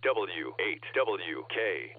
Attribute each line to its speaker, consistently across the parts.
Speaker 1: RCWA8WKY.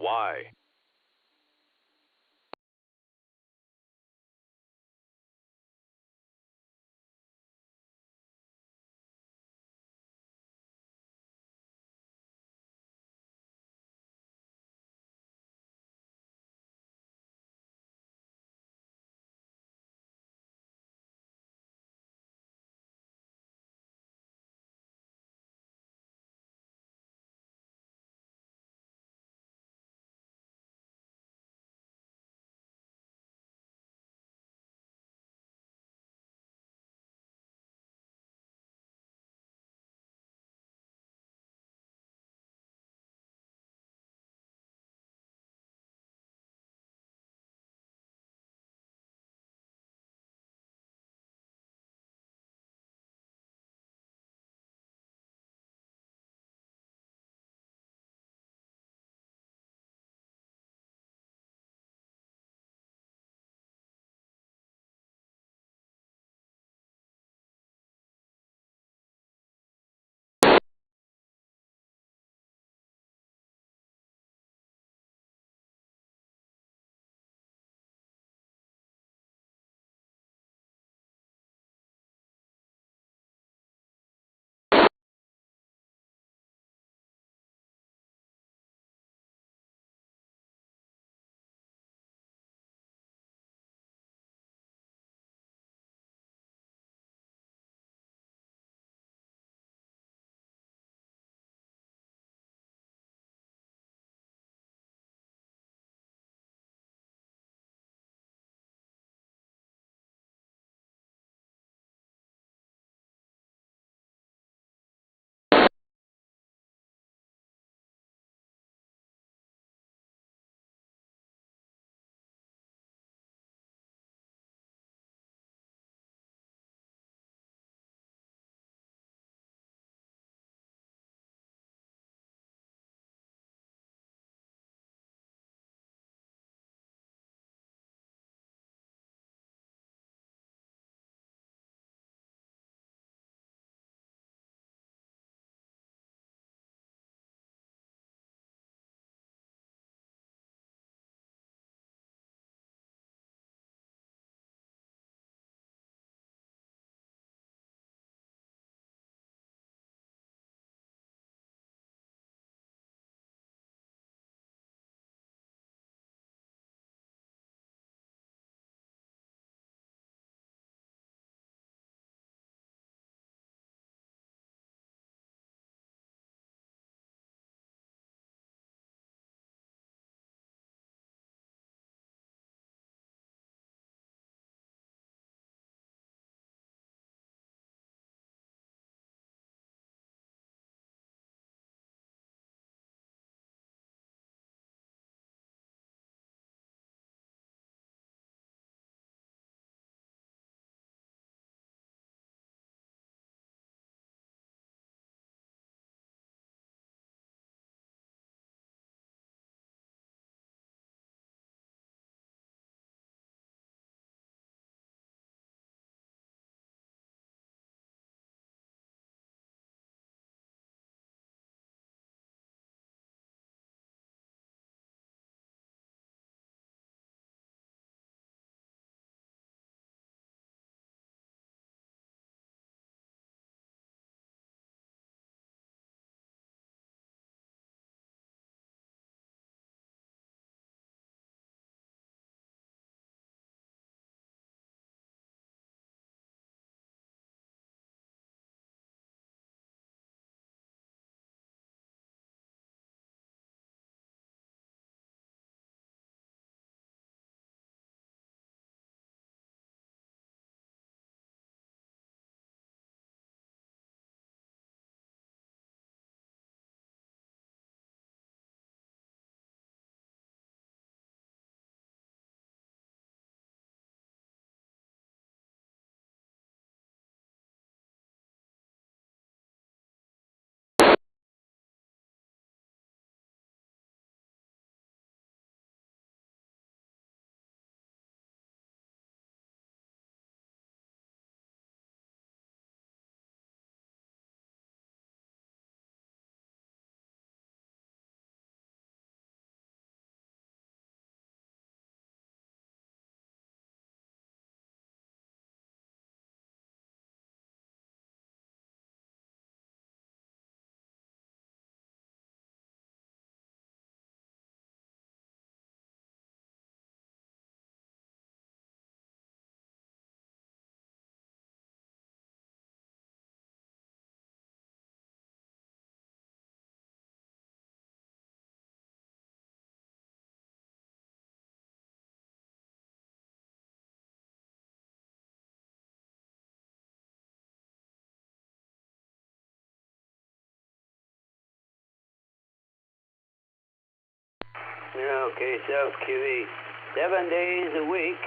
Speaker 2: Okay, South QV. 7 days a week,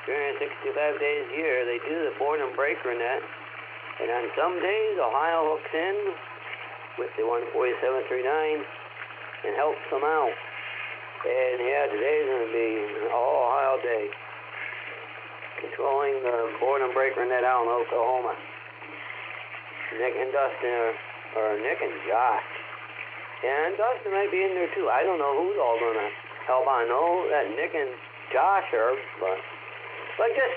Speaker 2: 365 days a year, they do the Boredom breaker net. And on some days, Ohio hooks in with the 147.39 and helps them out. And yeah, today's going to be an all Ohio day. Controlling the Boredom breaker net out in Oklahoma. Nick and Dustin, or Nick and Josh. And Dustin might be in there too. I don't know who's all going to help. I know that Nick and Josh are, but just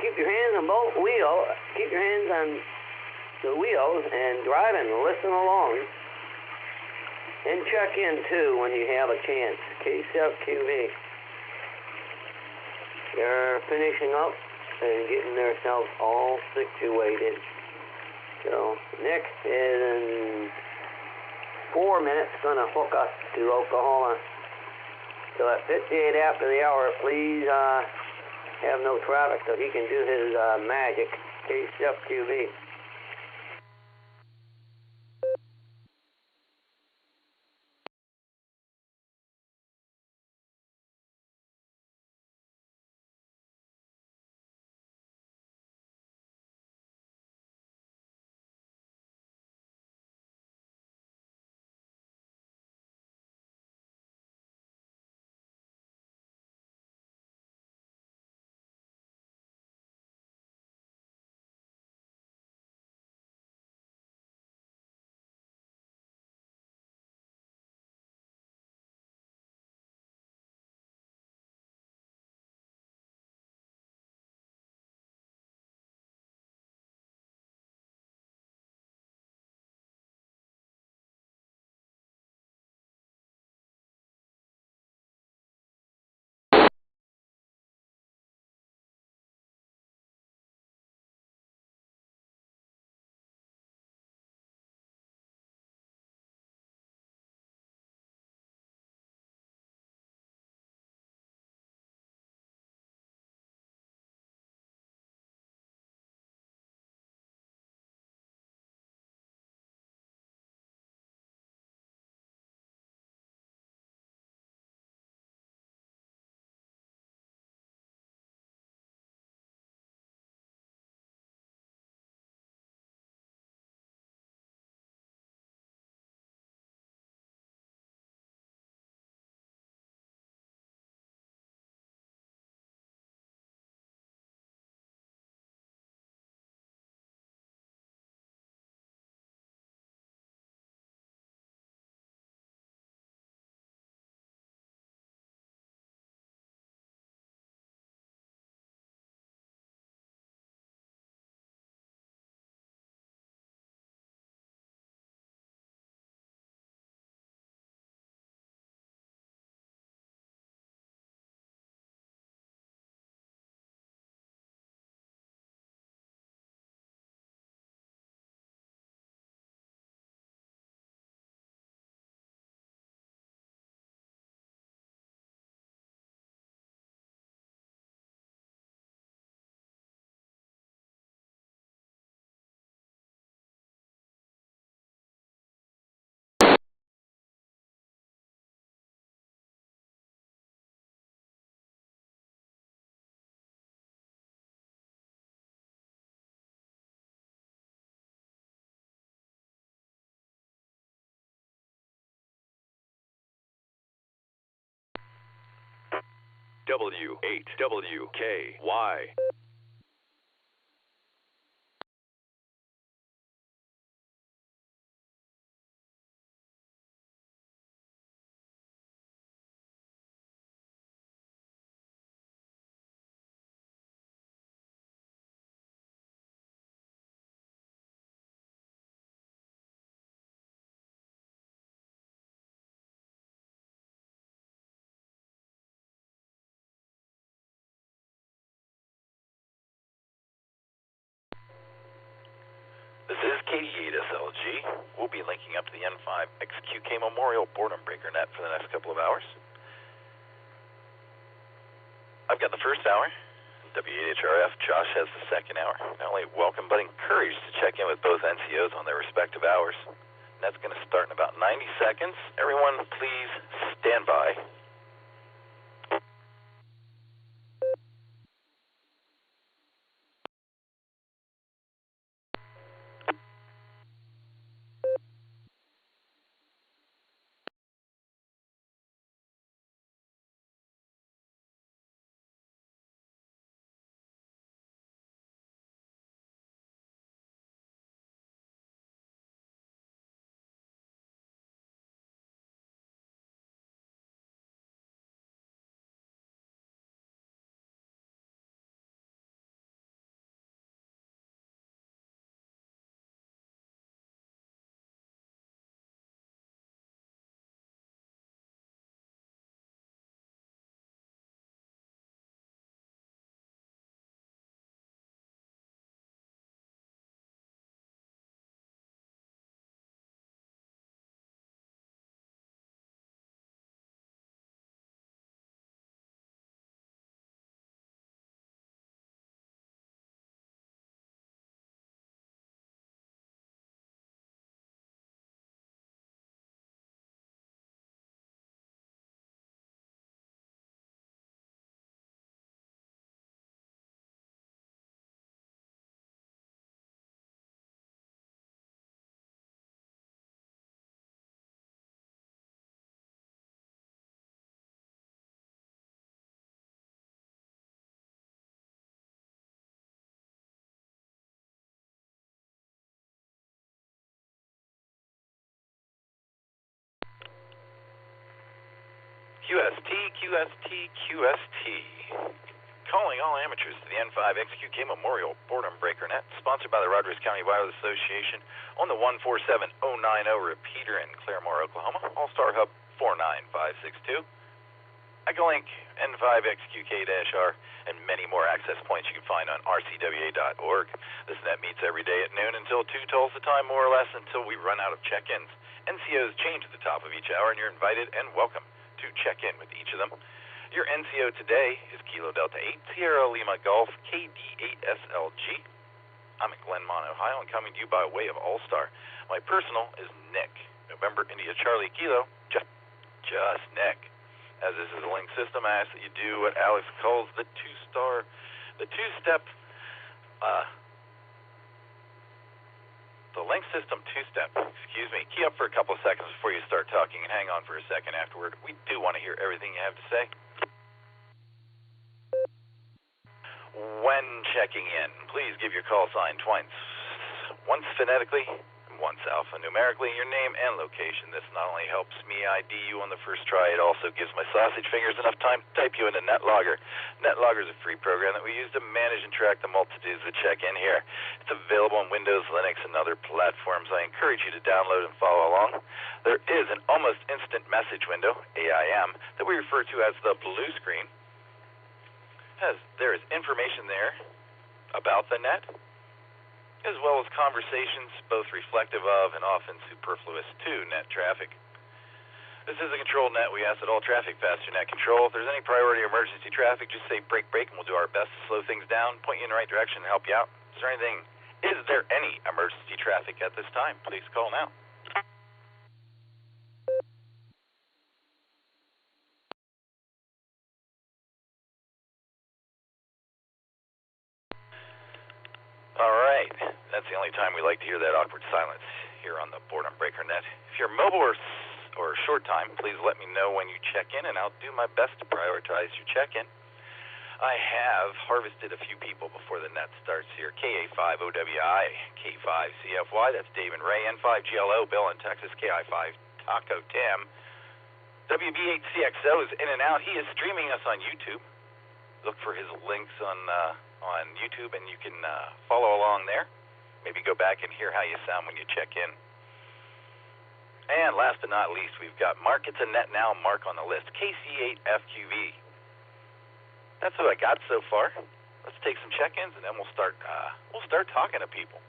Speaker 2: keep your hands on both wheels. Keep your hands on the wheels and drive and listen along. And check in too when you have a chance. KCFQV. They're finishing up and getting themselves all situated. So Nick is in 4 minutes going to hook us to Oklahoma. So at 58 after the hour, please have no traffic so he can do his magic. KCFQV.
Speaker 1: W8WKY.
Speaker 3: This is KD8SLG. We'll be linking up to the N5XQK Memorial Boredom Breaker Net for the next couple of hours. I've got the first hour. W8HRF. Josh has the second hour. Not only welcome, but encouraged to check in with both NCOs on their respective hours. Net's going to start in about 90 seconds. Everyone, please stand by. QST, QST, QST. Calling all amateurs to the N5XQK Memorial Boredom Breaker Net, sponsored by the Rogers County Wireless Association on the 147090 repeater in Claremore, Oklahoma. Allstar Hub 49562. Echolink, N5XQK-R, and many more access points you can find on RCWA.org. This net meets every day at noon until 2 tells the time, more or less, until we run out of check-ins. NCOs change at the top of each hour, and you're invited and welcome to check in with each of them. Your NCO today is Kilo Delta 8 Sierra Lima Golf KD8SLG. I'm in Glenmont, Ohio, and coming to you by way of Allstar. My personal is Nick, November India Charlie Kilo, just Nick. As this is a link system, I ask that you do what Alex calls the two-step, the link system two-step, excuse me. Key up for a couple of seconds before you start talking and hang on for a second afterward. We do want to hear everything you have to say. When checking in, please give your call sign twice. Once phonetically, and once alphanumerically, your name and location. This not only helps me ID you on the first try, it also gives my sausage fingers enough time to type you into Netlogger. Netlogger is a free program that we use to manage and track the multitudes that check in here. It's available on Windows, Linux, and other platforms. I encourage you to download and follow along. There is an almost instant message window, AIM, that we refer to as the blue screen. There is information there about the net, as well as conversations both reflective of and often superfluous to net traffic. This is a controlled net. We ask that all traffic pass through net control. If there's any priority or emergency traffic, just say break, and we'll do our best to slow things down, point you in the right direction, and help you out. Is there any emergency traffic at this time? Please call now. All right, that's the only time we like to hear that awkward silence here on the Boredom Breaker Net. If you're mobile or short time, please let me know when you check in, and I'll do my best to prioritize your check-in. I have harvested a few people before the net starts here. KA5OWI, K5CFY, that's Dave and Ray, N5GLO, Bill in Texas, KI5 Taco Tim. WB8CXO is in and out. He is streaming us on YouTube. Look for his links on YouTube, and you can follow along there. Maybe go back and hear how you sound when you check in. And last but not least, we've got Mark. It's a net now. Mark on the list. KC8FQV. That's what I got so far. Let's take some check-ins, and then we'll start talking to people.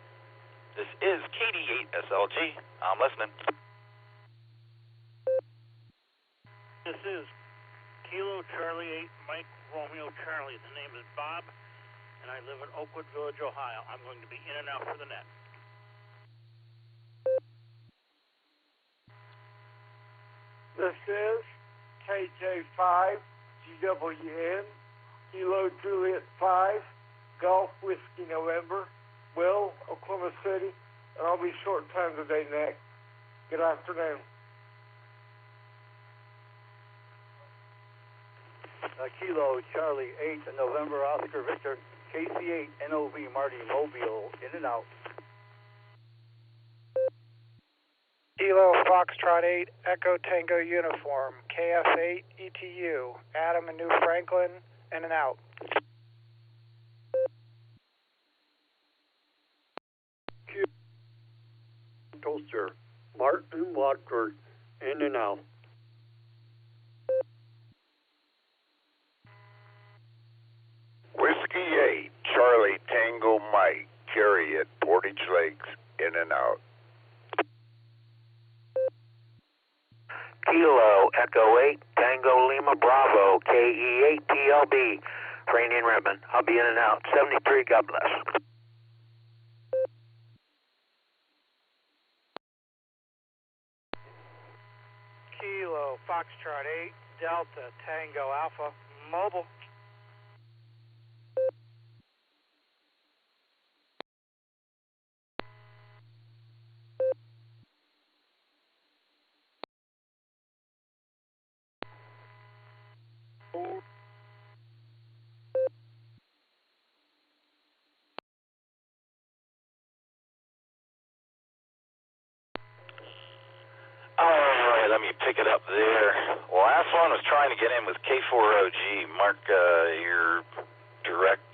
Speaker 3: This is KD8SLG. I'm listening.
Speaker 4: This is Kilo Charlie 8 Mike Romeo Charlie. The name is Bob, and I live in Oakwood Village, Ohio. I'm going to be in and out for the net.
Speaker 5: This is KJ5GWN, Kilo Juliet 5, Golf Whiskey November, Will, Oklahoma City, and I'll be short time today, Nick. Good afternoon.
Speaker 6: Kilo Charlie 8 November Oscar Victor, KC8 NOV Marty Mobile, in and out.
Speaker 7: Kilo Foxtrot 8 Echo Tango Uniform, KF8 ETU, Adam and New Franklin, in and out.
Speaker 6: Toaster, Martin Watford, in and out.
Speaker 8: Whiskey 8, Charlie Tango Mike, Carry at Portage Lakes, in and out.
Speaker 2: Kilo Echo 8 Tango Lima Bravo KE8 TLB, Franny and Redmond. I'll be in and out. 73, God bless.
Speaker 7: Kilo Foxtrot 8 Delta Tango Alpha Mobile.
Speaker 3: Alright, let me pick it up there. Last one was trying to get in was K4OG. Mark, your direct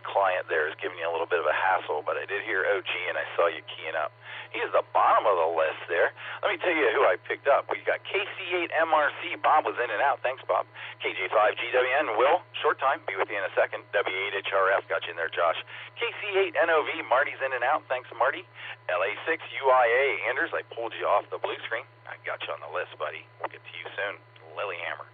Speaker 3: client there is giving you a little bit of a hassle, but I did hear OG and I saw you keying up. He's the bottom of the list there. Let me tell you who I picked up. We got KC8MRC. Bob was in and out. Thanks, Bob. KJ5GWN. Will, short time. Be with you in a second. W8HRF. Got you in there, Josh. KC8NOV. Marty's in and out. Thanks, Marty. LA6UIA. Anders, I pulled you off the blue screen. I got you on the list, buddy. We'll get to you soon. Lilyhammer.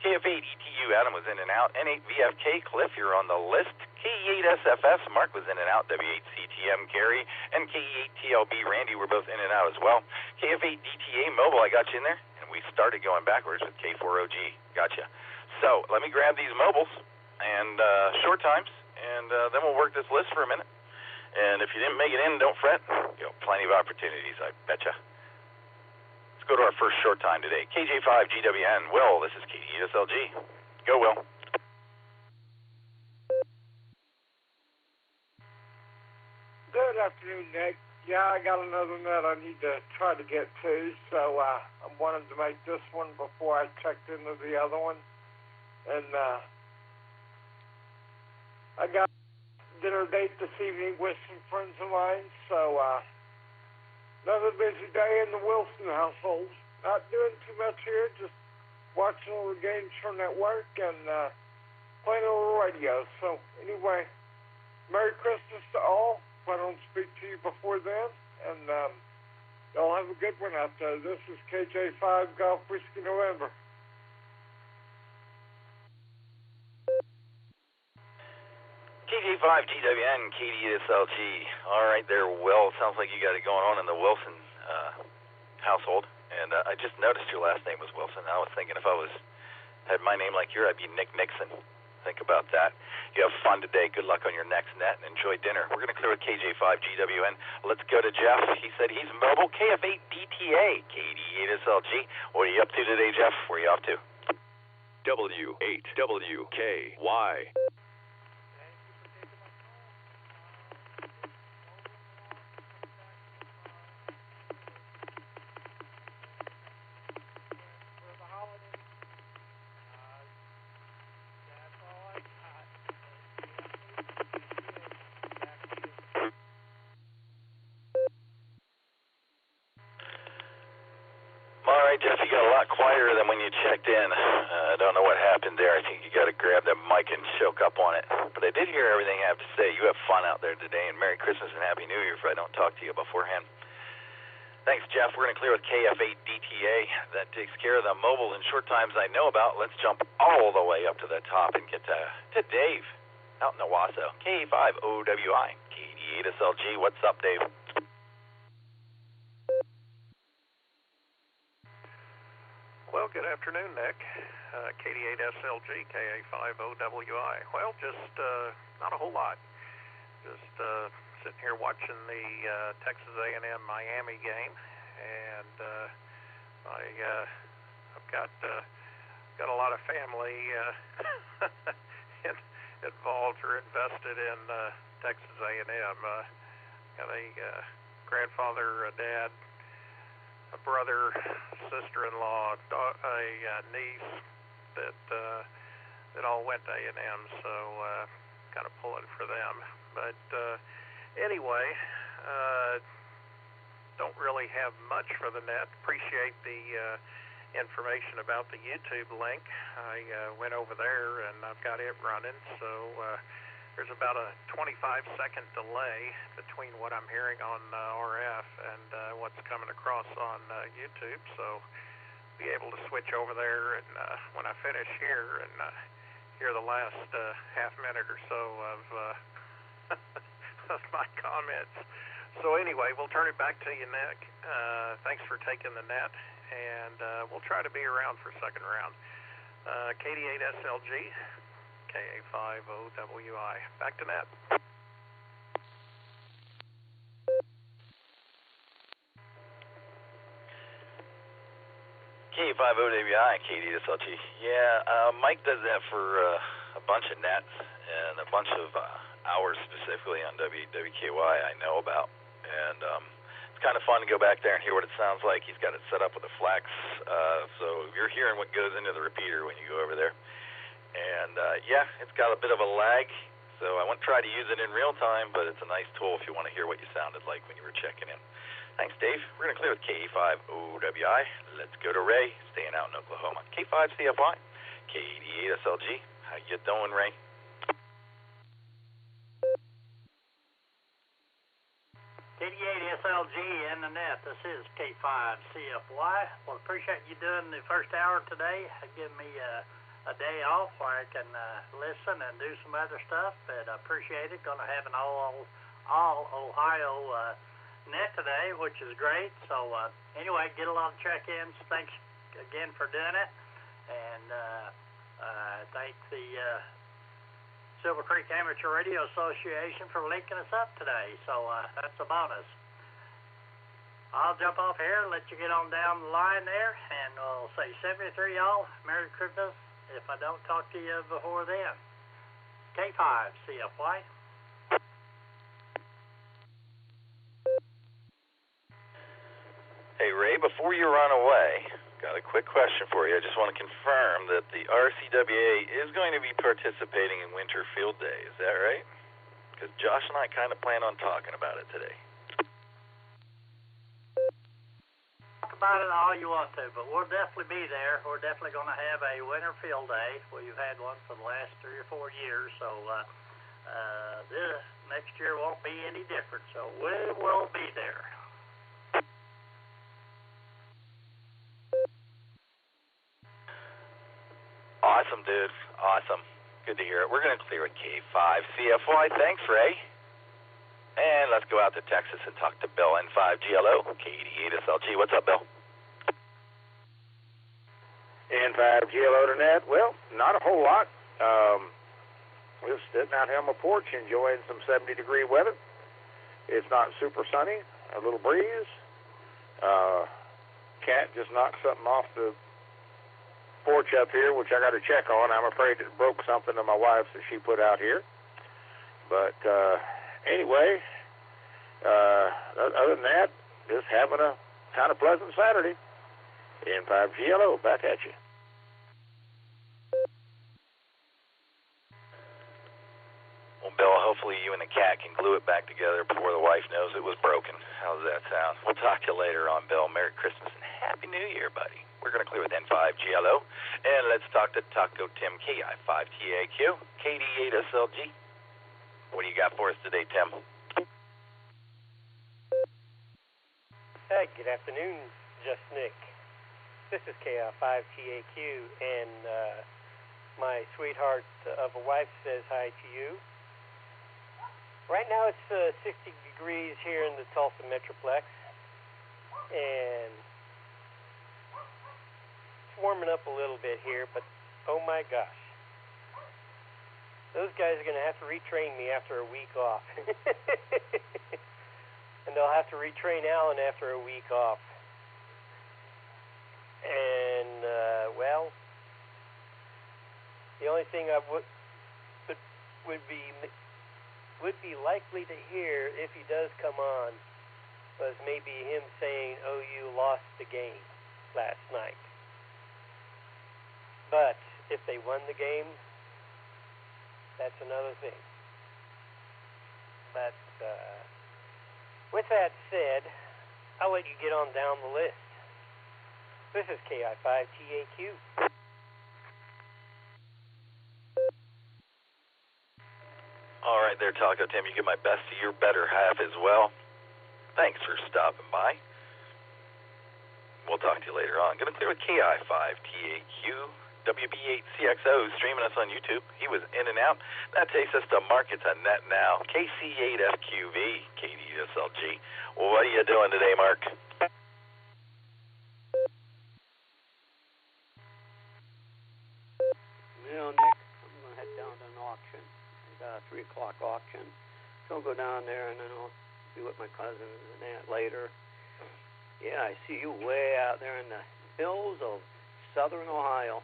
Speaker 3: KF8ETU. Adam was in and out. N8VFK. Cliff, you're on the list. KE8SFS. Mark was in and out. W8CTM. Gary. And KE8TLB. Randy were both in and out as well. KF8DTA Mobile, I got you in there. And we started going backwards with K4OG. Gotcha. So let me grab these mobiles and short times, and then we'll work this list for a minute. And if you didn't make it in, don't fret. You know, plenty of opportunities, I betcha. Let's go to our first short time today. KJ5GWN. Will, this is KE8SLG. Go, Will.
Speaker 5: Good afternoon, Nick. Yeah, I got another net I need to try to get to, so I wanted to make this one before I checked into the other one. And I got dinner date this evening with some friends of mine, so another busy day in the Wilson household. Not doing too much here, just watching all the games from network and playing a little radio. So anyway, Merry Christmas to all. If I don't speak to you before then, and y'all have a good one out there. This is KJ5 Golf Whiskey November.
Speaker 3: KJ5GWN, KE8SLG. All right there, Will. Sounds like you got it going on in the Wilson household. And I just noticed your last name was Wilson. I was thinking if I had my name like yours, I'd be Nick Nixon. Think about that. You have fun today. Good luck on your next net and enjoy dinner. We're going to clear with KJ5GWN. Let's go to Jeff. He said he's mobile. KF8DTA, KD8SLG. What are you up to today, Jeff? Where are you off to?
Speaker 1: W8WKY.
Speaker 3: All right, Jeff, you got a lot quieter than when you checked in. I don't know what happened there. I think you got to grab that mic and choke up on it. But I did hear everything I have to say. You have fun out there today, and Merry Christmas and Happy New Year if I don't talk to you beforehand. Thanks, Jeff. We're going to clear with KF8DTA. That takes care of the mobile and short times I know about. Let's jump all the way up to the top and get to Dave out in Owasso. K5OWI, KD8SLG. What's up, Dave?
Speaker 9: Well, good afternoon, Nick. KD8SLG, KA50WI. Well, just not a whole lot. Just sitting here watching the Texas A&M Miami game, and I've got a lot of family involved or invested in Texas A&M. Got a grandfather, a dad, a brother, sister-in-law, a niece that all went to A&M, so kind of pulling for them. But anyway, don't really have much for the net. Appreciate the information about the YouTube link. I went over there and I've got it running, so there's about a 25-second delay between what I'm hearing on RF and what's coming across on YouTube, so be able to switch over there and when I finish here and hear the last half minute or so of my comments. So anyway, we'll turn it back to you, Nick. Thanks for taking the net, and we'll try to be around for second round. KD8SLG, KA50WI. Back to net.
Speaker 3: KA50WI, KD8SLG. Yeah, Mike does that for a bunch of nets and a bunch of hours specifically on WKY I know about. And it's kind of fun to go back there and hear what it sounds like. He's got it set up with a flex, so you're hearing what goes into the repeater when you go over there. And yeah, it's got a bit of a lag, so I won't try to use it in real time, but it's a nice tool if you want to hear what you sounded like when you were checking in. Thanks, Dave. We're going to clear with KA50WI. Let's go to Ray, staying out in Oklahoma. K5CFY, KD8SLG. How you doing, Ray?
Speaker 10: KD8SLG in the net. This is K5CFY. Well, appreciate you doing the first hour today. Give me a day off where I can listen and do some other stuff, but I appreciate it. Going to have an all Ohio net today, which is great. So anyway, get a lot of check-ins. Thanks again for doing it, and thank the Silver Creek Amateur Radio Association for linking us up today. So that's a bonus. I'll jump off here and let you get on down the line there, and we'll say 73 y'all. Merry Christmas if I don't talk to you before then. K5CFY.
Speaker 3: Hey, Ray, before you run away, got a quick question for you. I just want to confirm that the RCWA is going to be participating in Winter Field Day. Is that right? Because Josh and I kind of plan on talking about it today.
Speaker 10: Talk about it all you want to, but we'll definitely be there. We're definitely going to have a Winter Field Day. We've had one for the last 3 or 4 years, so this next year won't be any different. So we will be there.
Speaker 3: Awesome, dude. Awesome. Good to hear it. We're going to clear at K5CFY. Thanks, Ray. And let's go out to Texas and talk to Bill, N5GLO, KD8SLG. What's up, Bill?
Speaker 11: N5GLO to net. Well, not a whole lot. We're sitting out here on my porch enjoying some 70-degree weather. It's not super sunny, a little breeze. Cat just knocked something off the porch up here, which I got to check on. I'm afraid it broke something of my wife's that she put out here. But anyway, other than that, just having a kind of pleasant Saturday. N5GLO, back at you.
Speaker 3: Well, Bill, hopefully you and the cat can glue it back together before the wife knows it was broken. How does that sound? We'll talk to you later on, Bill. Merry Christmas and Happy New Year, buddy. We're going to clear with N5GLO, and let's talk to Taco Tim KI5TAQ, KD8SLG. What do you got for us today, Tim?
Speaker 12: Hey, good afternoon, Just Nick. This is KI5TAQ, and my sweetheart of a wife says hi to you. Right now it's 60 degrees here in the Tulsa Metroplex, and warming up a little bit here, but oh my gosh. Those guys are going to have to retrain me after a week off. And they'll have to retrain Alan after a week off. And, well, the only thing I would be likely to hear if he does come on was maybe him saying, "Oh, you lost the game last night." But if they won the game, that's another thing. But with that said, I'll let you get on down the list. This is KI5TAQ.
Speaker 3: All right there, Taco Tim. You get my best to your better half as well. Thanks for stopping by. We'll talk to you later on. Going to clear with KI5TAQ, WB8CXO, streaming us on YouTube. He was in and out. That takes us to markets on net now. KC8FQV, KD8SLG. What are you doing today, Mark?
Speaker 2: Well, Nick, I'm going to head down to an auction. I got a 3 o'clock auction. So I'll go down there and then I'll be with my cousin and aunt later. Yeah, I see you way out there in the hills of southern Ohio.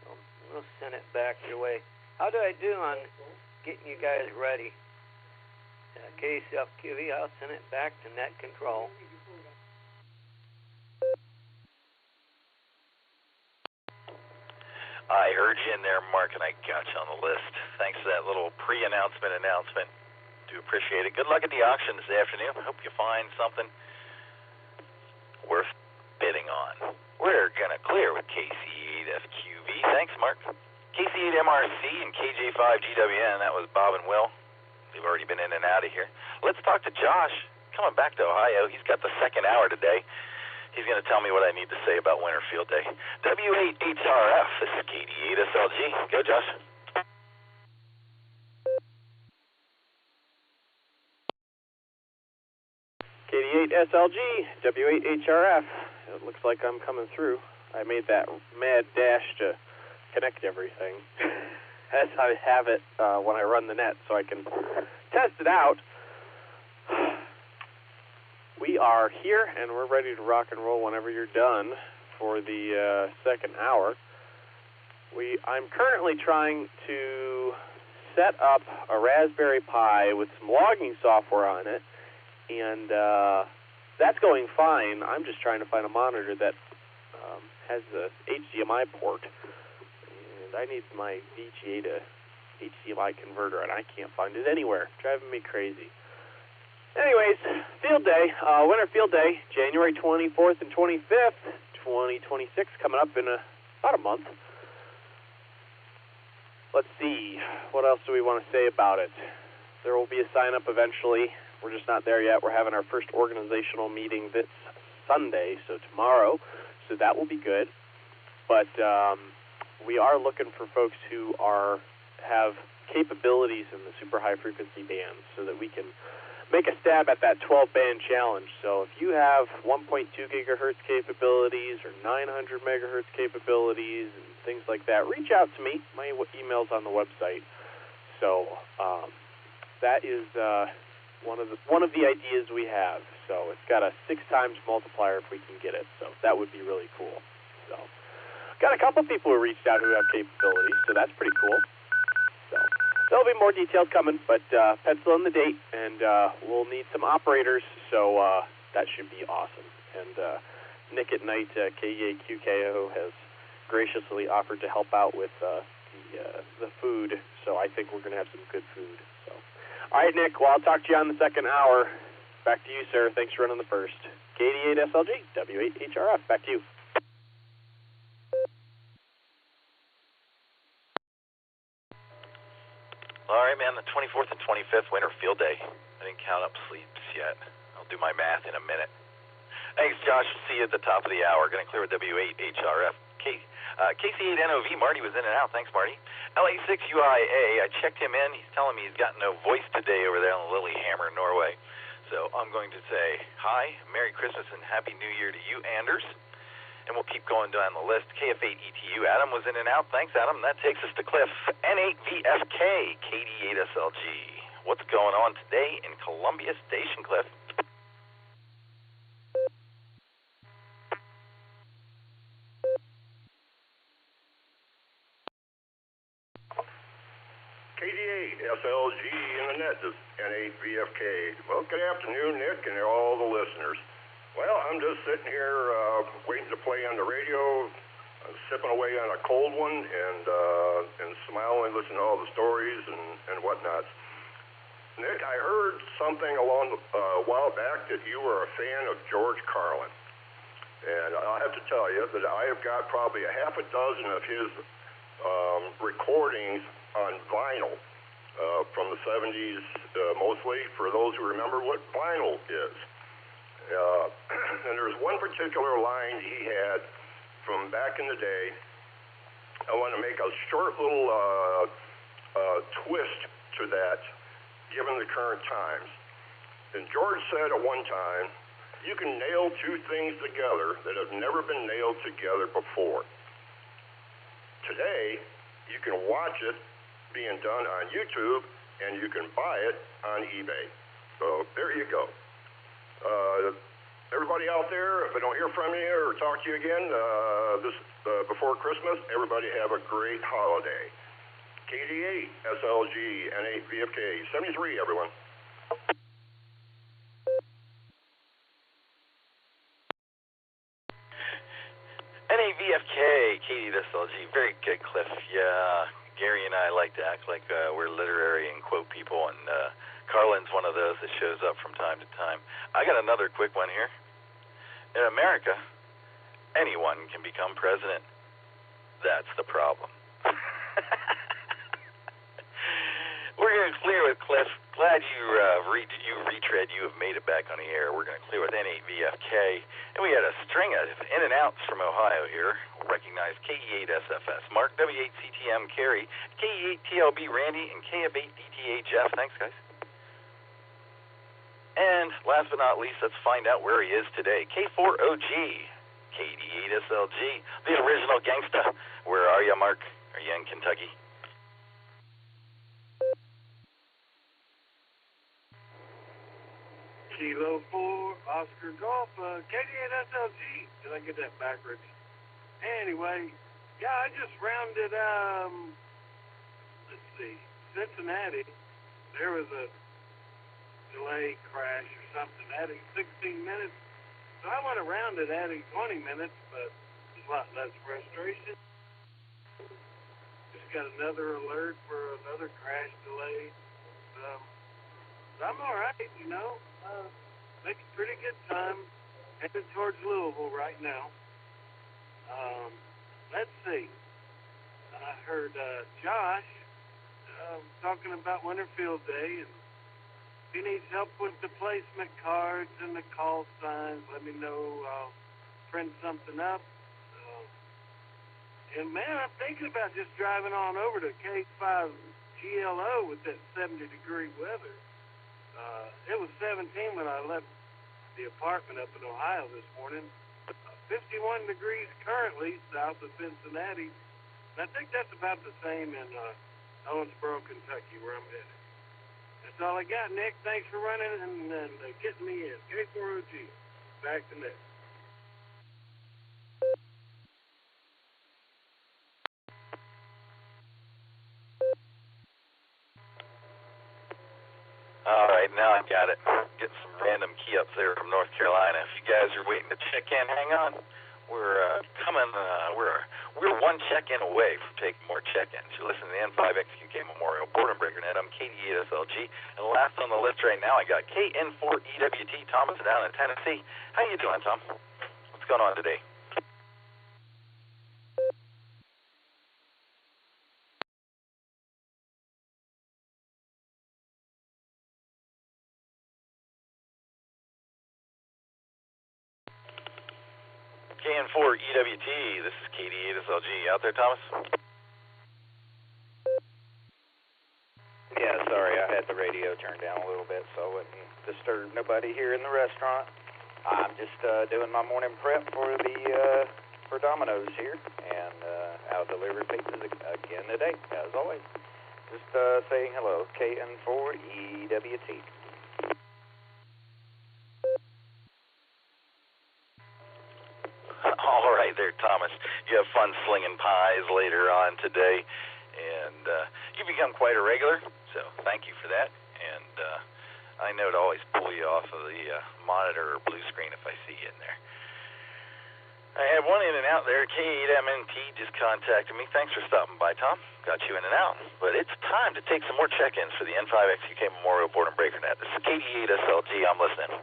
Speaker 2: So we'll send it back your way. How do I do on getting you guys ready? KCFQV, I'll send it back to net control.
Speaker 3: I heard you in there, Mark, and I got you on the list. Thanks for that little pre-announcement. Do appreciate it. Good luck at the auction this afternoon. Hope you find something worth bidding on. We're going to clear with KC8FQV. Thanks, Mark. KC8MRC and KJ5GWN. That was Bob and Will. They've already been in and out of here. Let's talk to Josh. Coming back to Ohio. He's got the second hour today. He's going to tell me what I need to say about Winter Field Day. W8HRF. This is KD8SLG. Go, Josh.
Speaker 13: KD8SLG, W8HRF. It looks like I'm coming through. I made that mad dash to connect everything as I have it when I run the net so I can test it out. We are here, and we're ready to rock and roll whenever you're done for the second hour. I'm currently trying to set up a Raspberry Pi with some logging software on it, and that's going fine. I'm just trying to find a monitor that has the HDMI port, and I need my VGA to HDMI converter, and I can't find it anywhere. Driving me crazy. Anyways, Field Day, Winter Field Day, January 24th and 25th, 2026, coming up in about a month. Let's see, what else do we want to say about it? There will be a sign-up eventually. We're just not there yet. We're having our first organizational meeting this Sunday, so tomorrow, so that will be good. But we are looking for folks who have capabilities in the super high-frequency bands so that we can make a stab at that 12-band challenge. So if you have 1.2 gigahertz capabilities or 900 megahertz capabilities and things like that, reach out to me. My email's on the website. So that is one of the ideas we have. So it's got a 6 times multiplier if we can get it. So that would be really cool. So got a couple people who reached out who have capabilities, so that's pretty cool. So there'll be more details coming, but pencil in the date, and we'll need some operators, so that should be awesome. And Nick at Night, KAQKO, has graciously offered to help out with the food, so I think we're going to have some good food. So, all right, Nick, well, I'll talk to you on the second hour. Back to you, sir. Thanks for running the first. KD8SLG, W8HRF, back to you.
Speaker 3: All right, man, the 24th and 25th, Winter Field Day. I didn't count up sleeps yet. I'll do my math in a minute. Thanks, Josh. See you at the top of the hour. Going to clear with W8HRF. KC8NOV, Marty was in and out. Thanks, Marty. LA6UIA, I checked him in. He's telling me he's got no voice today over there in Lillehammer, Norway. So I'm going to say hi, Merry Christmas, and Happy New Year to you, Anders. And we'll keep going down the list. KF8ETU, Adam was in and out. Thanks, Adam. That takes us to Cliff. N8VFK, KD8SLG. What's going on today in Columbia Station, Cliff?
Speaker 14: KD8SLG in the net, this N8VFK. Well, good afternoon, Nick, and all the listeners. Well, I'm just sitting here waiting to play on the radio, sipping away on a cold one, and smiling, listening to all the stories and whatnot. Nick, I heard something a while back that you were a fan of George Carlin. And I'll have to tell you that I have got probably a half a dozen of his recordings on vinyl from the 70s, mostly, for those who remember what vinyl is. And there's one particular line he had from back in the day. I want to make a short little twist to that, given the current times. And George said at one time, you can nail two things together that have never been nailed together before. Today, you can watch it being done on YouTube, and you can buy it on eBay. So there you go. Everybody out there, if I don't hear from you or talk to you again before Christmas, everybody have a great holiday. KD8, SLG, N8VFK, 73, everyone.
Speaker 3: N8VFK, KD8SLG, very good, Cliff. Yeah, Gary and I like to act like we're literary and quote people, and Carlin's one of those that shows up from time to time. I got another quick one here. In America, anyone can become president. That's the problem. We're going to clear with Cliff. Glad you retread. You have made it back on the air. We're going to clear with N8VFK. And we had a string of in and outs from Ohio here. We'll recognize KE8SFS, Mark, W8CTM, Carrie, KE8TLB, Randy, and KF8DTA, Jeff. Thanks, guys. And last but not least, let's find out where he is today. K4OG, KD8SLG, the original gangsta. Where are you, Mark? Are you in Kentucky?
Speaker 15: Kilo 4, Oscar Golf, KD8SLG. Did I get that backwards? Anyway, yeah, I just rounded, let's see, Cincinnati. There was a delay, crash, or something, adding 16 minutes. So I went around it adding 20 minutes, but a lot less frustration. Just got another alert for another crash delay. I'm all right, you know. Making pretty good time. Headed towards Louisville right now. Let's see. I heard Josh talking about Winterfield Day, and if he needs help with the placement cards and the call signs, let me know. I'll print something up. And man, I'm thinking about just driving on over to K5 GLO with that 70-degree weather. It was 17 when I left the apartment up in Ohio this morning. 51 degrees currently south of Cincinnati. And I think that's about the same in Owensboro, Kentucky, where I'm headed. That's all I got, Nick. Thanks for running and getting me in. K4OG. Back to Nick.
Speaker 3: All right, now I got it. Getting some random key ups there from North Carolina. If you guys are waiting to check in, hang on. We're coming. We're one check-in away from taking more check-ins. You're listening to the N5XQK Memorial Boredom BreakerNet. I'm KD8SLG, and last on the list right now, I got KN4EWT Thomas down in Tennessee. How you doing, Tom? What's going on today? KN4EWT, this is KD8SLG. Out there, Thomas?
Speaker 16: Yeah, sorry, I had the radio turned down a little bit so I wouldn't disturb nobody here in the restaurant. I'm just doing my morning prep for the for Domino's here, and our delivery papers again today, as always. Just saying hello, KN4EWT.
Speaker 3: All right there, Thomas. You have fun slinging pies later on today, and you become quite a regular, so thank you for that. And I know to always pull you off of the monitor or blue screen if I see you in there. I had one in and out there. K8MNT just contacted me. Thanks for stopping by, Tom. Got you in and out. But it's time to take some more check-ins for the N5XUK Memorial Boredom Breaker Net. This is KD8SLG. I'm listening.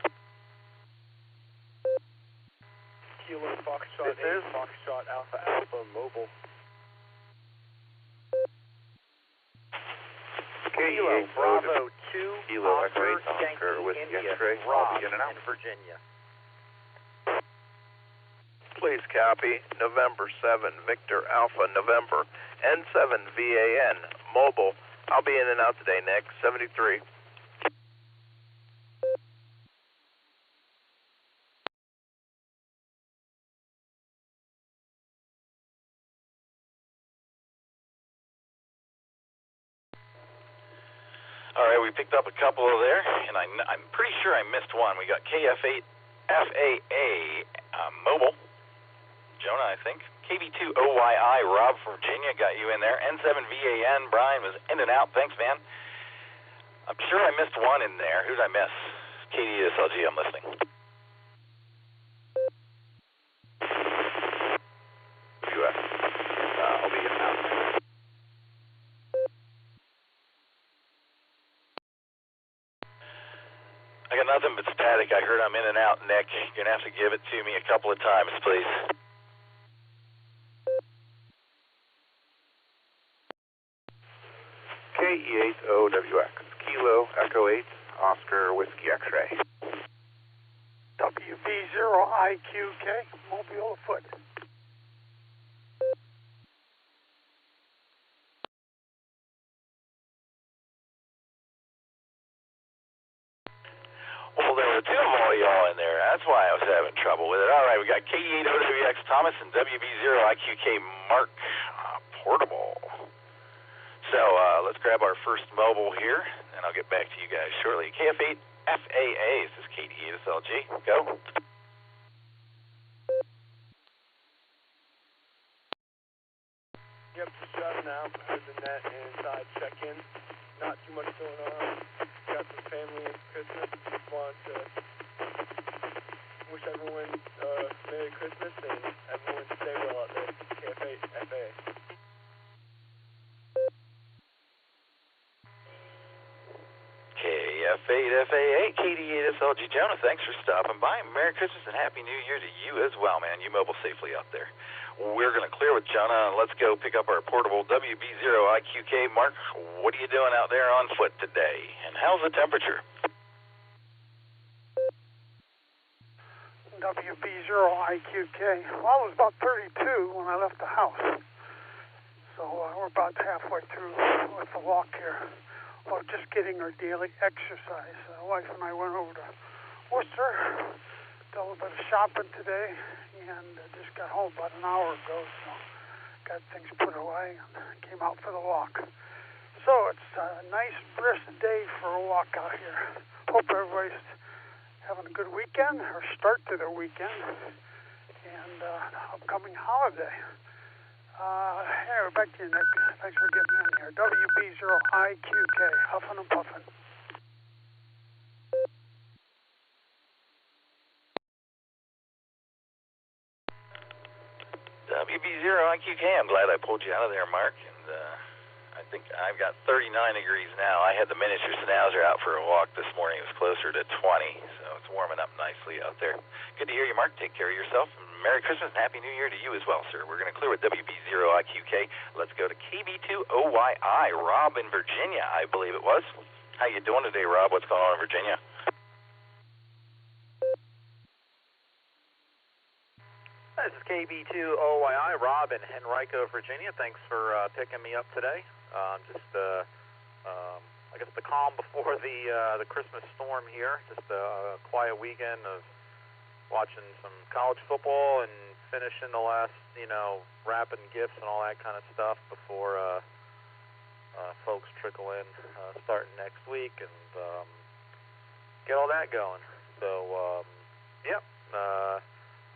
Speaker 17: Kilo Foxtrot 8, Foxtrot Alpha Alpha Mobile. Kilo Bravo 2,
Speaker 8: Kilo
Speaker 17: Oscar
Speaker 8: Echo 8, Oscar
Speaker 17: Yankee
Speaker 8: Whiskey
Speaker 17: India,
Speaker 8: X-ray.
Speaker 17: Rob
Speaker 8: In and out.
Speaker 17: in Virginia.
Speaker 8: Please copy November 7, Victor Alpha November, N7 VAN, mobile. I'll be in and out today, Nick, 73.
Speaker 3: All right, we picked up a couple of there, and I'm pretty sure I missed one. We got KF8 FAA mobile. Jonah, I think. KB2OYI, Rob from Virginia, got you in there. N7VAN, Brian was in and out. Thanks, man. I'm sure I missed one in there. Who did I miss? KD8SLG, I'm listening.
Speaker 8: US. I'll be in and out.
Speaker 3: I got nothing but static. I heard I'm in and out, Nick. You're going to have to give it to me a couple of times, please.
Speaker 8: KE8OWX, Kilo Echo 8, Oscar Whiskey X-ray.
Speaker 7: WB0IQK, Mobile afoot.
Speaker 3: Well, there were two of all y'all in there. That's why I was having trouble with it. All right, we got KE8OWX Thomas and WB0IQK Mark portable. So let's grab our first mobile here, and I'll get back to you guys shortly. KF8 FAA, this is KD8SLG. Go.
Speaker 17: Yep, just driving out with the net inside check-in. Not too much going on. Got some family and Christmas. Just want to wish everyone Merry Christmas and everyone stay well out there. KF8 FAA.
Speaker 3: KF8 FAA, KD8SLG. Jonah, thanks for stopping by. Merry Christmas and Happy New Year to you as well, man. You mobile safely out there. We're going to clear with Jonah, and let's go pick up our portable WB0IQK. Mark, what are you doing out there on foot today? And how's the temperature?
Speaker 7: WB0IQK. Well, it was about 32 when I left the house. So we're about halfway through with the walk here. Well, just getting our daily exercise. The wife and I went over to Worcester, did a little bit of shopping today, and just got home about an hour ago, so got things put away and came out for the walk. So it's a nice, brisk day for a walk out here. Hope everybody's having a good weekend, or start to their weekend, and upcoming holiday. Anyway, back to you, Nick. Thanks for getting in here. WB0IQK, huffing and puffing.
Speaker 3: WB0IQK, I'm glad I pulled you out of there, Mark. And I think I've got 39 degrees now. I had the miniature schnauzer out for a walk this morning. It was closer to 20, so it's warming up nicely out there. Good to hear you, Mark. Take care of yourself. Merry Christmas and Happy New Year to you as well, sir. We're going to clear with WB0IQK. Let's go to KB2OYI, Rob in Virginia, I believe it was. How you doing today, Rob? What's going on in Virginia?
Speaker 18: This is KB2OYI, Rob in Henrico, Virginia. Thanks for picking me up today. I guess the calm before the Christmas storm here. Just a quiet weekend of watching some college football and finishing the last, wrapping gifts and all that kind of stuff before folks trickle in starting next week and get all that going. So,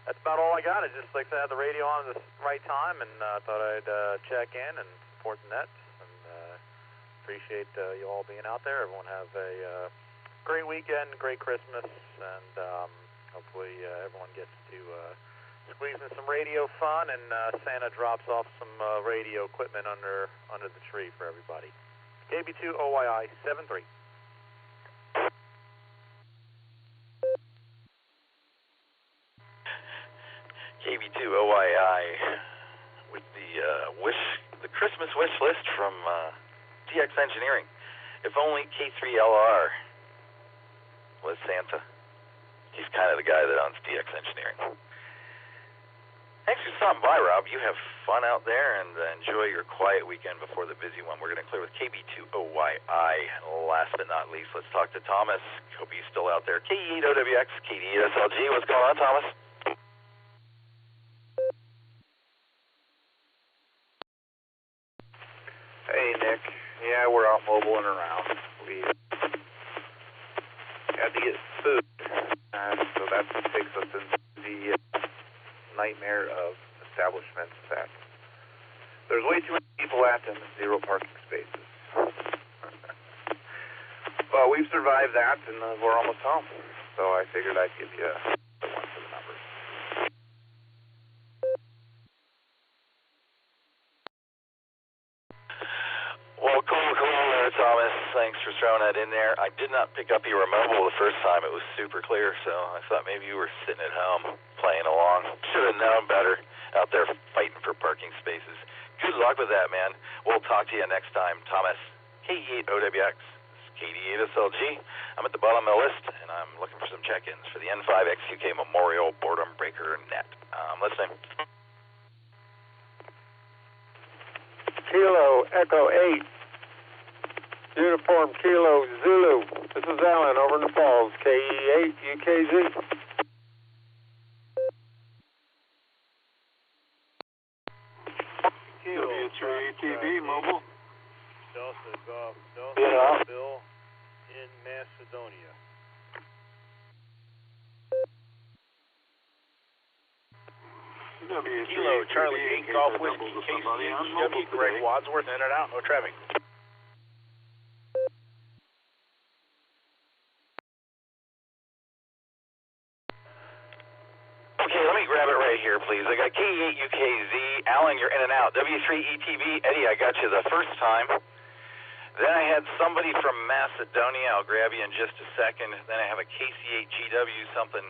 Speaker 18: that's about all I got. I just like to have the radio on at the right time, and thought I'd check in and support the Nets. And appreciate you all being out there. Everyone have a great weekend, great Christmas, and hopefully everyone gets to squeeze in some radio fun, and Santa drops off some radio equipment under the tree for everybody. KB2 OYI 73.
Speaker 3: KB2 OYI with the Christmas wish list from TX Engineering. If only K3LR was Santa. He's kind of the guy that owns TX Engineering. Thanks for stopping by, Rob. You have fun out there and enjoy your quiet weekend before the busy one. We're going to clear with KB2OYI. Last but not least, let's talk to Thomas. Hope he's still out there. KE8OWX, KD8SLG. What's going on, Thomas?
Speaker 19: Hey, Nick. Yeah, we're out mobile and around. We had to get food, so that takes us into the nightmare of establishments that there's way too many people at them and zero parking spaces. Well, we've survived that, and we're almost home. So I figured I'd give you the one for the numbers.
Speaker 3: Well, cool there, Thomas. Thanks for throwing that in there. I did not pick up you were mobile the first time. It was super clear, so I thought maybe you were sitting at home playing along. Should have known better out there fighting for parking spaces. Good luck with that, man. We'll talk to you next time. Thomas, KE8OWX, KD8SLG. I'm at the bottom of the list, and I'm looking for some check-ins for the N5XUK Memorial Boredom Breaker Net. Listening.
Speaker 11: Kilo Echo 8. Uniform Kilo Zulu. This is Alan over in the Falls, KE8 UKZ.
Speaker 6: W3ATB mobile. Delta Golf Delta Bill in Macedonia.
Speaker 20: Kilo Charlie 8 Golf Whiskey KCHW Greg Wadsworth in and out, no traffic.
Speaker 3: Okay, let me grab it right here, please. I got K8UKZ. Alan, you're in and out. W3ETB. Eddie, I got you the first time. Then I had somebody from Macedonia. I'll grab you in just a second. Then I have a KC8GW, something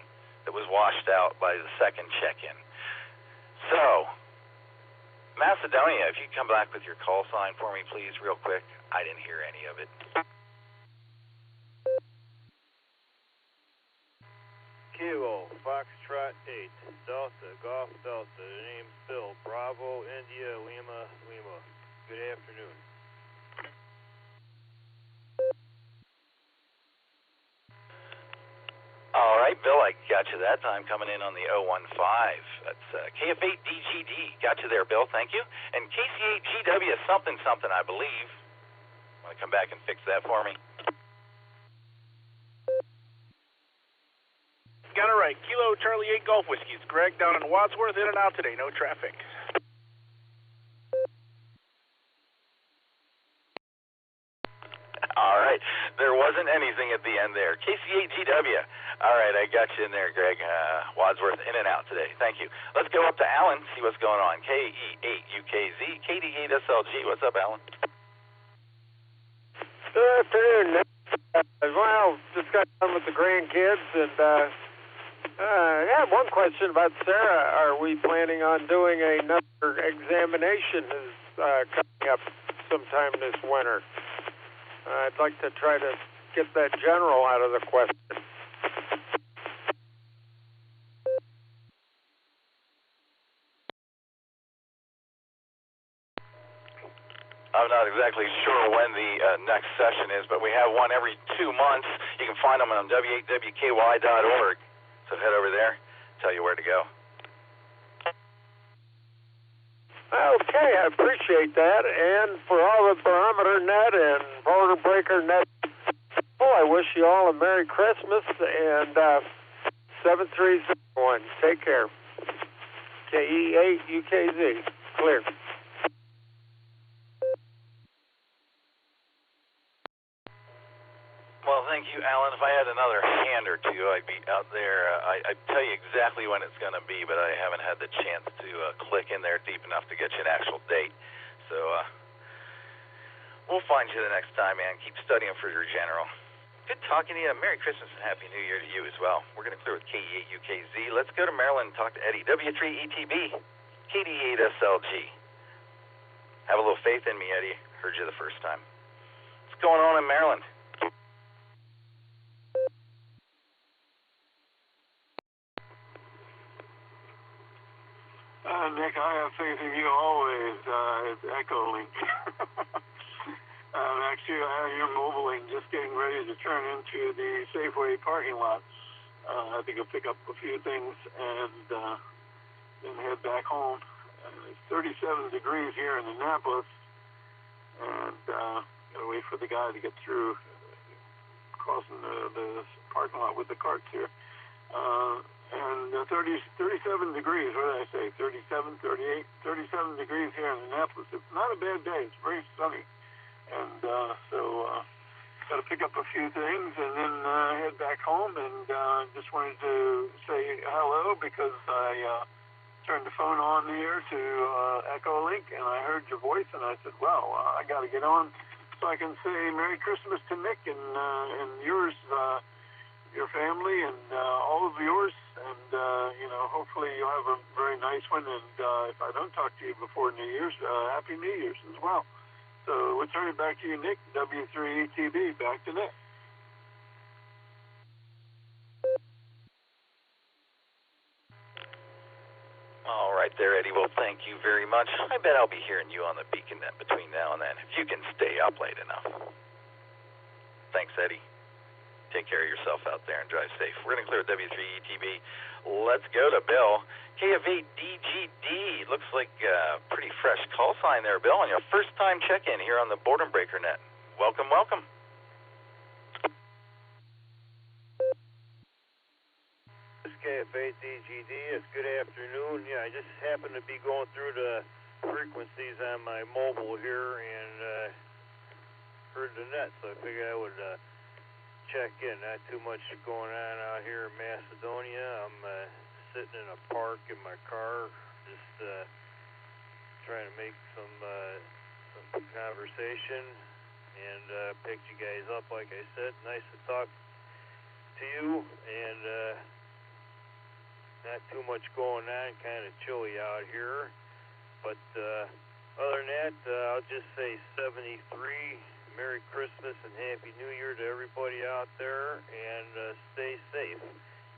Speaker 3: that was washed out by the second check-in. So, Macedonia, if you come back with your call sign for me, please, real quick. I didn't hear any of it.
Speaker 6: Kilo Foxtrot 8 Delta Golf Delta. The name's Bill. Bravo India Lima Lima. Good afternoon.
Speaker 3: All right, Bill, I got you that time coming in on the 015. That's KF8DGD. Got you there, Bill. Thank you. And KC8GW something, I believe. Want to come back and fix that for me?
Speaker 20: Got it right. Kilo Charlie 8 Golf Whiskey. It's Greg down in Wadsworth, in and out today. No traffic.
Speaker 3: All right. There wasn't anything at the end there. KC8GW. All right, I got you in there, Greg. Wadsworth, in and out today. Thank you. Let's go up to Alan, see what's going on. KE8UKZ, KD8SLG. What's up, Alan?
Speaker 11: Good afternoon. Well, just got done with the grandkids, and I have one question about SARA. Are we planning on doing another examination coming up sometime this winter? I'd like to try to get that general out of the question.
Speaker 3: I'm not exactly sure when the next session is, but we have one every 2 months. You can find them on w8wky.org. So head over there, tell you where to go.
Speaker 11: Okay, I appreciate that. And for all the barometer net and border breaker net, I wish you all a Merry Christmas and 7301. Take care. KE8UKZ. Clear.
Speaker 3: Well, thank you, Alan. If I had another hand or two, I'd be out there. I'd tell you exactly when it's going to be, but I haven't had the chance to click in there deep enough to get you an actual date. So we'll find you the next time, man. Keep studying for your general. Good talking to you. Merry Christmas and Happy New Year to you as well. We're going to clear with KE8UKZ. Let's go to Maryland and talk to Eddie. W3ETB, KD8SLG. Have a little faith in me, Eddie. Heard you the first time. What's going on in Maryland?
Speaker 21: Nick, I have faith in you always. It's Echolink. Actually, I have your mobile link just getting ready to turn into the Safeway parking lot. I think I'll pick up a few things and then head back home. It's 37 degrees here in Annapolis, and gotta wait for the guy to get through crossing the parking lot with the carts here. And 37 degrees, what did I say, 37, 38, 37 degrees here in Annapolis. It's not a bad day. It's very sunny. And so got to pick up a few things and then head back home. And just wanted to say hello because I turned the phone on here to Echolink, and I heard your voice, and I said, well, I got to get on so I can say Merry Christmas to Nick and yours, your family, and all of yours. And, hopefully you'll have a very nice one. And if I don't talk to you before New Year's, Happy New Year's as well. So we'll turn it back to you, Nick. W3ETB, back to Nick.
Speaker 3: All right there, Eddie. Well, thank you very much. I bet I'll be hearing you on the beacon net between now and then, if you can stay up late enough. Thanks, Eddie. Take care of yourself out there and drive safe. We're going to clear W3ETB. Let's go to Bill. KF8DGD. Looks like a pretty fresh call sign there, Bill, on your first time check-in here on the Boredom Breaker net. Welcome, welcome.
Speaker 6: This is KF8DGD. It's good afternoon. Yeah, I just happened to be going through the frequencies on my mobile here and heard the net, so I figured I would check in. Not too much going on out here in Macedonia. I'm sitting in a park in my car, just trying to make some conversation, and picked you guys up. Like I said, nice to talk to you, and not too much going on. Kind of chilly out here, but other than that, I'll just say 73. Merry Christmas and Happy New Year to everybody out there, and stay safe.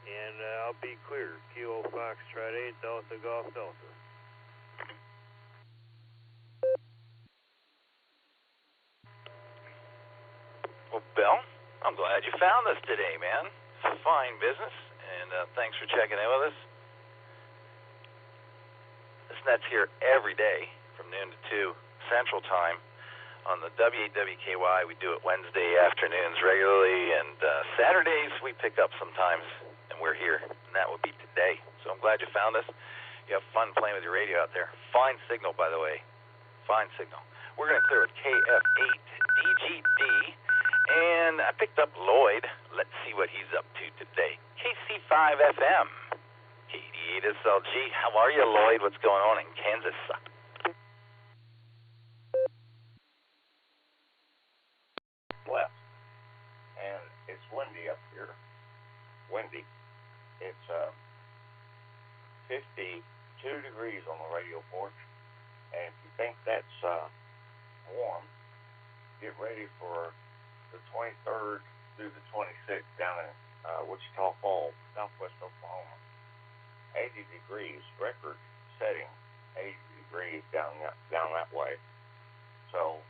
Speaker 6: And I'll be clear. Kilo Foxtrot 8, Delta Golf Delta.
Speaker 3: Well, Bill, I'm glad you found us today, man. It's a fine business, and thanks for checking in with us. This net's here every day from noon to 2 Central Time. On the W8WKY, we do it Wednesday afternoons regularly, and Saturdays we pick up sometimes, and we're here, and that will be today. So I'm glad you found us. You have fun playing with your radio out there. Fine signal, by the way. Fine signal. We're going to clear with KF8DGD, and I picked up Lloyd. Let's see what he's up to today. KC5FM, KD8SLG. How are you, Lloyd? What's going on in Kansas?
Speaker 22: Left, and it's windy up here. Windy. It's 52 degrees on the radio porch, and if you think that's warm, get ready for the 23rd through the 26th down in Wichita Falls, southwest Oklahoma. 80 degrees, record setting, 80 degrees down that way. So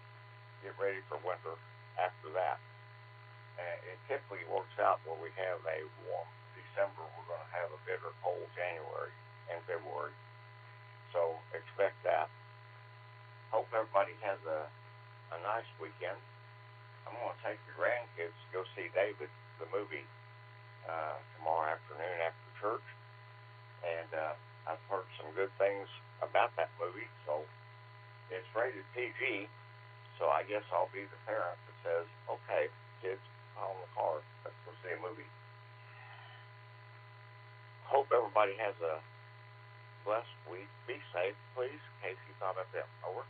Speaker 22: get ready for winter. After that, it typically works out where we have a warm December. We're going to have a bitter cold January and February. So expect that.
Speaker 4: hope everybody has a nice weekend. I'm going to take the grandkids to go see David, the movie, tomorrow afternoon after church. And I've heard some good things about that movie, so it's rated PG, so I guess I'll be the parent that says, okay, kids, pile in the car, let's go see a movie. Hope everybody has a blessed week. Be safe, please. KC5FM. Over.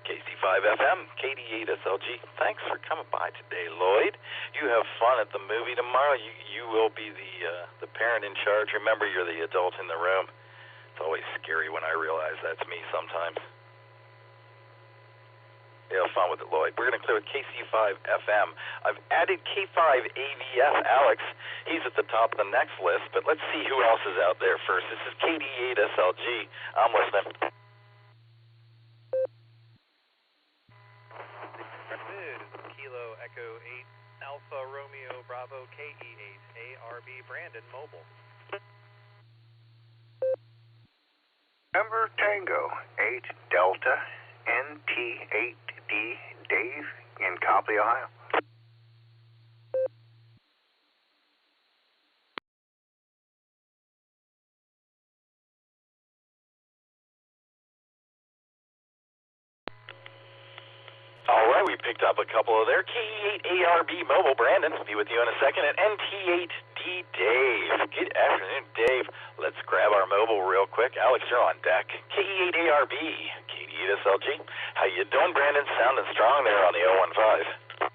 Speaker 3: KC5FM, KD8SLG. Thanks for coming by today, Lloyd. You have fun at the movie tomorrow. You will be the parent in charge. Remember, you're the adult in the room. It's always scary when I realize that's me sometimes. Yeah, have fun with it, Lloyd. We're going to clear with KC5FM. I've added K5AVF, Alex. He's at the top of the next list, but let's see who else is out there first. This is KD8SLG. I'm listening.
Speaker 18: Kilo Echo 8 Alpha Romeo Bravo KE8 ARB Brandon Mobile.
Speaker 5: November Tango 8 Delta NT8D Dave in Copley, Ohio.
Speaker 3: All right, we picked up a couple of there. KE8ARB Mobile, Brandon. Be with you in a second. And NT8D Dave. Good afternoon, Dave. Let's grab our mobile real quick. Alex, you're on deck. KE8ARB, KD8SLG. How you doing, Brandon? Sounding strong there on the 015.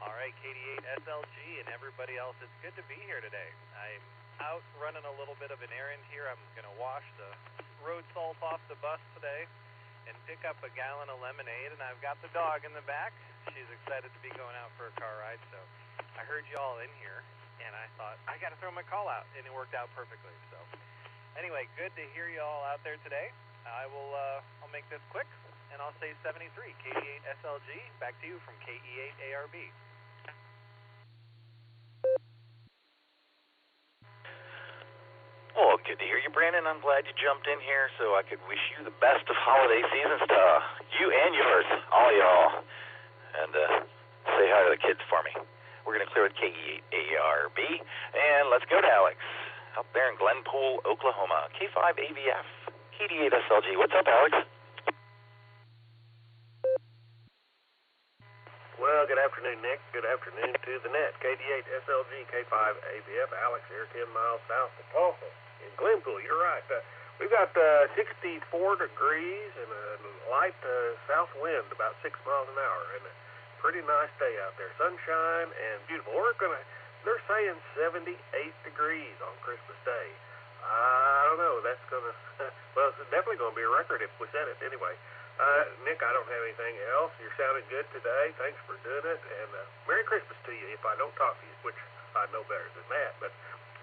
Speaker 18: All right, KD8SLG and everybody else, it's good to be here today. I'm out running a little bit of an errand here. I'm going to wash the road salt off the bus today and pick up a gallon of lemonade, and I've got the dog in the back. She's excited to be going out for a car ride, so I heard you all in here, and I thought, I got to throw my call out, and it worked out perfectly. So anyway, good to hear you all out there today. I'll make this quick, and I'll say 73, KD8SLG, back to you from KE8ARB.
Speaker 3: Well, good to hear you, Brandon. I'm glad you jumped in here so I could wish you the best of holiday seasons to you and yours, all y'all. And say hi to the kids for me. We're going to clear with KE8ARB. And let's go to Alex up there in Glenpool, Oklahoma. K5AVF, KD8SLG. What's up, Alex?
Speaker 23: Well, good afternoon, Nick. Good afternoon to the net. KD8SLG, K5AVF. Alex here, 10 miles south of Tulsa in Glenpool. You're right. We've got 64 degrees and a light south wind, about 6 miles an hour, and a pretty nice day out there. Sunshine and beautiful. They're saying 78 degrees on Christmas Day. I don't know. That's going to, well, it's definitely going to be a record if we set it anyway. Nick, I don't have anything else. You're sounding good today. Thanks for doing it. And Merry Christmas to you if I don't talk to you, which I know better than that. But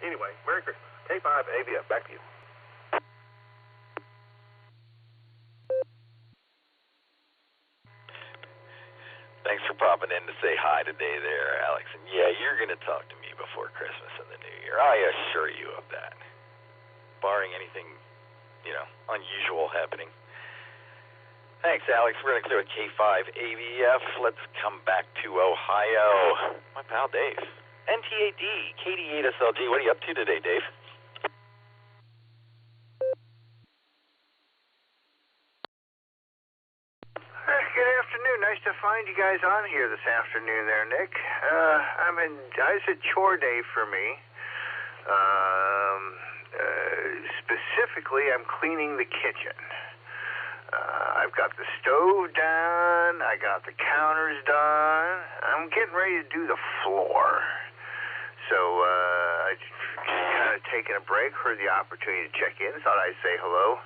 Speaker 23: anyway, Merry Christmas. K5AVF, back to you.
Speaker 3: Thanks for popping in to say hi today there, Alex. And yeah, you're going to talk to me before Christmas and the New Year. I assure you of that. Barring anything, unusual happening. Thanks, Alex. We're going to clear with K5AVF. Let's come back to Ohio. My pal, Dave. NT8D, KD8SLG. What are you up to today, Dave?
Speaker 5: Good afternoon. Nice to find you guys on here this afternoon there, Nick. It's a chore day for me. Specifically, I'm cleaning the kitchen. I've got the stove done. I got the counters done. I'm getting ready to do the floor. So I just kind of taking a break, heard the opportunity to check in. Thought I'd say hello.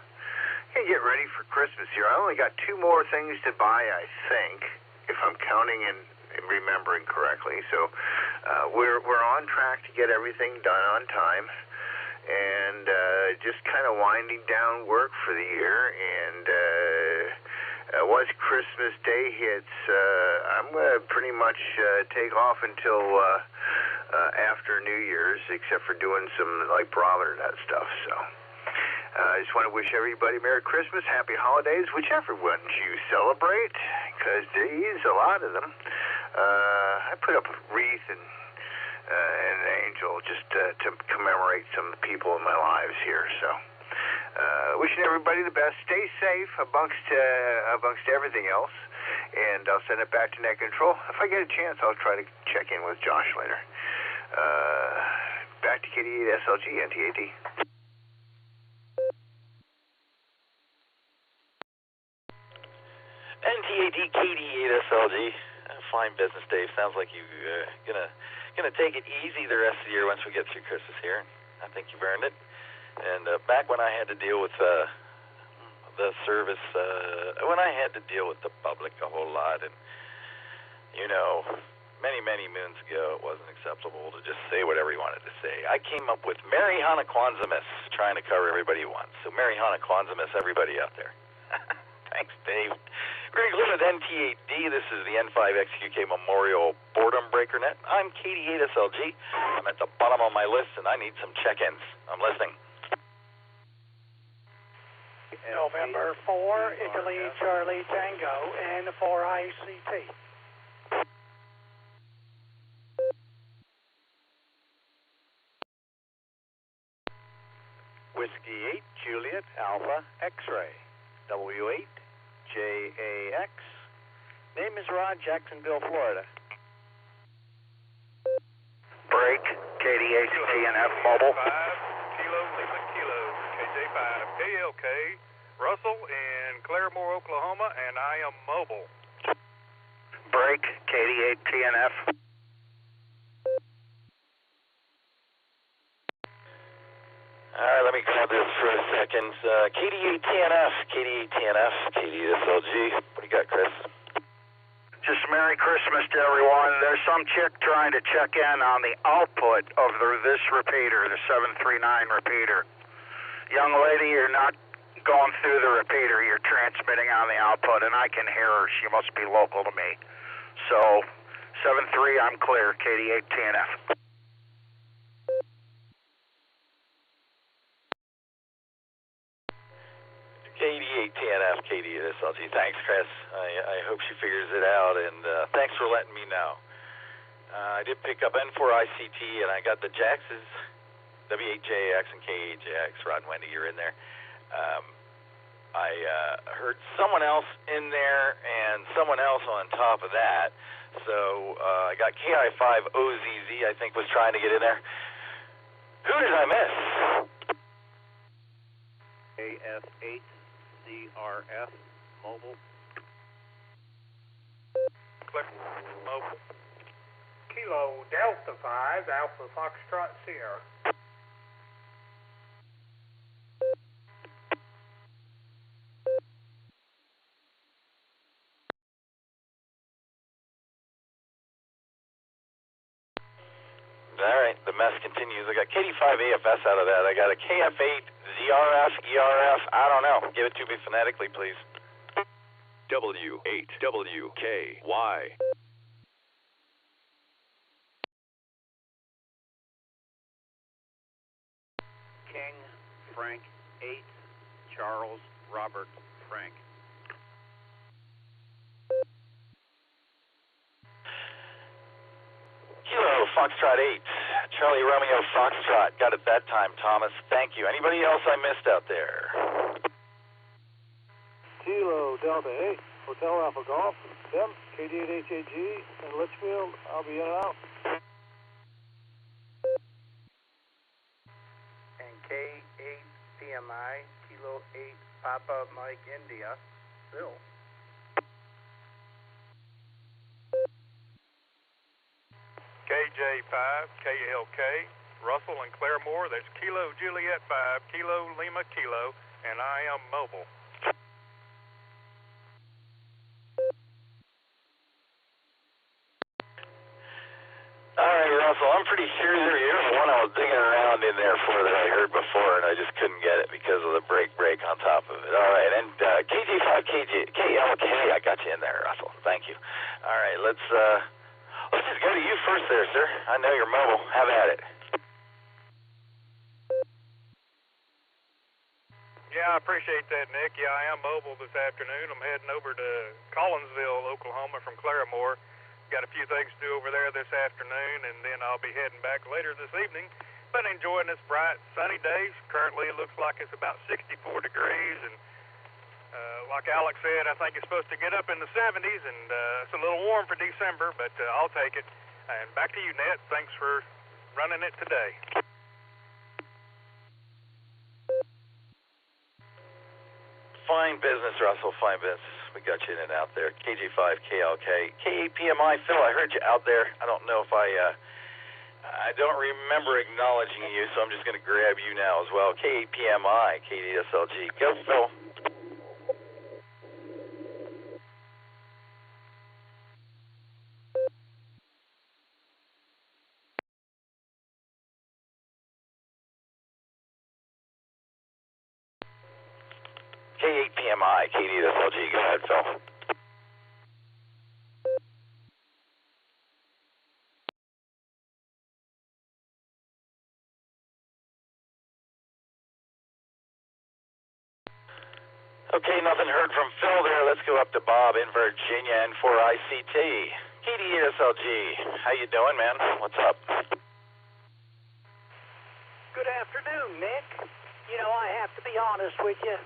Speaker 5: And get ready for Christmas here. I only got 2 more things to buy, I think, if I'm counting and remembering correctly. So we're on track to get everything done on time. And just kind of winding down work for the year, and once Christmas Day hits, I'm going to pretty much take off until after New Year's, except for doing some like barometer net stuff. So I just want to wish everybody Merry Christmas, Happy Holidays, whichever ones you celebrate, because there is a lot of them. I put up a wreath and an angel just to commemorate some of the people in my lives here. So wishing everybody the best. Stay safe amongst everything else, and I'll send it back to Net Control. If I get a chance, I'll try to check in with Josh later. Back to KD8 SLG, NTAD.
Speaker 3: NTAD KD8 SLG. Fine business, Dave. Sounds like you gonna take it easy the rest of the year once we get through Christmas here. I think you've earned it. And back when I had to deal with the service, when I had to deal with the public a whole lot, and many moons ago, it wasn't acceptable to just say whatever you wanted to say. I came up with Merry Hanukkah, trying to cover everybody once. So Merry Hanukkah, everybody out there. Thanks, Dave. Greg Lynn with NT8D. This is the N5XQK Memorial Boredom Breaker Net. I'm KD8SLG. I'm at the bottom of my list, and I need some check-ins. I'm listening.
Speaker 1: November 4, Italy, Charlie, Tango, and 4ICT.
Speaker 9: Whiskey 8, Juliet, Alpha, X-Ray. W8, JAX. Name is Rod, Jacksonville, Florida.
Speaker 11: Break, KD8 TNF Mobile.
Speaker 10: 5, Kilo, Lima, Kilo, KJ5, KLK, Russell in Claremore, Oklahoma, and I am mobile.
Speaker 11: Break, KD8 TNF.
Speaker 3: All right, let me grab this for a second. KD8TNF, KD8TNF, KD8SLG. What do you got, Chris?
Speaker 11: Just Merry Christmas to everyone. There's some chick trying to check in on the output of this repeater, the 739 repeater. Young lady, you're not going through the repeater. You're transmitting on the output, and I can hear her. She must be local to me. So, 7-3, I'm clear. KD8TNF.
Speaker 3: KD8TNF, KD8SLG. Thanks, Chris. I hope she figures it out, and thanks for letting me know. I did pick up N4ICT, and I got the Jaxes, W8JAX and K8JAX. Rod and Wendy, you're in there. I heard someone else in there and someone else on top of that. So I got KI5OZZ, I think, was trying to get in there. Who did I miss?
Speaker 9: AS8. CRF Mobile.
Speaker 10: Click Mobile.
Speaker 1: Kilo Delta 5, Alpha Foxtrot Sierra.
Speaker 3: All right, the mess continues. I got KD5AFS out of that. I got a KF8 ZRF, ERF, I don't know. Give it to me phonetically, please.
Speaker 24: W8WKY.
Speaker 9: King, Frank 8, Charles, Robert, Frank.
Speaker 3: Kilo Foxtrot 8, Charlie Romeo Foxtrot. Got it that time, Thomas. Thank you. Anybody else I missed out there?
Speaker 17: Kilo Delta 8, Hotel Alpha Golf, Tim, KD8HAG, in Litchfield. I'll be in and out.
Speaker 1: And K8 CMI, Kilo 8, Papa Mike India, Bill.
Speaker 10: KJ5, KLK, Russell and Claremore. That's Kilo Juliet 5, Kilo Lima Kilo, and I am mobile.
Speaker 3: All right, Russell, I'm pretty sure you're the one I was digging around in there for that I heard before, and I just couldn't get it because of the break on top of it. All right, and KJ5, KLK, there, Russell. Thank you. All right, let's just go to you first there, sir. I know you're mobile. Have at it.
Speaker 10: Yeah, I appreciate that, Nick. Yeah, I am mobile this afternoon. I'm heading over to Collinsville, Oklahoma from Claremore. Got a few things to do over there this afternoon, and then I'll be heading back later this evening. But enjoying this bright, sunny day. Currently, it looks like it's about 64 degrees, and like Alex said, I think it's supposed to get up in the 70s, and it's a little warm for December, but I'll take it. And back to you, Ned. Thanks for running it today.
Speaker 3: Fine business, Russell. Fine business. We got you in and out there. KJ5, KLK, K8PMI. Phil, I heard you out there. I don't know if I don't remember acknowledging you, so I'm just going to grab you now as well. K8PMI, KDSLG. Go, Phil. K8PMI, KDSLG. Go ahead, Phil. Okay, nothing heard from Phil there. Let's go up to Bob in Virginia and for ICT. KDSLG, how you doing, man? What's up?
Speaker 2: Good afternoon, Nick. You know, I have to be honest with you.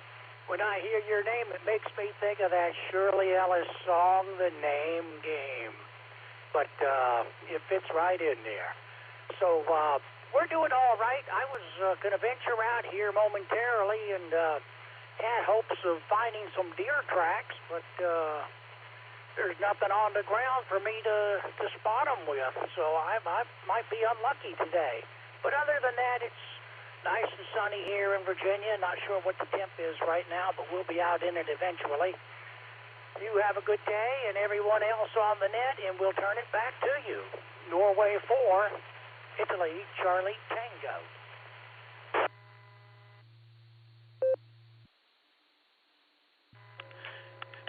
Speaker 2: When I hear your name, it makes me think of that Shirley Ellis song, The Name Game. But it fits right in there. So we're doing all right. I was going to venture out here momentarily and had hopes of finding some deer tracks, but there's nothing on the ground for me to spot them with. So I might be unlucky today. But other than that, it's nice and sunny here in Virginia. Not sure what the temp is right now, but we'll be out in it eventually. You have a good day, and everyone else on the net, and we'll turn it back to you. Norway 4, Italy, Charlie Tango.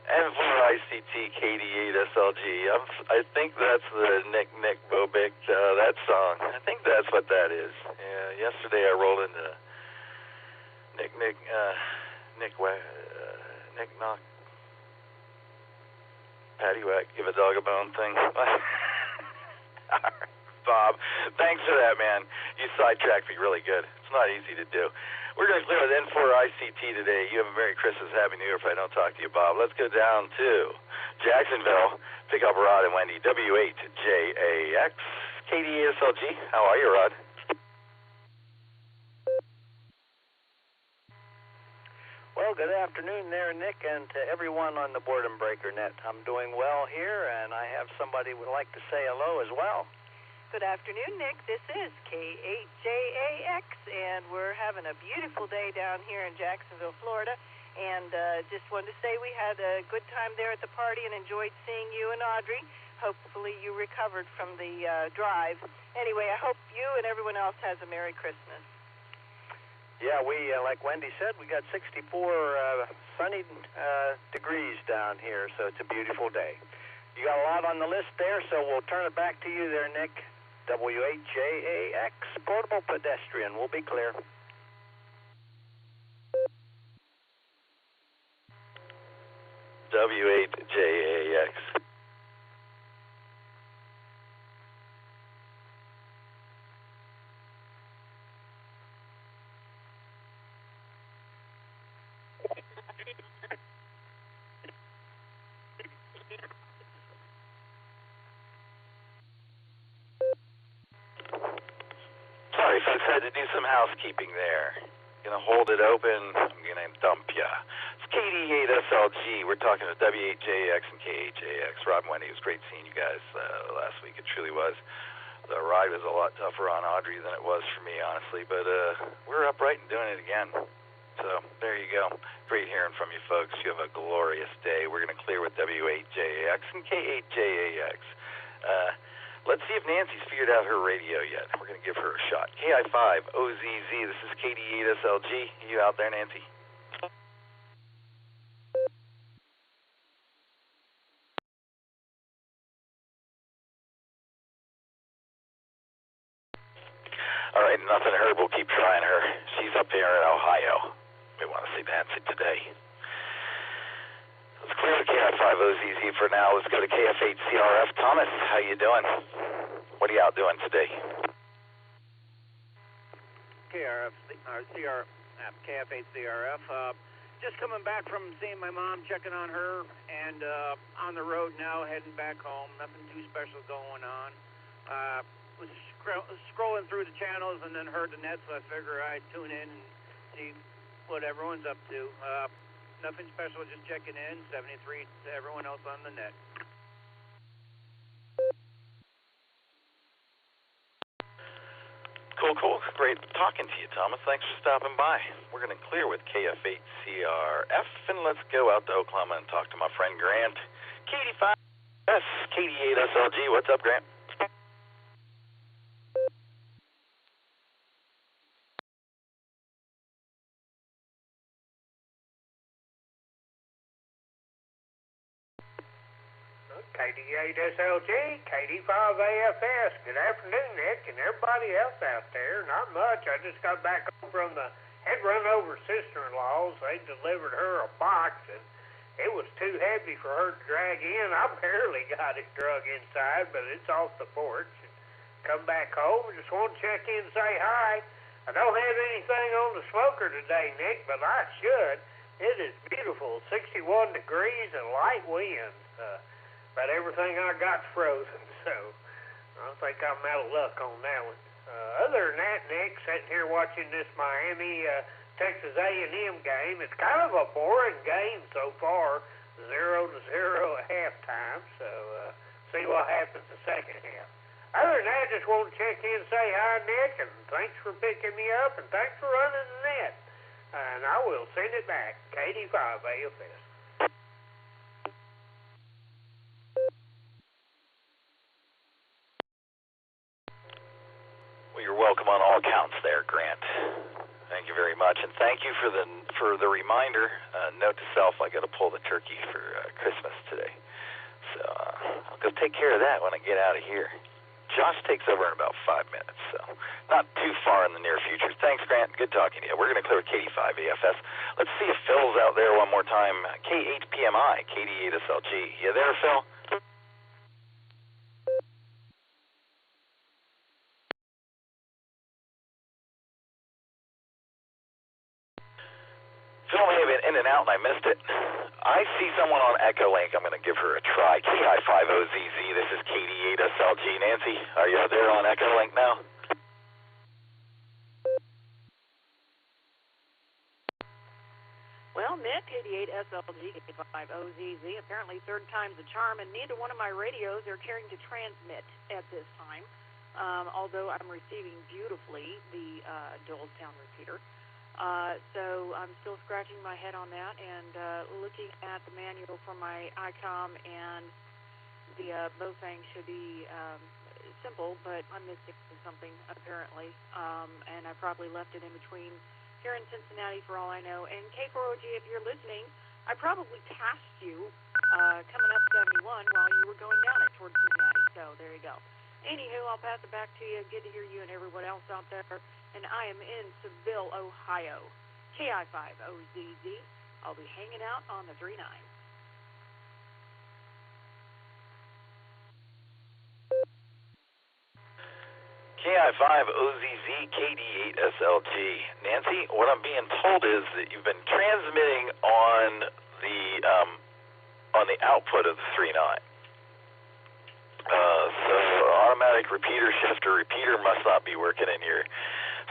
Speaker 3: And for ICT KD8SLG, I think that's the Nick Bobic, that song. I think that's what that is. Yeah, yesterday I rolled into Nick Knock, Patty Whack, give a dog a bone thing. Bob, thanks for that, man. You sidetracked me really good. It's not easy to do. We're going to clear with N4 ICT today. You have a Merry Christmas, Happy New Year if I don't talk to you, Bob. Let's go down to Jacksonville. Pick up Rod and Wendy, W8JAX, KDSLG. How are you, Rod?
Speaker 12: Well, good afternoon there, Nick, and to everyone on the Boredom Breaker net. I'm doing well here, and I have somebody who would like to say hello as well.
Speaker 13: Good afternoon, Nick. This is K8JAX, and we're having a beautiful day down here in Jacksonville, Florida. And just wanted to say we had a good time there at the party and enjoyed seeing you and Audrey. Hopefully you recovered from the drive. Anyway, I hope you and everyone else has a Merry Christmas.
Speaker 12: Yeah, we, like Wendy said, we got 64 sunny degrees down here, so it's a beautiful day. You got a lot on the list there, so we'll turn it back to you there, Nick. W8JAX, portable pedestrian, we'll be clear.
Speaker 3: W8JAX. Sorry, folks, had to do some housekeeping there. Gonna hold it open. I'm gonna dump ya. It's KD8SLG. We're talking to W8JX and K8JX. Rob and Wendy, it was great seeing you guys last week. It truly was. The ride was a lot tougher on Audrey than it was for me, honestly. But we're upright and doing it again. So there you go. Great hearing from you folks. You have a glorious day. We're gonna clear with W8JX and K8JAX. Let's see if Nancy's figured out her radio yet. We're going to give her a shot. KI5OZZ, this is KD8SLG. You out there, Nancy? right, nothing heard. We'll keep trying her. She's up here in Ohio. We want to see Nancy today. Let's clear the KI5OZZ for now. Let's go to KF8CRF. Thomas, how you doing? What are you out doing today?
Speaker 2: KF8CRF. Just coming back from seeing my mom, checking on her, and on the road now, heading back home. Nothing too special going on. Was scrolling through the channels and then heard the net, so I figure I'd tune in and see what everyone's up to. Nothing special, just checking in. 73 to everyone else on the net.
Speaker 3: Cool. Great talking to you, Thomas. Thanks for stopping by. We're going to clear with KF8CRF, and let's go out to Oklahoma and talk to my friend Grant. KD5S, KD8SLG. What's up, Grant?
Speaker 2: KD8SLG, KD5AFS. Good afternoon, Nick, and everybody else out there. Not much. I just got back home from had run over sister-in-law's. They delivered her a box, and it was too heavy for her to drag in. I barely got it drug inside, but it's off the porch. And come back home. Just want to check in and say hi. I don't have anything on the smoker today, Nick, but I should. It is beautiful. 61 degrees and light winds. About everything I got frozen, so I think I'm out of luck on that one. Other than that, Nick, sitting here watching this Miami Texas A&M game. It's kind of a boring game so far, 0-0 at halftime. So see what happens the second half. Other than that, just want to check in and say hi, Nick, and thanks for picking me up, and thanks for running the net. And I will send it back. KD5AFS.
Speaker 3: Well, you're welcome on all counts there, Grant. Thank you very much, and thank you for the reminder. Note to self: I got to pull the turkey for Christmas today, so I'll go take care of that when I get out of here. Josh takes over in about 5 minutes, so not too far in the near future. Thanks, Grant. Good talking to you. We're going to clear KD5AFS. Let's see if Phil's out there one more time. K8PMI, KD8SLG. You there, Phil? Phil may have been in and out and I missed it. I see someone on Echolink. I'm going to give her a try. KI5OZZ, this is KD8SLG. Nancy, are you out there on Echolink now?
Speaker 8: Well, Nick, KD8SLG, KD5OZZ, apparently third time's a charm, and neither one of my radios are caring to transmit at this time, although I'm receiving beautifully the Dolestown repeater. So I'm still scratching my head on that and looking at the manual for my ICOM, and the both things should be simple, but I'm missing something apparently, and I probably left it in between here in Cincinnati for all I know. And K4OG, if you're listening, I probably passed you coming up 71 while you were going down it towards Cincinnati, so there you go. Anywho, I'll pass it back to you. Good to hear you and everyone else out there. And I am in Seville, Ohio. KI5OZZ. I'll be hanging out on the 3-9.
Speaker 3: KI5OZZ, KD8SLG. Nancy, what I'm being told is that you've been transmitting on the output of the 3-9. So automatic repeater shifter repeater must not be working in here.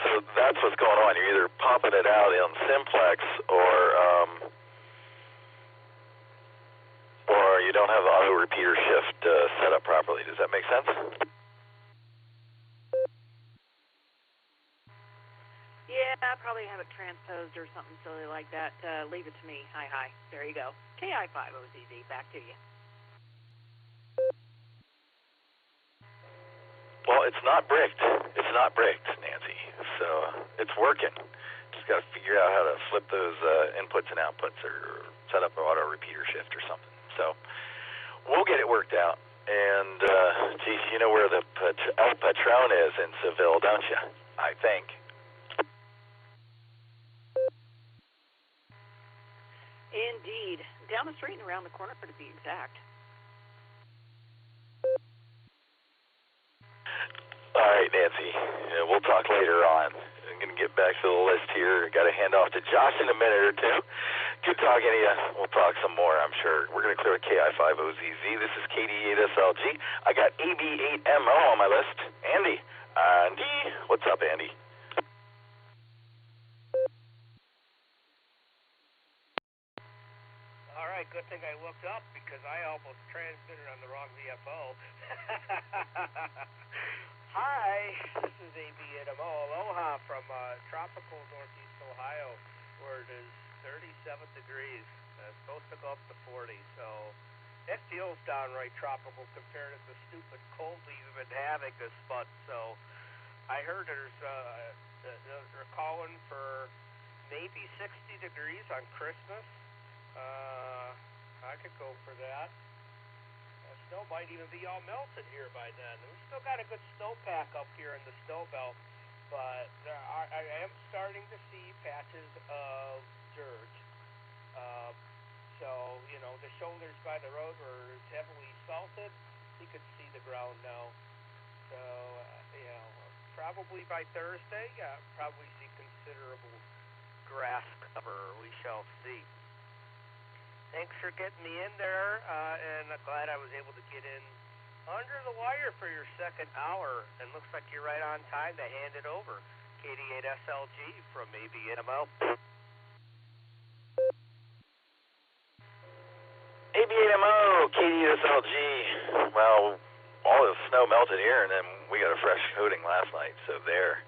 Speaker 3: So that's what's going on. You're either popping it out in simplex or you don't have the auto repeater shift set up properly. Does that make sense?
Speaker 8: Yeah, I probably have it transposed or something silly like that. Leave it to me. Hi. There you go. KI5OZZ, back to you.
Speaker 3: Well, it's not bricked. It's not bricked, Nancy. So it's working. Just got to figure out how to flip those inputs and outputs or set up an auto repeater shift or something. So we'll get it worked out. And, geez, you know where the El Patron is in Seville, don't you? I think.
Speaker 8: Indeed. Down the street and around the corner, to be exact.
Speaker 3: All right, Nancy. We'll talk later on. I'm going to get back to the list here. Got to hand off to Josh in a minute or two. Good talking to you. We'll talk some more, I'm sure. We're going to clear KI5OZZ. This is KD8SLG. I got AB8MO on my list. Andy. Andy. What's up, Andy?
Speaker 7: All right, good thing I looked up because I almost transmitted on the wrong VFO. Hi, this is AB8MO. Aloha from tropical northeast Ohio, where it is 37 degrees. It's supposed to go up to 40, so it feels downright tropical compared to the stupid cold we've been having this month. So I heard they're calling for maybe 60 degrees on Christmas. I could go for that. Snow might even be all melted here by then. We've still got a good snowpack up here in the snow belt, but I am starting to see patches of dirt. So, you know, the shoulders by the road were heavily salted. You could see the ground now. So, you know, probably by Thursday, probably see considerable grass cover. We shall see. Thanks for getting me in there, and I'm glad I was able to get in under the wire for your second hour. And looks like you're right on time to hand it over. KD8SLG from AB8MO.
Speaker 3: AB8MO, KD8SLG. Well, all the snow melted here, and then we got a fresh coating last night, so there.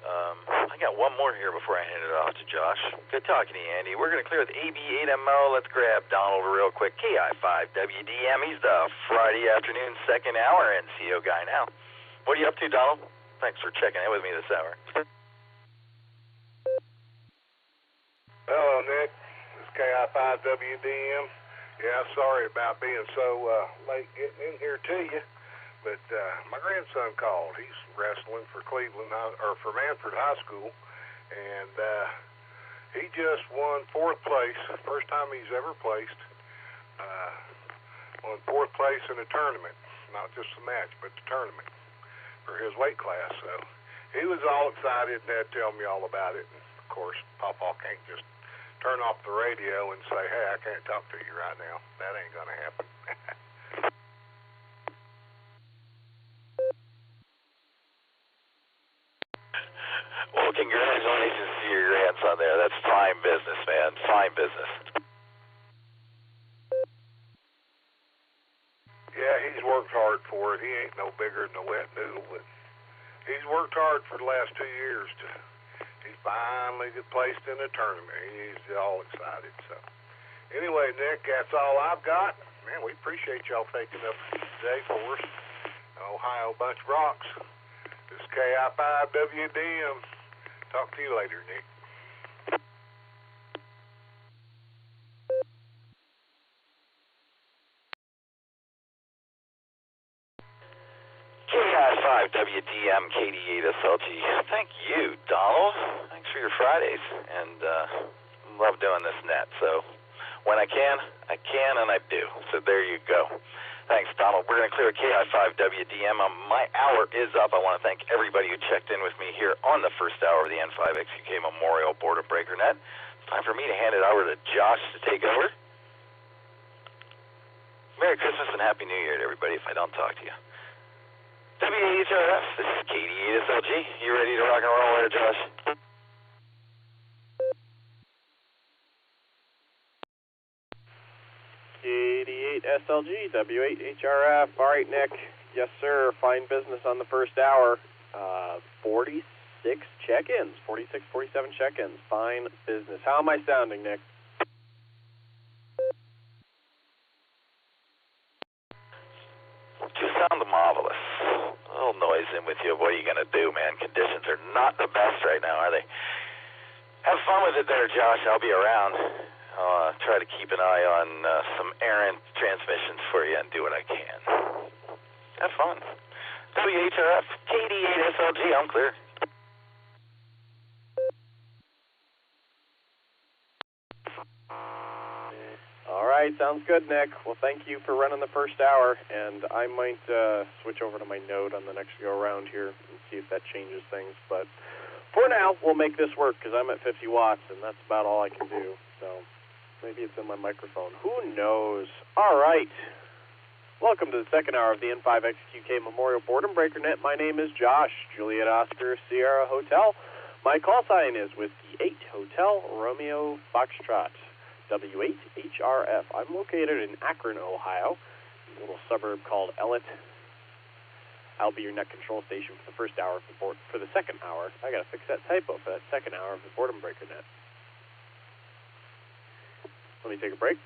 Speaker 3: I got one more here before I hand it off to Josh. Good talking to you, Andy. We're going to clear with AB8MO. Let's grab Donald real quick. KI5WDM. He's the Friday afternoon second hour NCO guy now. What are you up to, Donald? Thanks for checking in with me this hour.
Speaker 14: Hello, Nick. This is KI5WDM. Yeah, sorry about being so late getting in here to you. But my grandson called. He's wrestling for Cleveland or for Manford High School, and he just won 4th place. First time he's ever placed. Won 4th place in a tournament, not just a match, but the tournament for his weight class. So he was all excited and had to tell me all about it. And of course, Pawpaw can't just turn off the radio and say, "Hey, I can't talk to you right now." That ain't gonna happen.
Speaker 3: Well, congratulations to your grandson there. That's fine business, man. Fine business.
Speaker 14: Yeah, he's worked hard for it. He ain't no bigger than a wet noodle, but he's worked hard for the last 2 years. He finally got placed in a tournament. He's all excited. So, anyway, Nick, that's all I've got. Man, we appreciate y'all taking up today for us. Ohio Bunch of Rocks. This is KI5WDM. Talk to you later, Nick.
Speaker 3: KI5WDM, KD8SLG. Thank you, Donald. Thanks for your Fridays. And love doing this net. So when I can, and I do. So there you go. Thanks, Donald. We're going to clear KI5WDM. My hour is up. I want to thank everybody who checked in with me here on the first hour of the N5XUK Memorial Boredom Breaker Net. It's time for me to hand it over to Josh to take over. Merry Christmas and Happy New Year to everybody if I don't talk to you. WHRF, this is KD8SLG. You ready to rock and roll there, Josh?
Speaker 15: KD8SLG, W8HRF. All right, Nick. Yes, sir. Fine business on the first hour. 46 check-ins. 46, 47 check-ins. Fine business. How am I sounding, Nick?
Speaker 3: You sound marvelous. A little noise in with you. What are you going to do, man? Conditions are not the best right now, are they? Have fun with it there, Josh. I'll be around. I'll try to keep an eye on some errant transmissions for you and do what I can. Have fun. WHRF, KD8SLG, I'm clear.
Speaker 15: right, sounds good, Nick. Well, thank you for running the first hour, and I might switch over to my node on the next go-around here and see if that changes things. But for now, we'll make this work because I'm at 50 watts, and that's about all I can do. So maybe it's in my microphone. Who knows? All right. Welcome to the second hour of the N5XQK Memorial Boredom Breaker Net. My name is Josh, Juliet Oscar Sierra Hotel. My call sign is Whiskey 8 Hotel Romeo Foxtrot. W8HRF. I'm located in Akron, Ohio, a little suburb called Ellet. I'll be your net control station for the first hour of the for the second hour. I gotta fix that typo for that second hour of the Boredom Breaker Net. Let me take a break.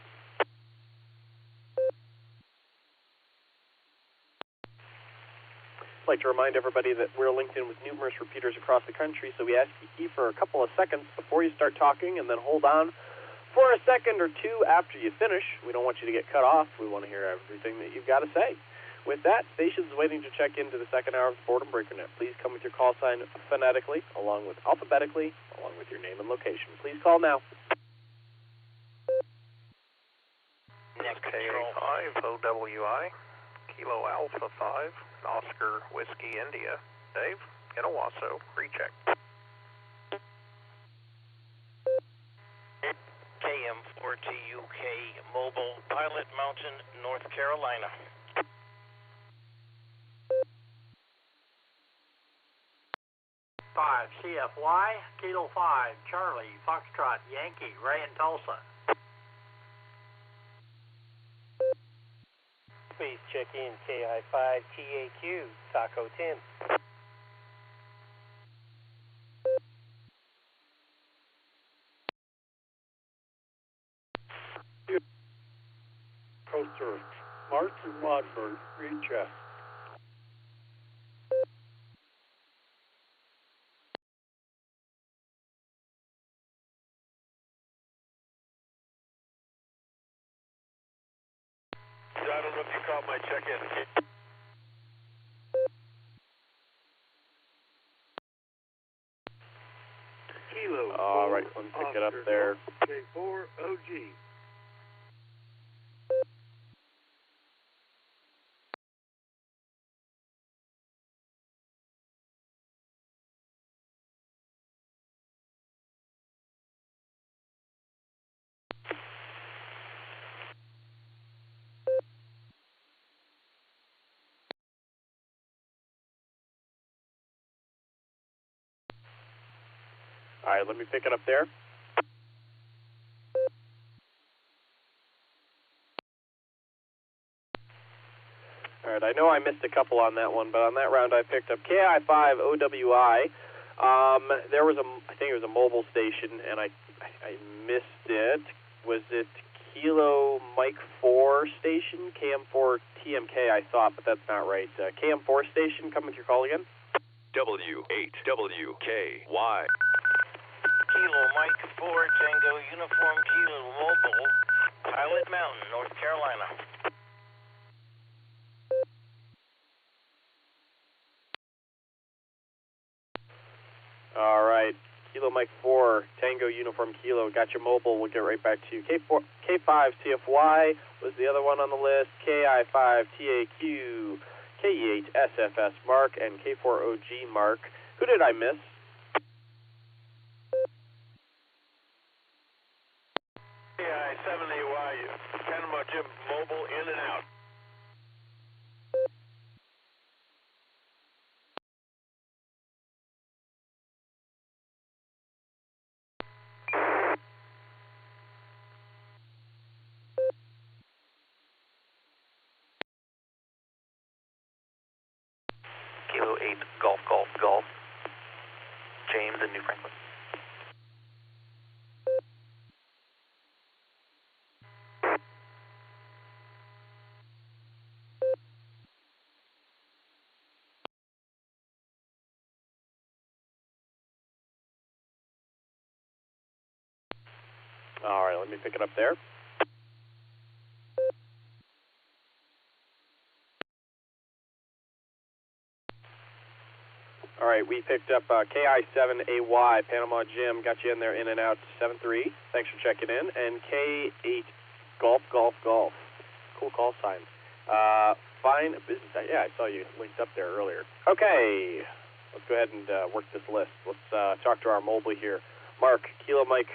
Speaker 15: I'd like to remind everybody that we're linked in with numerous repeaters across the country, so we ask you to keep for a couple of seconds before you start talking, and then hold on for a second or two after you finish. We don't want you to get cut off. We want to hear everything that you've got to say. With that, stations waiting to check into the second hour of the Boredom Breaker Net. Please come with your call sign phonetically, along with alphabetically, along with your name and location. Please call now.
Speaker 18: Net control 5 OWI, Kilo Alpha 5, Oscar Whiskey India. Dave, in Owasso, recheck.
Speaker 16: KM4TUK Mobile, Pilot Mountain, North Carolina.
Speaker 2: Five CFY, Kilo 5, Charlie, Foxtrot, Yankee, Ray in Tulsa.
Speaker 19: Please check in KI5 TAQ, Taco 10.
Speaker 20: Coaster, Martin Watford, recheck.
Speaker 21: I don't know if you caught my check-in.
Speaker 20: Kilo.
Speaker 15: All right, let me pick it up there.
Speaker 20: K4 OG.
Speaker 15: All right, let me pick it up there. All right, I know I missed a couple on that one, but on that round I picked up KI5 OWI. There was I think it was a mobile station, and I missed it. Was it Kilo Mike 4 station? KM4 TMK, I thought, but that's not right. KM4 station, come with your call again.
Speaker 24: W8WKY.
Speaker 16: Kilo Mike 4, Tango Uniform, Kilo Mobile, Pilot Mountain, North Carolina.
Speaker 15: All right, Kilo Mike 4, Tango Uniform Kilo, got your mobile. We'll get right back to you. K5 CFY was the other one on the list. KI5 TAQ, KE8 SFS Mark, and K4 OG Mark. Who did I miss?
Speaker 21: KI7AY, Panama Jim Mobile, in and out.
Speaker 18: Kilo 8 Golf Golf Golf, James in New Franklin.
Speaker 15: All right, let me pick it up there. All right, we picked up KI7AY, Panama Jim, got you in there, in and out, 7-3. Thanks for checking in. And Golf. Cool call sign. Fine business. Yeah, I saw you linked up there earlier. Okay, let's go ahead and work this list. Let's talk to our Mobley here. Mark, Kilo Mike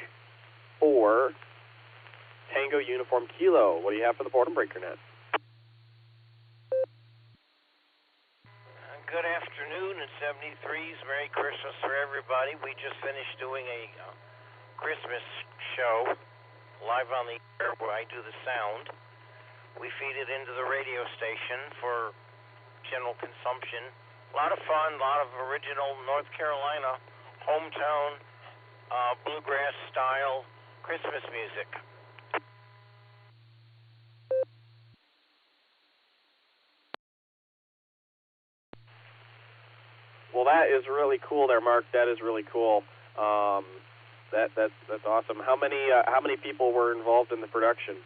Speaker 15: 4, Tango Uniform Kilo. What do you have for the Boredom Breaker Net?
Speaker 16: Good afternoon. It's 73s. Merry Christmas for everybody. We just finished doing a Christmas show live on the air where I do the sound. We feed it into the radio station for general consumption. A lot of fun, a lot of original North Carolina, hometown, bluegrass style Christmas music.
Speaker 15: Well, that is really cool there, Mark. That is really cool. That's awesome. How many people were involved in the production?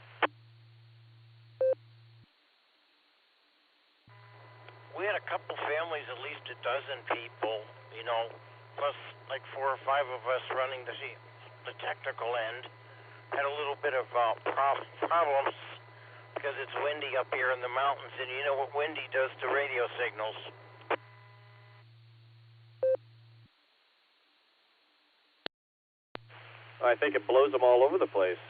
Speaker 16: We had a couple families, at least a dozen people, plus like 4 or 5 of us running the technical end. Had a little bit of problems because it's windy up here in the mountains, and you know what windy does to radio signals.
Speaker 15: I think it blows them all over the place.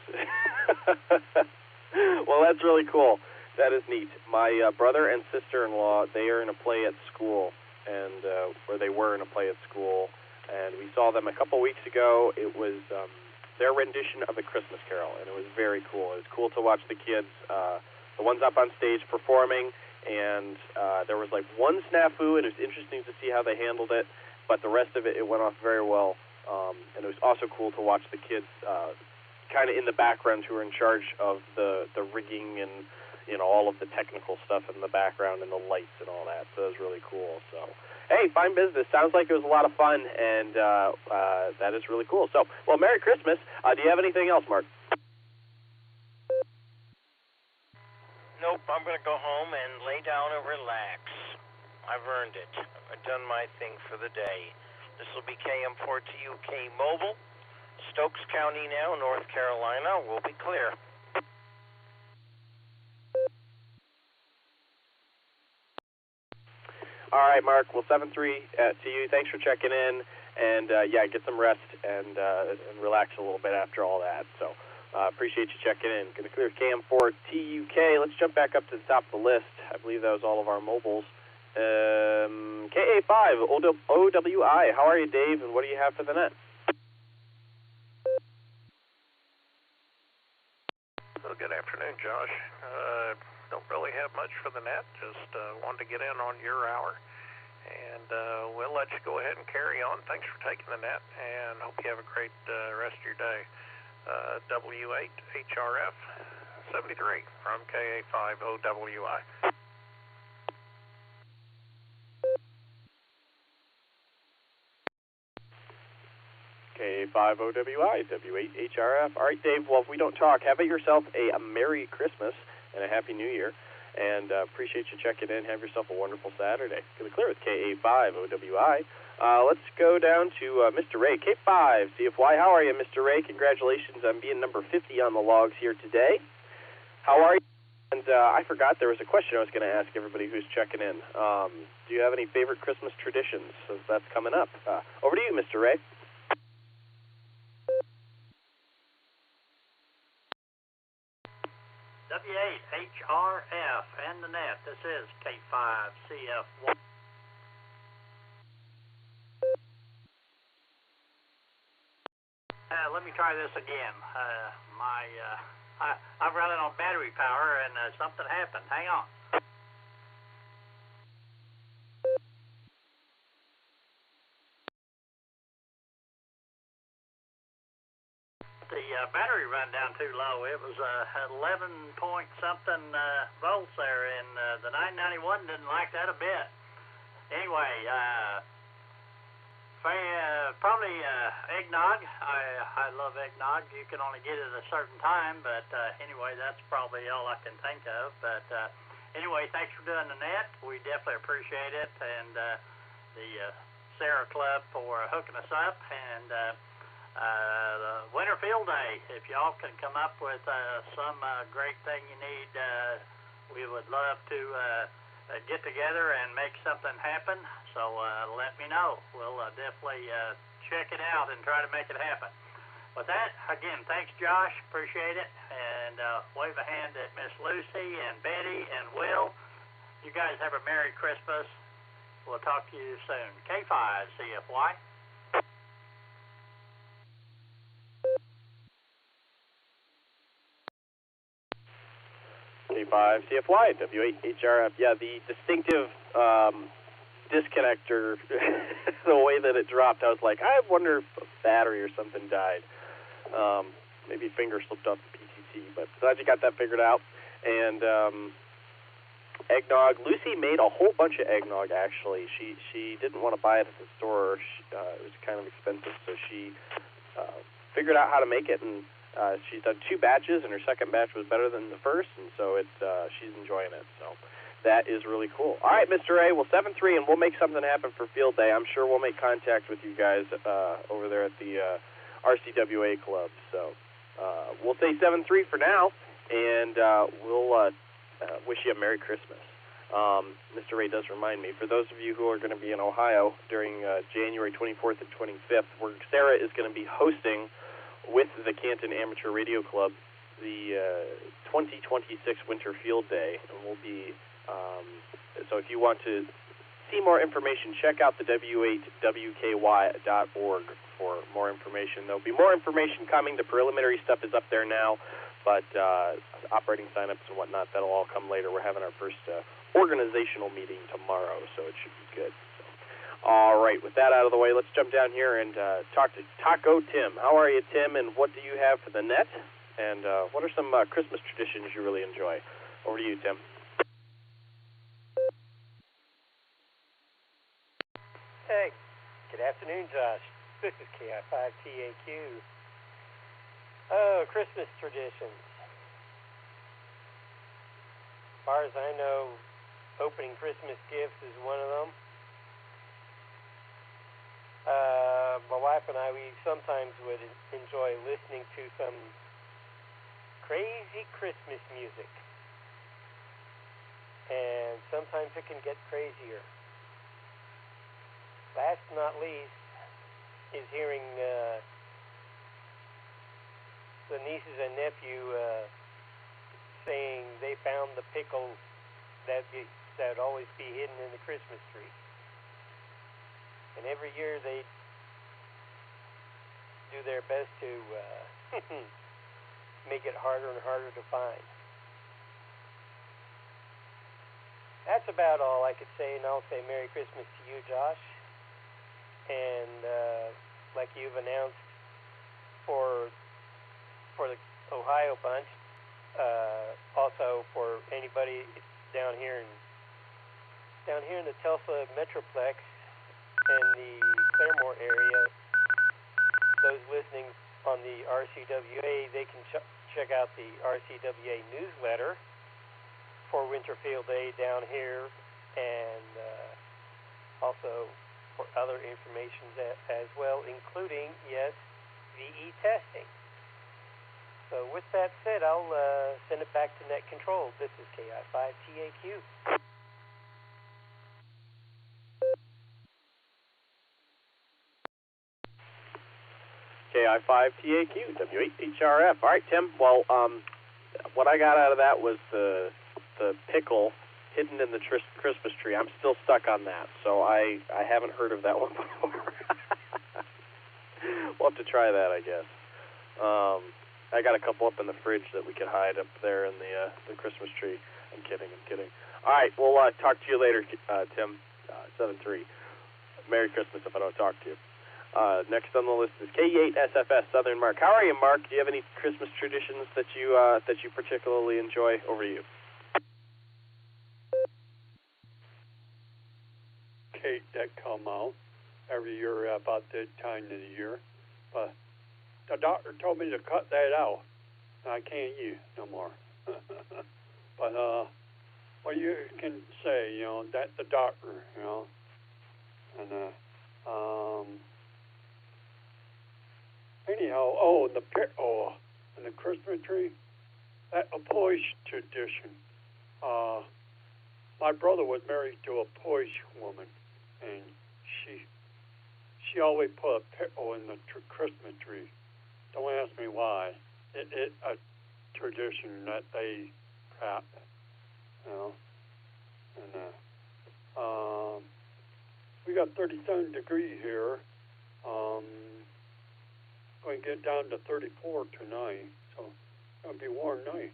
Speaker 15: Well, that's really cool. That is neat. My brother and sister-in-law, they are in a play at school, and or they were in a play at school, and we saw them a couple weeks ago. It was their rendition of A Christmas Carol, and it was very cool. It was cool to watch the kids, the ones up on stage performing, and there was like one snafu, and it was interesting to see how they handled it, but the rest of it went off very well. And it was also cool to watch the kids kind of in the background who were in charge of the rigging and all of the technical stuff in the background and the lights and all that. So it was really cool. So, hey, fine business. Sounds like it was a lot of fun, and that is really cool. So, well, Merry Christmas. Do you have anything else, Mark?
Speaker 16: Nope, I'm going to go home and lay down and relax. I've earned it. I've done my thing for the day. This will be KM4TUK Mobile. Stokes County now, North Carolina. We'll be clear.
Speaker 15: All right, Mark. Well, 7-3 to you. Thanks for checking in. And, yeah, get some rest and relax a little bit after all that. So appreciate you checking in. Going to clear KM4TUK. Let's jump back up to the top of the list. I believe that was all of our mobiles. KA5, OWI. How are you, Dave, and what do you have for the net?
Speaker 4: Well, good afternoon, Josh. Don't really have much for the net. Just wanted to get in on your hour. And we'll let you go ahead and carry on. Thanks for taking the net, and hope you have a great rest of your day. W8HRF 73 from KA5 OWI.
Speaker 15: K5OWI, W8HRF. All right, Dave, well, if we don't talk, have yourself a Merry Christmas and a Happy New Year, and appreciate you checking in. Have yourself a wonderful Saturday. Going to clear with KA5OWI. Let's go down to Mr. Ray, K5 CFY. How are you, Mr. Ray? Congratulations on being number 50 on the logs here today. How are you? And I forgot there was a question I was going to ask everybody who's checking in. Do you have any favorite Christmas traditions? So that's coming up. Over to you, Mr. Ray.
Speaker 6: W8HRF and the net. This is K5CF1. Let me try this again. I'm running on battery power and something happened. Hang on. The battery run down too low. It was 11 point something volts there, and the 991 didn't like that a bit. Anyway, probably eggnog. I love eggnog. You can only get it at a certain time, but anyway, that's probably all I can think of. But anyway, thanks for doing the net. We definitely appreciate it, and the SARA Club for hooking us up, and the Winter Field Day. If y'all can come up with some great thing you need, we would love to get together and make something happen. So let me know. We'll definitely check it out and try to make it happen. With that, again, thanks, Josh. Appreciate it. And wave a hand at Miss Lucy and Betty and Will. You guys have a Merry Christmas. We'll talk to you soon. K5 CFY.
Speaker 15: K5 CFY, W8HRF. Yeah, the distinctive disconnector, the way that it dropped, I was like, I wonder if a battery or something died. Maybe finger slipped off the PTT, but glad you got that figured out. And eggnog, Lucy made a whole bunch of eggnog, actually. She didn't want to buy it at the store. It was kind of expensive, so she figured out how to make it, and she's done 2 batches, and her second batch was better than the first, and so she's enjoying it. So that is really cool. All right, Mr. A, well, 7-3, and we'll make something happen for Field Day. I'm sure we'll make contact with you guys over there at the RCWA Club. So we'll say 7-3 for now, and we'll wish you a Merry Christmas. Mr. Ray does remind me, for those of you who are going to be in Ohio during January 24th and 25th, where SARA is going to be hosting with the Canton Amateur Radio Club the 2026 Winter Field Day. And we'll be, so if you want to see more information, check out the w8wky.org for more information. There'll be more information coming. The preliminary stuff is up there now, but operating signups and whatnot, that'll all come later. We're having our first organizational meeting tomorrow, so it should be good. So, all right, with that out of the way, let's jump down here and talk to Taco Tim. How are you, Tim, and what do you have for the net? And what are some Christmas traditions you really enjoy? Over to you, Tim.
Speaker 19: Hey, good afternoon, Josh. This is KI5TAQ. Oh, Christmas traditions. As far as I know, opening Christmas gifts is one of them. My wife and I, we sometimes would enjoy listening to some crazy Christmas music. And sometimes it can get crazier. Last but not least is hearing the nieces and nephew saying they found the pickle that'd always be hidden in the Christmas tree. And every year they do their best to make it harder and harder to find. That's about all I could say, and I'll say Merry Christmas to you, Josh. And like you've announced for the Ohio bunch, also for anybody down here in the Tulsa Metroplex and the Claremore area, those listening on the RCWA, they can check out the RCWA newsletter for Winter Field Day down here, and also for other information as well, including, yes, VE testing. So with that said, I'll send it back to Net Control. This is KI5TAQ.
Speaker 15: KI5TAQ, W8HRF. All right, Tim. Well, what I got out of that was the pickle hidden in the Christmas tree. I'm still stuck on that, so I haven't heard of that one before. We'll have to try that, I guess. I got a couple up in the fridge that we could hide up there in the Christmas tree. I'm kidding. All right, we'll talk to you later, Tim. 7-3. Merry Christmas if I don't talk to you. Next on the list is K8SFS Southern Mark. How are you, Mark? Do you have any Christmas traditions that you particularly enjoy? Over to you.
Speaker 5: Cake that come out every year about this time of the year, but the doctor told me to cut that out. I can't use no more. But what you can say, that's the doctor, and anyhow, and the Christmas tree, that a Polish tradition. My brother was married to a Polish woman, and she always put a pickle in the Christmas tree. Don't ask me why. It's a tradition that they have, you know. And we got 37 degrees here. Going to get down to 34 tonight, so it's going to be a warm night.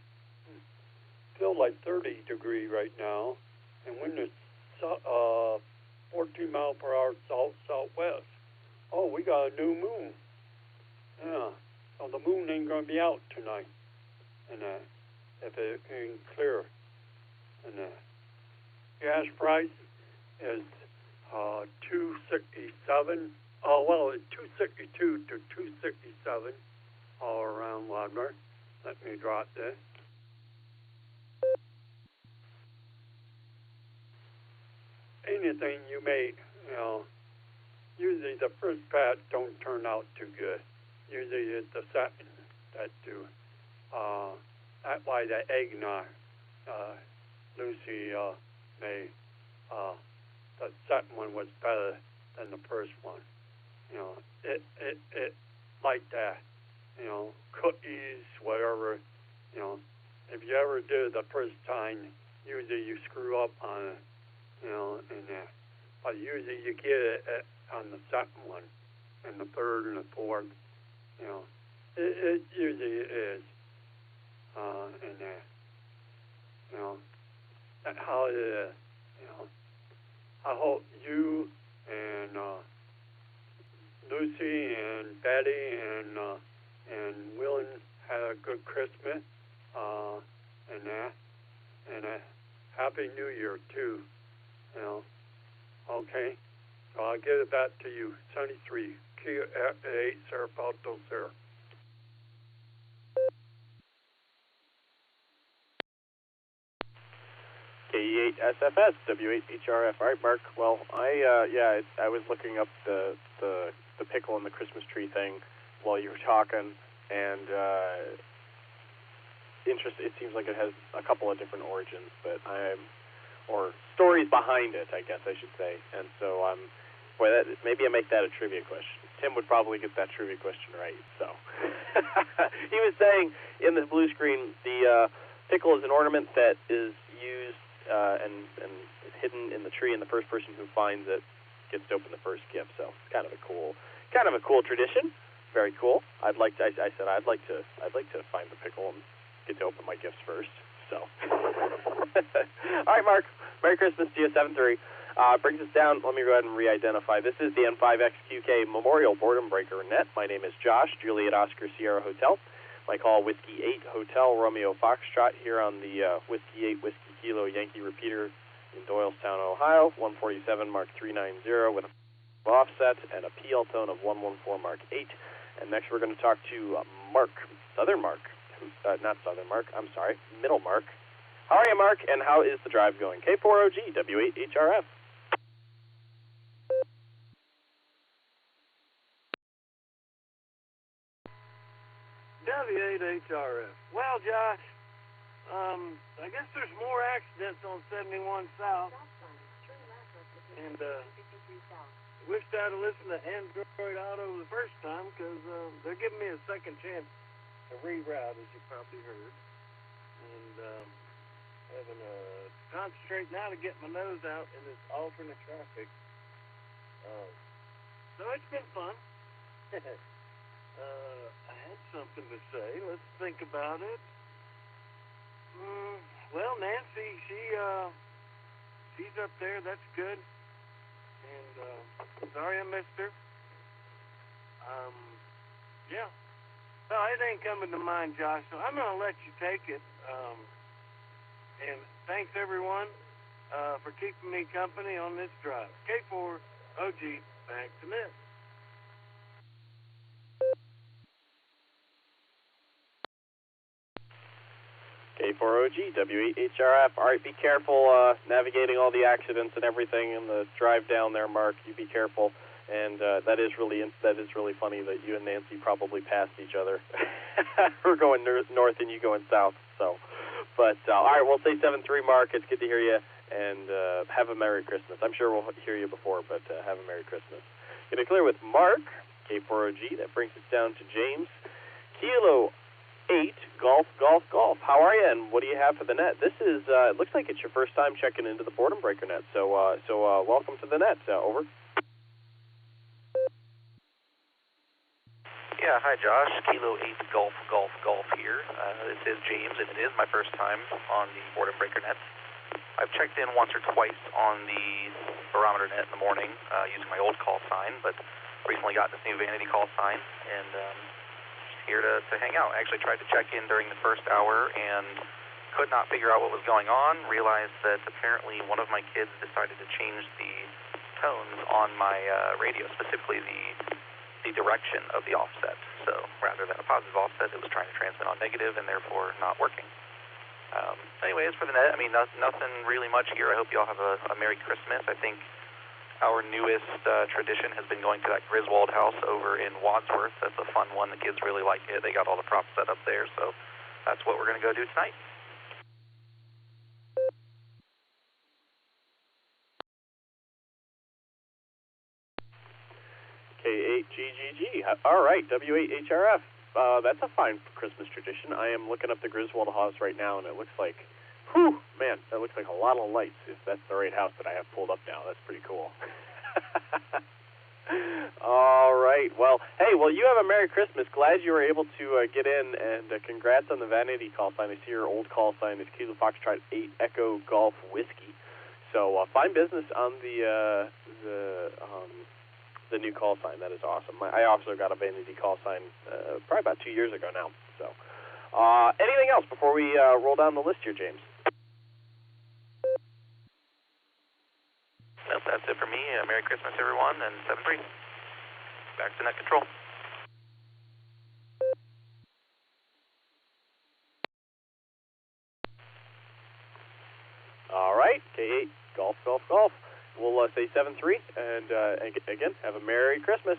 Speaker 5: Feel like 30 degrees right now, and wind is 14 miles per hour southwest. Oh, we got a new moon. Yeah, so the moon ain't going to be out tonight, and if it ain't clear. And gas price is $2.67. Oh, well, it's $2.62 to $2.67 all around Wadmer. Let me drop this. Anything you make, you know, usually the first batch don't turn out too good. Usually it's the second that do. That's why the eggnog Lucy made, the second one was better than the first one. You know, it like that. You know, cookies, whatever. You know, if you ever do the first time, usually you screw up on it. You know, but usually you get it on the second one, and the third and the fourth. You know, it usually is. You know, that's how it is. You know, I hope you and Lucy and Betty and Willen had a good Christmas, and a Happy New Year too. You know, okay. So I'll give it back to you. 73 Kia 8 Sarah Palto, Sarah.
Speaker 15: KE8 SFS W8HRF. All right, Mark. Well, I was looking up the pickle and the Christmas tree thing while you were talking, and it seems like it has a couple of different origins, but or stories behind it, I guess I should say. And so maybe I make that a trivia question. Tim would probably get that trivia question right. So he was saying in the blue screen, the pickle is an ornament that is used and hidden in the tree, and the first person who finds it gets to open the first gift. So it's kind of a cool tradition. Very cool. I said I'd like to find the pickle and get to open my gifts first. So all right, Mark. Merry Christmas to you. 7-3 brings us down. Let me go ahead and re-identify. This is the N5XQK Memorial Boredom Breaker Net. My name is Josh. Juliet Oscar Sierra Hotel. My call Whiskey 8 Hotel Romeo Foxtrot here on the Whiskey 8 Whiskey Kilo Yankee repeater in Doylestown, Ohio. 147 Mark 390 with an offset and a PL tone of 114 Mark 8. And next we're going to talk to Mark, Southern Mark. Not Southern Mark, I'm sorry, Middle Mark. How are you, Mark, and how is the drive going? K4OG, W8HRF.
Speaker 20: W8HRF. Well, Josh, I guess there's more accidents on 71 South. And wished I'd have listened to Android Auto the first time, because they're giving me a second chance to reroute, as you probably heard. And having to concentrate now to get my nose out in this alternate traffic. So it's been fun. I had something to say. Let's think about it. Well, Nancy, she's up there. That's good. And sorry I missed her. Yeah. Well, it ain't coming to mind, Josh, so I'm going to let you take it. And thanks, everyone, for keeping me company on this drive. K4OG, back to net.
Speaker 15: K4OG, W8HRF. All right, be careful navigating all the accidents and everything in the drive down there, Mark. You be careful. And that is really funny that you and Nancy probably passed each other. We're going north and you going south. So, but all right, we'll say 7-3, Mark. It's good to hear you, and have a Merry Christmas. I'm sure we'll hear you before, but have a Merry Christmas. Going to clear with Mark, K4OG. That brings us down to James, Kilo 8, Golf. How are you, and what do you have for the net? This is, it looks like it's your first time checking into the Boredom Breaker net, so welcome to the net. Over.
Speaker 9: Yeah, hi Josh, Kilo 8 Golf here. This is James, and it is my first time on the Boredom Breaker net. I've checked in once or twice on the barometer net in the morning using my old call sign, but recently got this new vanity call sign, and here to hang out. I actually tried to check in during the first hour and could not figure out what was going on. Realized that apparently one of my kids decided to change the tones on my radio, specifically the direction of the offset. So rather than a positive offset, it was trying to transmit on negative and therefore not working. Anyways, for the net, I mean, nothing really much here. I hope you all have a Merry Christmas. I think our newest tradition has been going to that Griswold house over in Wadsworth. That's a fun one. The kids really like it. They got all the props set up there, so that's what we're going to go do tonight.
Speaker 15: K8GGG. All right, W8HRF. That's a fine Christmas tradition. I am looking up the Griswold house right now, and it looks like, whew, man, that looks like a lot of lights. If that's the right house that I have pulled up now, that's pretty cool. All right. Well, hey, you have a Merry Christmas. Glad you were able to get in, and congrats on the vanity call sign. I see your old call sign is Kilo Foxtrot 8 Echo Golf Whiskey. So fine business on the new call sign. That is awesome. I also got a vanity call sign probably about 2 years ago now. So anything else before we roll down the list here, James?
Speaker 9: Nope, that's it for me. Merry Christmas, everyone, and 7-3. Back to net control.
Speaker 15: All right, K8, golf. We'll say 7-3, and again, have a Merry Christmas.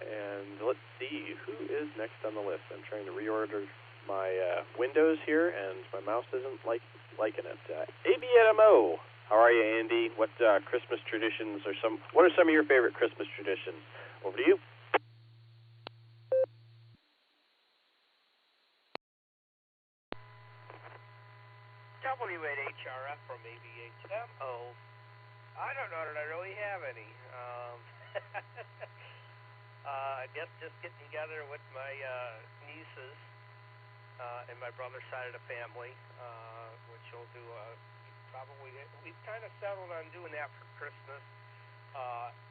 Speaker 15: And let's see, who is next on the list? I'm trying to reorder my windows here, and my mouse isn't liking it. ABNMO. How are you, Andy? What Christmas traditions what are some of your favorite Christmas traditions? Over to you.
Speaker 7: W8HRF from ABHMO. I don't know that I really have any. I guess just getting together with my nieces and my brother's side of the family, which will do probably, we've kind of settled on doing that for Christmas.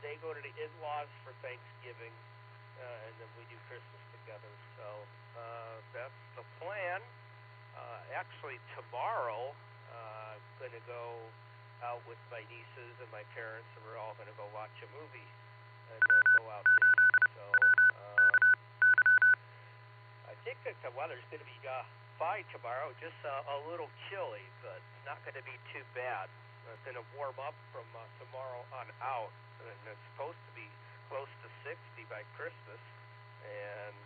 Speaker 7: They go to the in-laws for Thanksgiving, and then we do Christmas together. So that's the plan. Actually, tomorrow, I'm going to go out with my nieces and my parents, and we're all going to go watch a movie and then go out to eat. So I think that the weather's going to be fine tomorrow, just a little chilly, but not going to be too bad. It's going to warm up from tomorrow on out, and it's supposed to be close to 60 by Christmas, and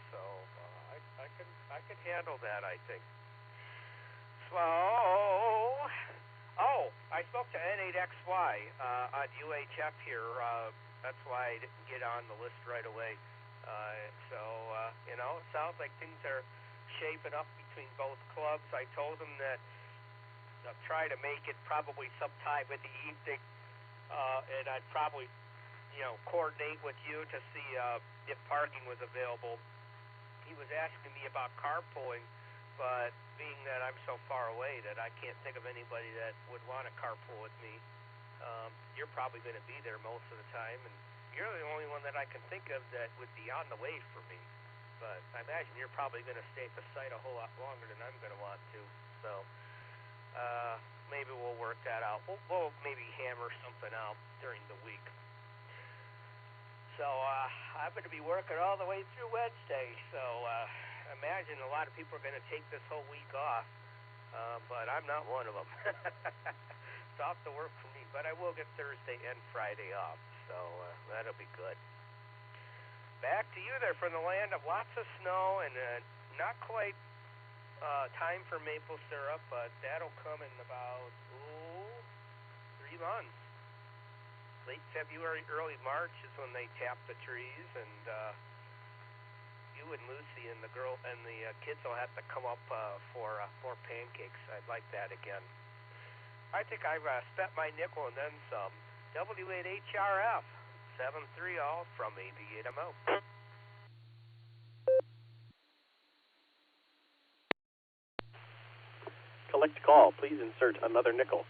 Speaker 7: so I can handle that, I think. So, I spoke to N8XY on UHF here. That's why I didn't get on the list right away. It sounds like things are shaping up between both clubs. I told them that I'll try to make it probably sometime in the evening, and I'd probably, coordinate with you to see if parking was available. He was asking me about carpooling, but being that I'm so far away that I can't think of anybody that would want to carpool with me, you're probably going to be there most of the time, and you're the only one that I can think of that would be on the way for me. But I imagine you're probably going to stay at the site a whole lot longer than I'm going to want to. So maybe we'll work that out. We'll maybe hammer something out during the week. So I'm going to be working all the way through Wednesday. So imagine a lot of people are going to take this whole week off, but I'm not one of them. It's off the work for me, but I will get Thursday and Friday off. So So that'll be good. Back to you there from the land of lots of snow and not quite time for maple syrup, but that'll come in about 3 months. Late February, early March is when they tap the trees, and you and Lucy and the kids will have to come up for pancakes. I'd like that again. I think I've spent my nickel and then some. W8HRF 730 from AB8MO.
Speaker 15: Collect call. Please insert another nickel.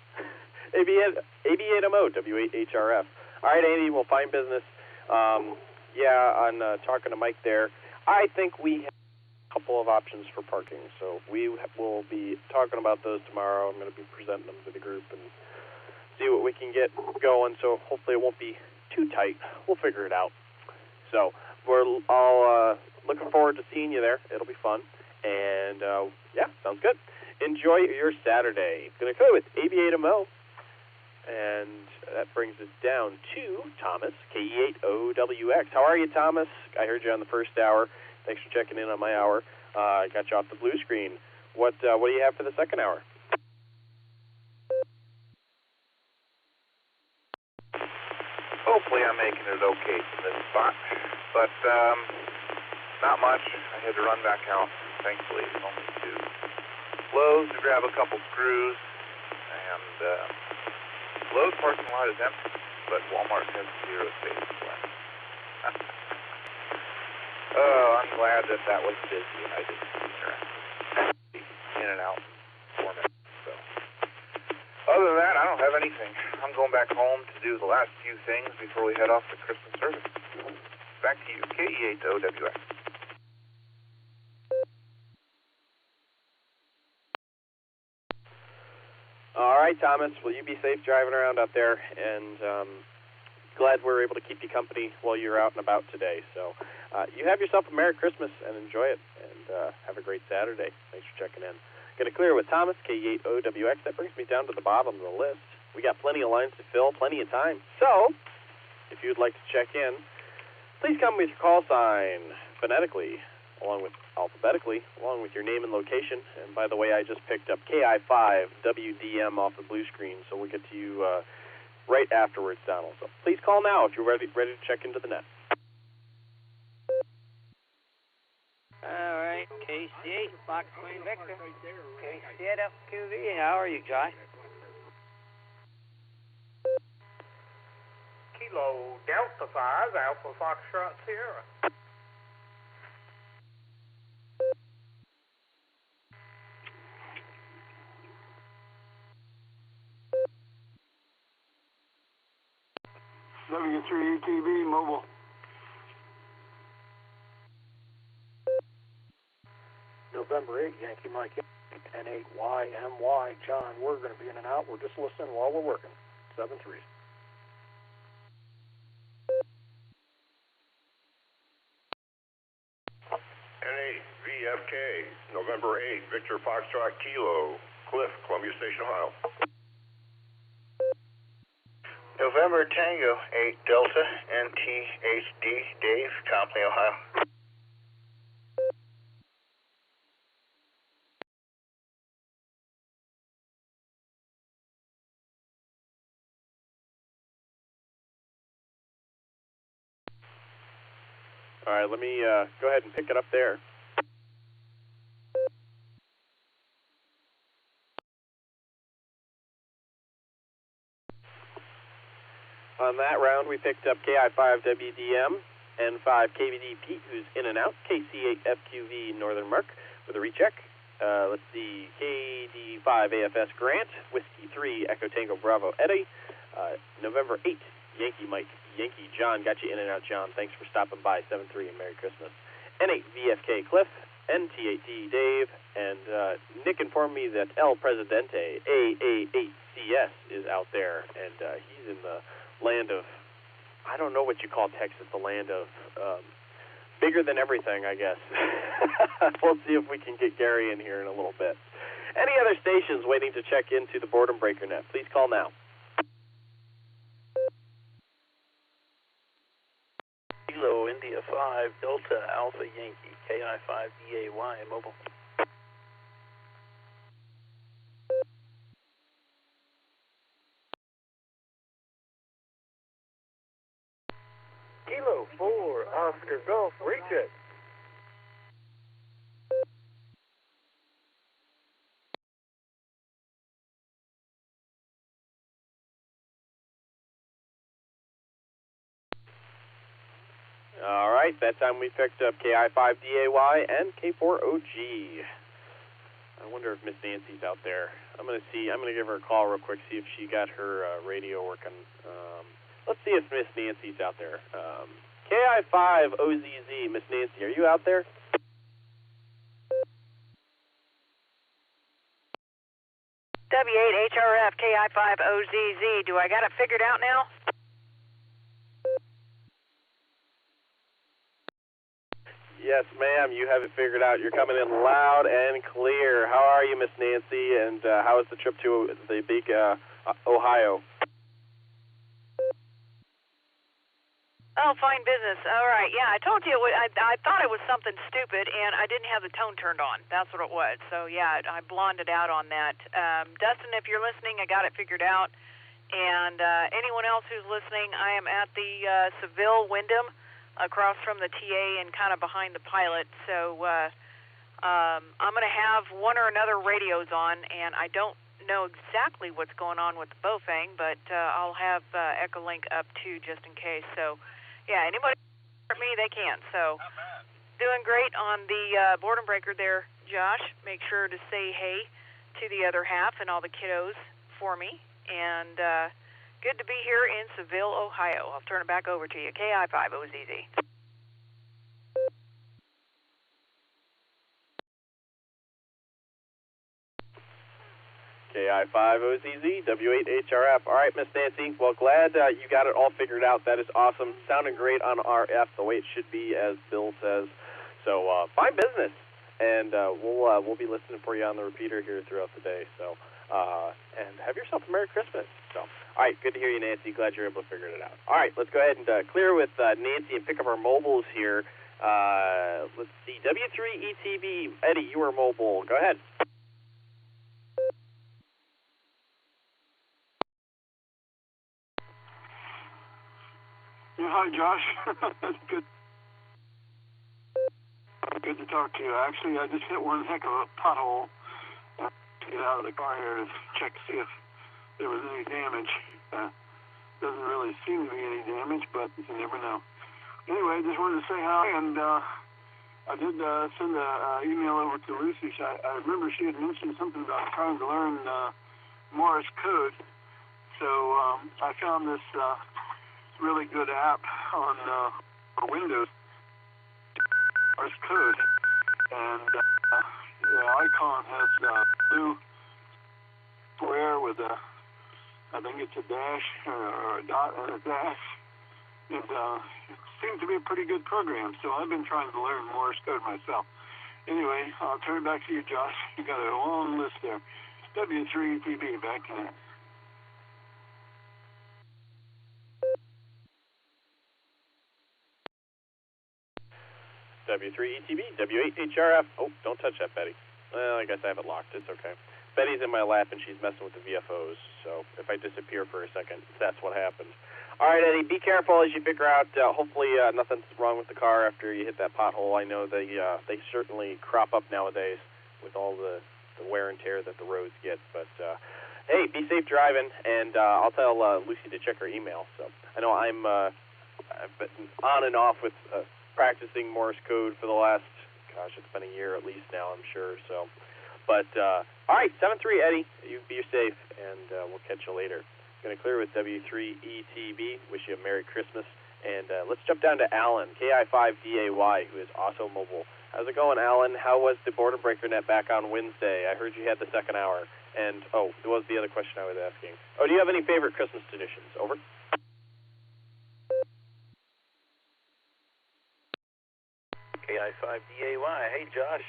Speaker 15: AB8MO, W8HRF. All right, Andy, we'll find business. On talking to Mike there, I think we have a couple of options for parking. So we will be talking about those tomorrow. I'm going to be presenting them to the group and see what we can get going. So hopefully it won't be too tight. We'll figure it out. So we're all looking forward to seeing you there. It'll be fun. And, sounds good. Enjoy your Saturday. Going to go with AB8MO. And that brings us down to Thomas, KE8OWX. How are you, Thomas? I heard you on the first hour. Thanks for checking in on my hour. I got you off the blue screen. What do you have for the second hour?
Speaker 3: Hopefully I'm making it okay from this spot, but not much. I had to run back out, thankfully, only to Lowe's to grab a couple screws, and Lowe's parking lot is empty, but Walmart has 0 space left. Oh, I'm glad that was busy and I didn't see her in and out 4 minutes. So, other than that, I don't have anything. I'm going back home to do the last few things before we head off to Christmas service. Back to you, KE8OWX.
Speaker 15: All right, Thomas. Will you be safe driving around out there? And glad we're able to keep you company while you're out and about today. So you have yourself a Merry Christmas and enjoy it. And have a great Saturday. Thanks for checking in. Going to clear with Thomas, KE8OWX. That brings me down to the bottom of the list. We got plenty of lines to fill, plenty of time. So if you'd like to check in, please come with your call sign phonetically, alphabetically, along with your name and location. And by the way, I just picked up KI5WDM off the blue screen, so we'll get to you right afterwards, Donald. So please call now if you're ready to check into the net.
Speaker 2: All right, KC8, Fox Queen Victor. KC8 FQV, how are you, Josh?
Speaker 7: Kilo Delta 5, Alpha Foxtrot Sierra.
Speaker 11: W3ETV mobile. November 8, Yankee Mike, N8YMY, John. We're going to be in and out. We're just listening while we're working. 7-3.
Speaker 14: N8VFK, November 8, Victor Foxtrot Kilo, Cliff, Columbia Station, Ohio.
Speaker 17: November Tango 8 Delta NTHD Dave, Company, Ohio.
Speaker 15: All right, let me go ahead and pick it up there. On that round, we picked up KI5WDM, N5KBD Pete, who's in and out, KC8FQV Northern Mark with a recheck. Let's see, KD5AFS Grant, Whiskey 3 Echo Tango Bravo Eddie, November 8, Yankee Mike, Yankee John, got you in and out, John. Thanks for stopping by, 7-3 and Merry Christmas. N8VFK Cliff, NT8D Dave, and Nick informed me that El Presidente, AA8CS, is out there, and he's in the land of, I don't know what you call Texas, the land of bigger than everything, I guess. We'll see if we can get Gary in here in a little bit. Any other stations waiting to check into the Boredom Breaker Net, please call now.
Speaker 1: 5 Delta Alpha Yankee, KI5DAY mobile.
Speaker 10: Kilo 4 Oscar Golf, reach it.
Speaker 15: All right, that time we picked up KI5DAY and K4OG. I wonder if Miss Nancy's out there. I'm going to give her a call real quick, see if she got her radio working. Let's see if Miss Nancy's out there. KI5OZZ, Miss Nancy, are you out there?
Speaker 8: W8HRF KI5OZZ, do I got it figured out now?
Speaker 15: Yes, ma'am, you have it figured out. You're coming in loud and clear. How are you, Miss Nancy, and how was the trip to the big Ohio?
Speaker 8: Oh, fine business. All right, yeah, I told you, I thought it was something stupid, and I didn't have the tone turned on. That's what it was. So, yeah, I blonded out on that. Dustin, if you're listening, I got it figured out. And anyone else who's listening, I am at the Seville Wyndham, across from the TA and kind of behind the pilot. So I'm going to have one or another radios on, and I don't know exactly what's going on with the Bofang, but I'll have Echolink up too just in case. So, yeah, anybody hear me, they can. So, doing great on the boredom breaker there, Josh. Make sure to say hey to the other half and all the kiddos for me. And good to be here in Seville, Ohio. I'll turn it back over to you. KI5OZZ.
Speaker 15: KI5OZZ, W8HRF. All right, Miss Nancy. Well, glad you got it all figured out. That is awesome. Sounding great on RF, the way it should be, as Bill says. So, fine business. And we'll be listening for you on the repeater here throughout the day. So, and have yourself a Merry Christmas. So, all right, good to hear you, Nancy. Glad you're able to figure it out. All right, let's go ahead and clear with Nancy and pick up our mobiles here. Let's see, W3ETB. Eddie, you are mobile. Go ahead.
Speaker 22: Yeah, hi, Josh. Good to talk to you. Actually, I just hit one heck of a pothole to get out of the car here to check to see if there was any damage. Doesn't really seem to be any damage, but you never know. Anyway, just wanted to say hi, and I did send an email over to Lucy. I remember she had mentioned something about trying to learn Morse code, so I found this really good app on Windows, Morse code, and the icon has blue square with I think it's a dash or a dot and a dash. It seems to be a pretty good program, so I've been trying to learn Morse code myself. Anyway, I'll turn it back to you, Josh. You got a long list there. W3ETB, back in it.
Speaker 15: W3ETB, W8HRF. Oh, don't touch that, Betty. Well, I guess I have it locked. It's okay. Betty's in my lap, and she's messing with the VFOs, so if I disappear for a second, that's what happens. All right, Eddie, be careful as you figure out. Hopefully nothing's wrong with the car after you hit that pothole. I know they certainly crop up nowadays with all the wear and tear that the roads get. But, hey, be safe driving, and I'll tell Lucy to check her email. So I know I've been on and off with practicing Morse code for the last, gosh, it's been a year at least now, I'm sure. So, but all right, 7-3, Eddie. You be safe, and we'll catch you later. Going to clear with W3ETB. Wish you a Merry Christmas. And let's jump down to Alan, KI5DAY, who is also mobile. How's it going, Alan? How was the Boredom Breaker Net back on Wednesday? I heard you had the second hour. And, what was the other question I was asking? Oh, do you have any favorite Christmas traditions? Over.
Speaker 1: KI5DAY. Hey, Josh.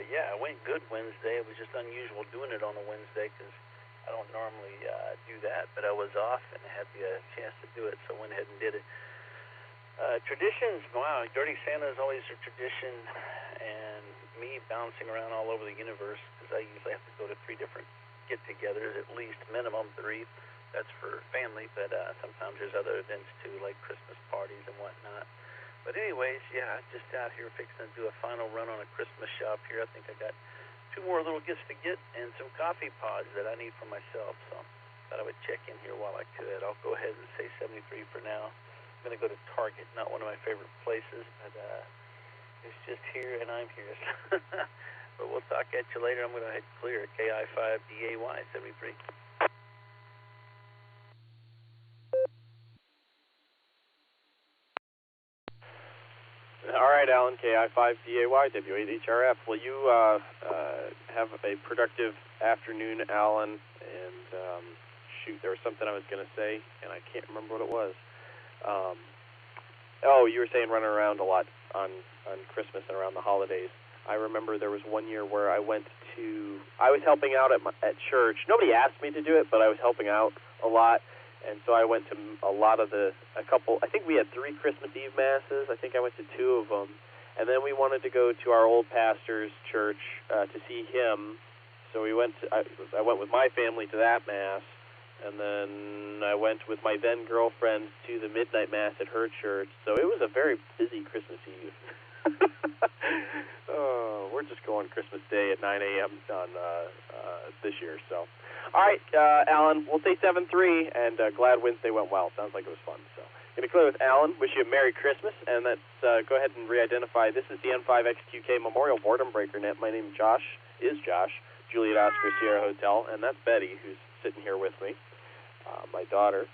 Speaker 1: Yeah, it went good Wednesday. It was just unusual doing it on a Wednesday because I don't normally do that, but I was off and had the chance to do it, so I went ahead and did it. Traditions, wow, Dirty Santa is always a tradition, and me bouncing around all over the universe, because I usually have to go to 3 different get-togethers, at least minimum 3. That's for family, but sometimes there's other events too, like Christmas parties and whatnot. But anyways, yeah, just out here fixing to do a final run on a Christmas shop here. I think I got 2 more little gifts to get and some coffee pods that I need for myself, so thought I would check in here while I could. I'll go ahead and say 73 for now. I'm going to go to Target, not one of my favorite places, but it's just here and I'm here. But we'll talk at you later. I'm going to head clear at KI5DAY 73.
Speaker 15: All right, Alan, KI5DAY, W8HRF. Will you have a productive afternoon, Alan? And shoot, there was something I was going to say, and I can't remember what it was. You were saying running around a lot on Christmas and around the holidays. I remember there was one year where I was helping out at church. Nobody asked me to do it, but I was helping out a lot. And so I went to I think we had 3 Christmas Eve masses. I think I went to 2 of them. And then we wanted to go to our old pastor's church to see him. So I went with my family to that mass. And then I went with my then girlfriend to the midnight mass at her church. So it was a very busy Christmas Eve. We're just going Christmas Day at 9 a.m. on this year. So, all right, Alan, we'll say 7-3, and glad Wednesday went well. Sounds like it was fun. So, gonna clear with Alan. Wish you a Merry Christmas, and let's go ahead and re-identify. This is the N5XQK Memorial Boredom Breaker Net. My name is Josh. Juliet Oscar Sierra Hotel, and that's Betty, who's sitting here with me. My daughter.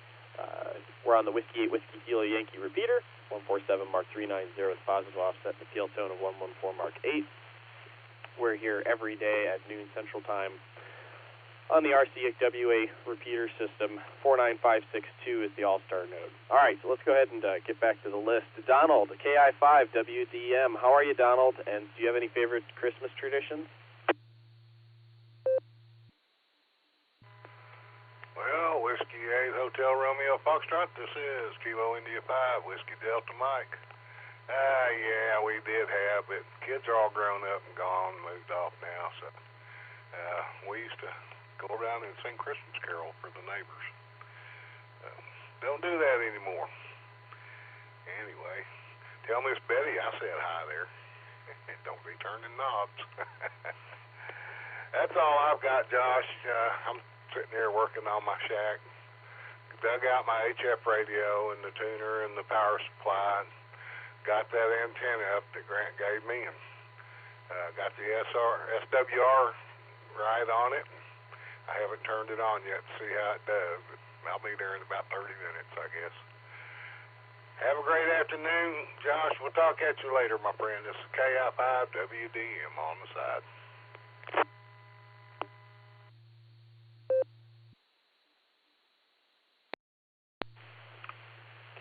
Speaker 15: We're on the Whiskey 8 Whiskey Kilo Yankee repeater. 147 Mark 390 with positive offset and a field tone of 114 Mark 8. We're here every day at noon Central Time on the RCWA repeater system. 49562 is the Allstar node. All right, so let's go ahead and get back to the list. Donald, KI5 WDM. How are you, Donald? And do you have any favorite Christmas traditions?
Speaker 14: Well, Whiskey 8 Hotel Romeo Foxtrot, this is Kilo India 5, Whiskey Delta Mike. Yeah, we did have it. Kids are all grown up and gone, moved off now, so we used to go around and sing Christmas carol for the neighbors. Don't do that anymore. Anyway, tell Miss Betty I said hi there. Don't be turning knobs. That's all I've got, Josh. I'm sitting here working on my shack. Dug out my HF radio and the tuner and the power supply. And got that antenna up that Grant gave me, and got the SWR right on it. I haven't turned it on yet to see how it does, but I'll be there in about 30 minutes, I guess. Have a great afternoon, Josh. We'll talk at you later, my friend. This is KI5WDM on the side.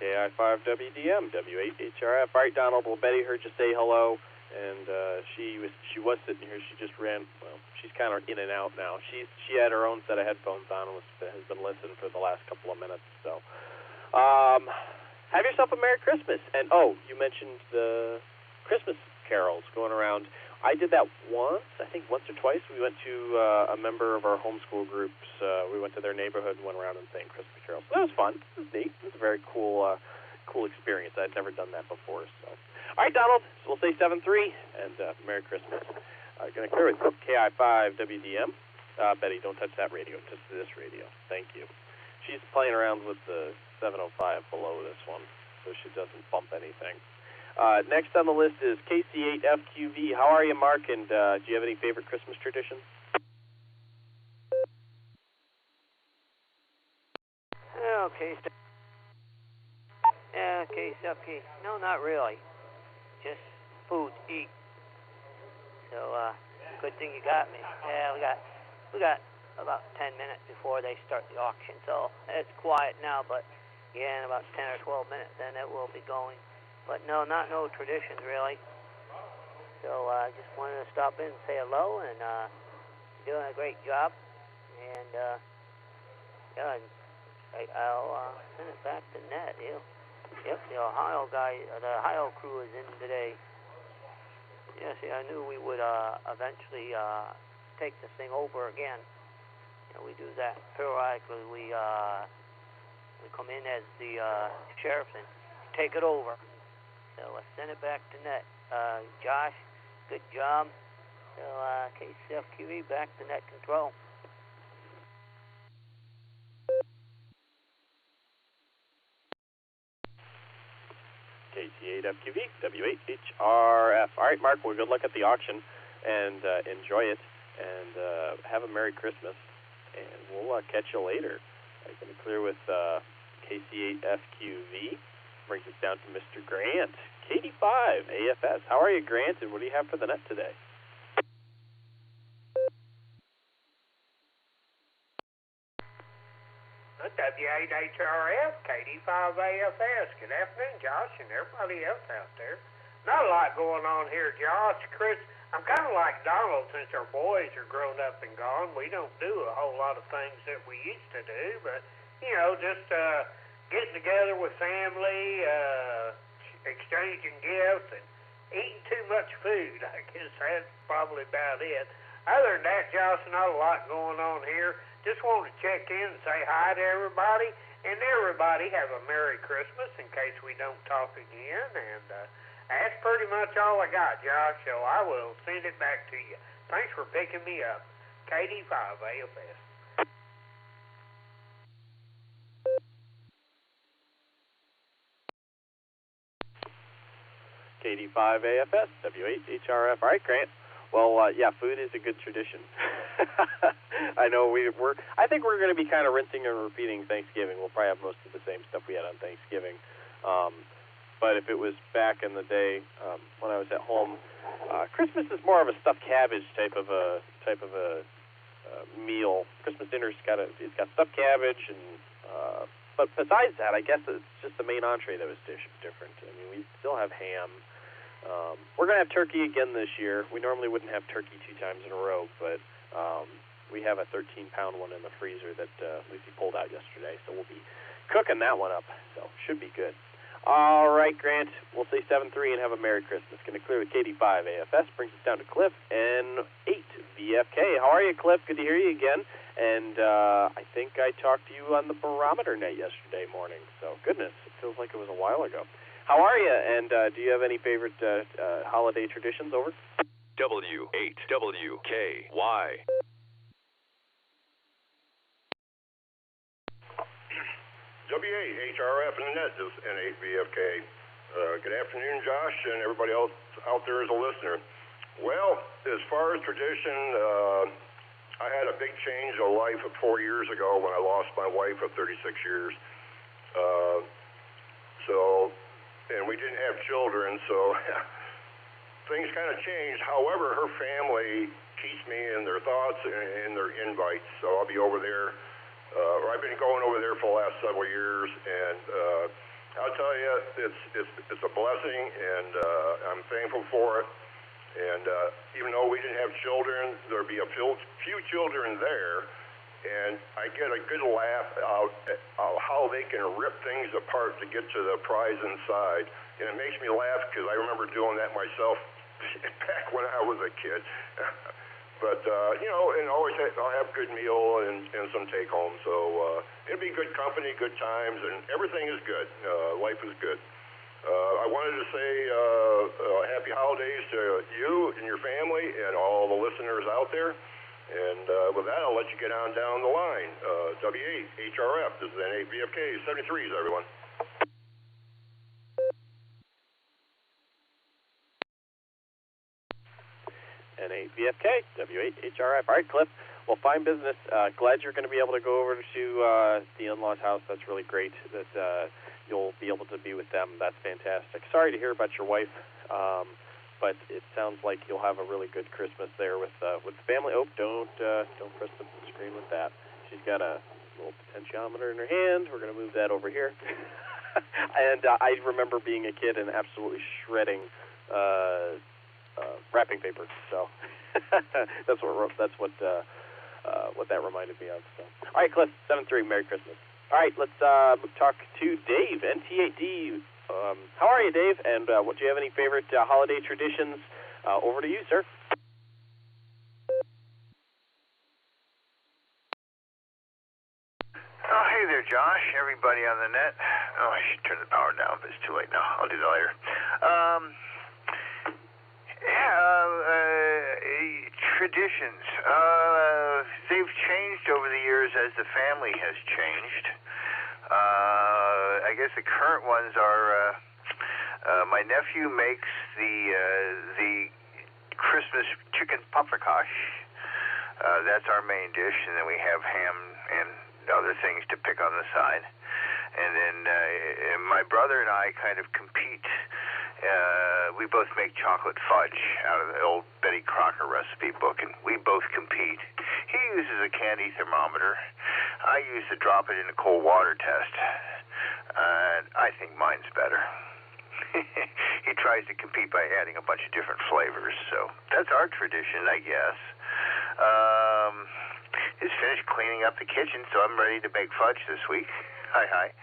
Speaker 15: KI5WDM, W8HRF. All right, Donald, well, Betty heard you say hello, and she was sitting here. She just ran, well, she's kind of in and out now. She had her own set of headphones on and has been listening for the last couple of minutes. So have yourself a Merry Christmas. And, you mentioned the Christmas carols going around. I did that once or twice. We went to a member of our homeschool groups. We went to their neighborhood and went around and sang Christmas carols. So that was fun. It was neat. It was a very cool experience. I'd never done that before. So, all right, Donald. So we'll say 7-3 and Merry Christmas. Going to clear with KI5WDM. Betty, don't touch that radio. Touch this radio. Thank you. She's playing around with the 705 below this one, so she doesn't bump anything. Next on the list is KC8FQV. How are you, Mark? And do you have any favorite Christmas traditions?
Speaker 12: Okay. KC. No, not really. Just food, eat. So, good thing you got me. Yeah, we got about 10 minutes before they start the auction. So it's quiet now, but yeah, in about 10 or 12 minutes, then it will be going. But no traditions really. So I just wanted to stop in and say hello, and you're doing a great job. And I'll send it back to Net. Yep, the Ohio guy, the Ohio crew is in today. Yeah, see, I knew we would eventually take this thing over again. You know, we do that periodically. We come in as the sheriffs and take it over. So let's send it back to net. Josh, good job. So KCFQV back to net control.
Speaker 15: KT8FQV, W8HRF. All right, Mark, well, good luck at the auction, and enjoy it, and have a Merry Christmas, and we'll catch you later. I'm going to clear with KC8FQV. Brings us down to Mr. Grant, KD5 AFS. How are you, Grant, and what do you have for the net today?
Speaker 2: W8HRF, KD5AFS. Good afternoon, Josh, and everybody else out there. Not a lot going on here, Josh. Chris, I'm kind of like Donald since our boys are grown up and gone. We don't do a whole lot of things that we used to do, but, you know, just getting together with family, exchanging gifts, and eating too much food. I guess that's probably about it. Other than that, Josh, not a lot going on here. Just wanted to check in and say hi to everybody, and everybody have a Merry Christmas in case we don't talk again, and that's pretty much all I got, Josh, so I will send it back to you. Thanks for picking me up. KD5 AFS.
Speaker 15: KD5 AFS, W8HRF. All right, Grant. Well, yeah, food is a good tradition. I know I think we're going to be kind of rinsing and repeating Thanksgiving. We'll probably have most of the same stuff we had on Thanksgiving. But if it was back in the day when I was at home, Christmas is more of a stuffed cabbage type of a meal. Christmas dinner's it's got stuffed cabbage, and but besides that, I guess it's just the main entree that was different. I mean, we still have ham. We're going to have turkey again this year. We normally wouldn't have turkey 2 times in a row, but we have a 13-pound one in the freezer that Lucy pulled out yesterday, so we'll be cooking that one up, so should be good. All right, Grant, we'll say 7-3 and have a Merry Christmas. Going to clear with KD5 AFS, brings us down to Cliff, and 8 VFK. How are you, Cliff? Good to hear you again. And I think I talked to you on the barometer net yesterday morning, so goodness, it feels like it was a while ago. How are you, and do you have any favorite holiday traditions over?
Speaker 13: W8WKY.
Speaker 21: W8HRF in the net is N8VFK. Good afternoon, Josh, and everybody else out there as a listener. Well, as far as tradition, I had a big change of life 4 years ago when I lost my wife of 36 years. And we didn't have children, so things kind of changed. However, her family keeps me in their thoughts and their invites, so I'll be over there. I've been going over there for the last several years, and I'll tell you, it's a blessing, and I'm thankful for it. And even though we didn't have children, there'll be a few children there, and I get a good laugh out at how they can rip things apart to get to the prize inside. And it makes me laugh because I remember doing that myself back when I was a kid. But, you know, and always I'll have a good meal and some take-home. So it'll be good company, good times, and everything is good. Life is good. I wanted to say happy holidays to you and your family and all the listeners out there. And with that, I'll let you get on down the line. W8HRF, this is N8VFK, 73s, everyone.
Speaker 15: N8VFK, W8HRF. All right, Cliff. Well, fine business. Glad you're going to be able to go over to the in-laws' house. That's really great that you'll be able to be with them. That's fantastic. Sorry to hear about your wife. But it sounds like you'll have a really good Christmas there with the family. Oh, don't press the screen with that. She's got a little potentiometer in her hand. We're going to move that over here. And I remember being a kid and absolutely shredding wrapping paper. So that's what that reminded me of. So, all right, Cliff, 7-3. Merry Christmas. All right, let's talk to Dave, NT8D. How are you, Dave? And do you have any favorite holiday traditions? Over to you, sir.
Speaker 13: Oh, hey there, Josh. Everybody on the net. Oh, I should turn the power down, but it's too late now. I'll do that later. Traditions. They've changed over the years as the family has changed. I guess the current ones are my nephew makes the Christmas chicken paprikash. That's our main dish, and then we have ham and other things to pick on the side. And then my brother and I kind of compete. We both make chocolate fudge out of the old Betty Crocker recipe book, and we both compete. He uses a candy thermometer. I use to drop it in a cold water test. I think mine's better. He tries to compete by adding a bunch of different flavors, so that's our tradition, I guess. Is finished cleaning up the kitchen, so I'm ready to make fudge this week. Hi.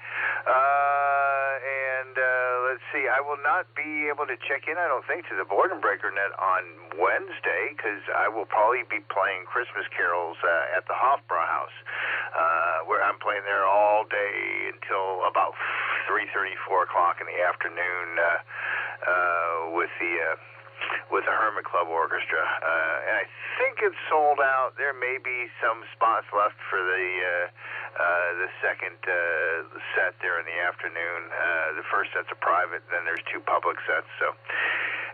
Speaker 13: Let's see, I will not be able to check in, I don't think, to the Boredom Breaker Net on Wednesday, because I will probably be playing Christmas carols at the Hofbräu House, where I'm playing there all day until about 3:30, 4 o'clock in the afternoon with the Hermit Club Orchestra. And I think it's sold out. There may be some spots left for the second set there in the afternoon. The first set's a private, then there's 2 public sets. So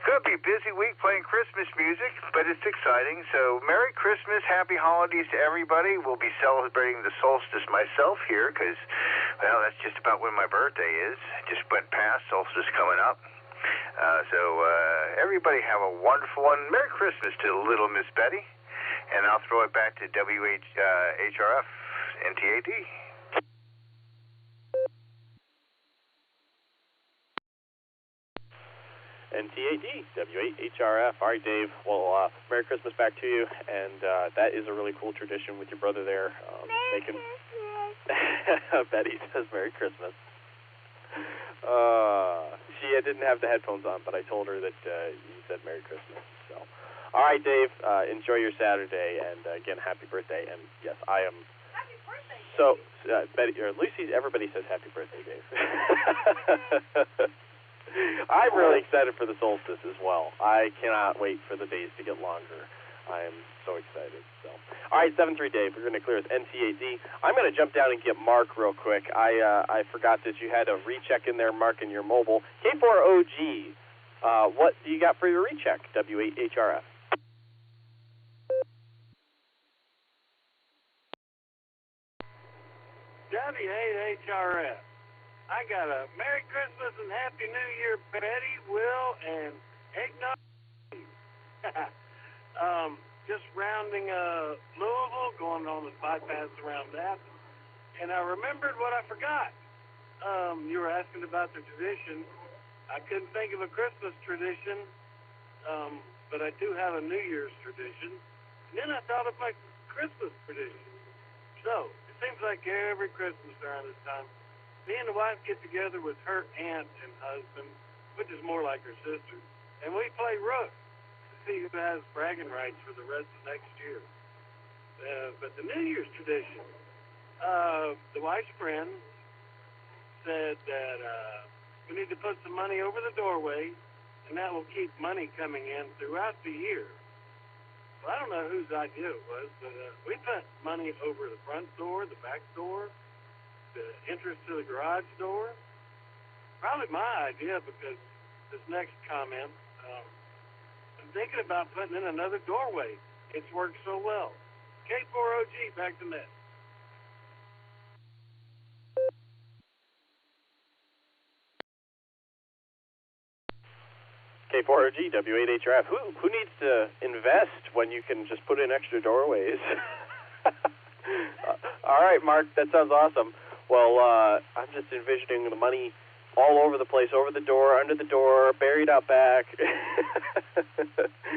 Speaker 13: going to be a busy week playing Christmas music, but it's exciting. So Merry Christmas, Happy Holidays to everybody. We'll be celebrating the solstice myself here because, well, that's just about when my birthday is. Just went past, solstice coming up. So everybody have a wonderful one. Merry Christmas to little Miss Betty. And I'll throw it back to WHRF NTAD.
Speaker 15: NTAD, WHRF. All right, Dave. Well, Merry Christmas back to you. And that is a really cool tradition with your brother there. Making... Betty says Merry Christmas. She didn't have the headphones on, but I told her that you said Merry Christmas. So, all right, Dave, enjoy your Saturday, and again, happy birthday. And yes, I am. Happy birthday. So, Betty or Lucy, everybody says happy birthday, Dave. I'm really excited for the solstice as well. I cannot wait for the days to get longer. I am so excited. So, all right, 7-3 Dave, we're going to clear with NTAD. I'm going to jump down and get Mark real quick. I forgot that you had a recheck in there, Mark, in your mobile. K4OG, what do you got for your recheck? W8HRF.
Speaker 18: W8HRF. I got a Merry Christmas and Happy New Year, Betty, Will, and Eggnog. Just rounding Louisville, going on the bypass around that. And I remembered what I forgot. You were asking about the tradition. I couldn't think of a Christmas tradition, but I do have a New Year's tradition. And then I thought of my Christmas tradition. So, it seems like every Christmas around this time, me and the wife get together with her aunt and husband, which is more like her sister, and we play rook. See who has bragging rights for the rest of next year. But the New Year's tradition, the wife's friend said that we need to put some money over the doorway, and that will keep money coming in throughout the year. Well, I don't know whose idea it was, but we put money over the front door, the back door, the entrance to the garage door. Probably my idea, because this next comment, thinking about putting in another doorway. It's worked so well. K4OG, back to net.
Speaker 15: K4OG, W8HRF. Who needs to invest when you can just put in extra doorways? All right, Mark, that sounds awesome. Well, I'm just envisioning the money all over the place, over the door, under the door, buried out back.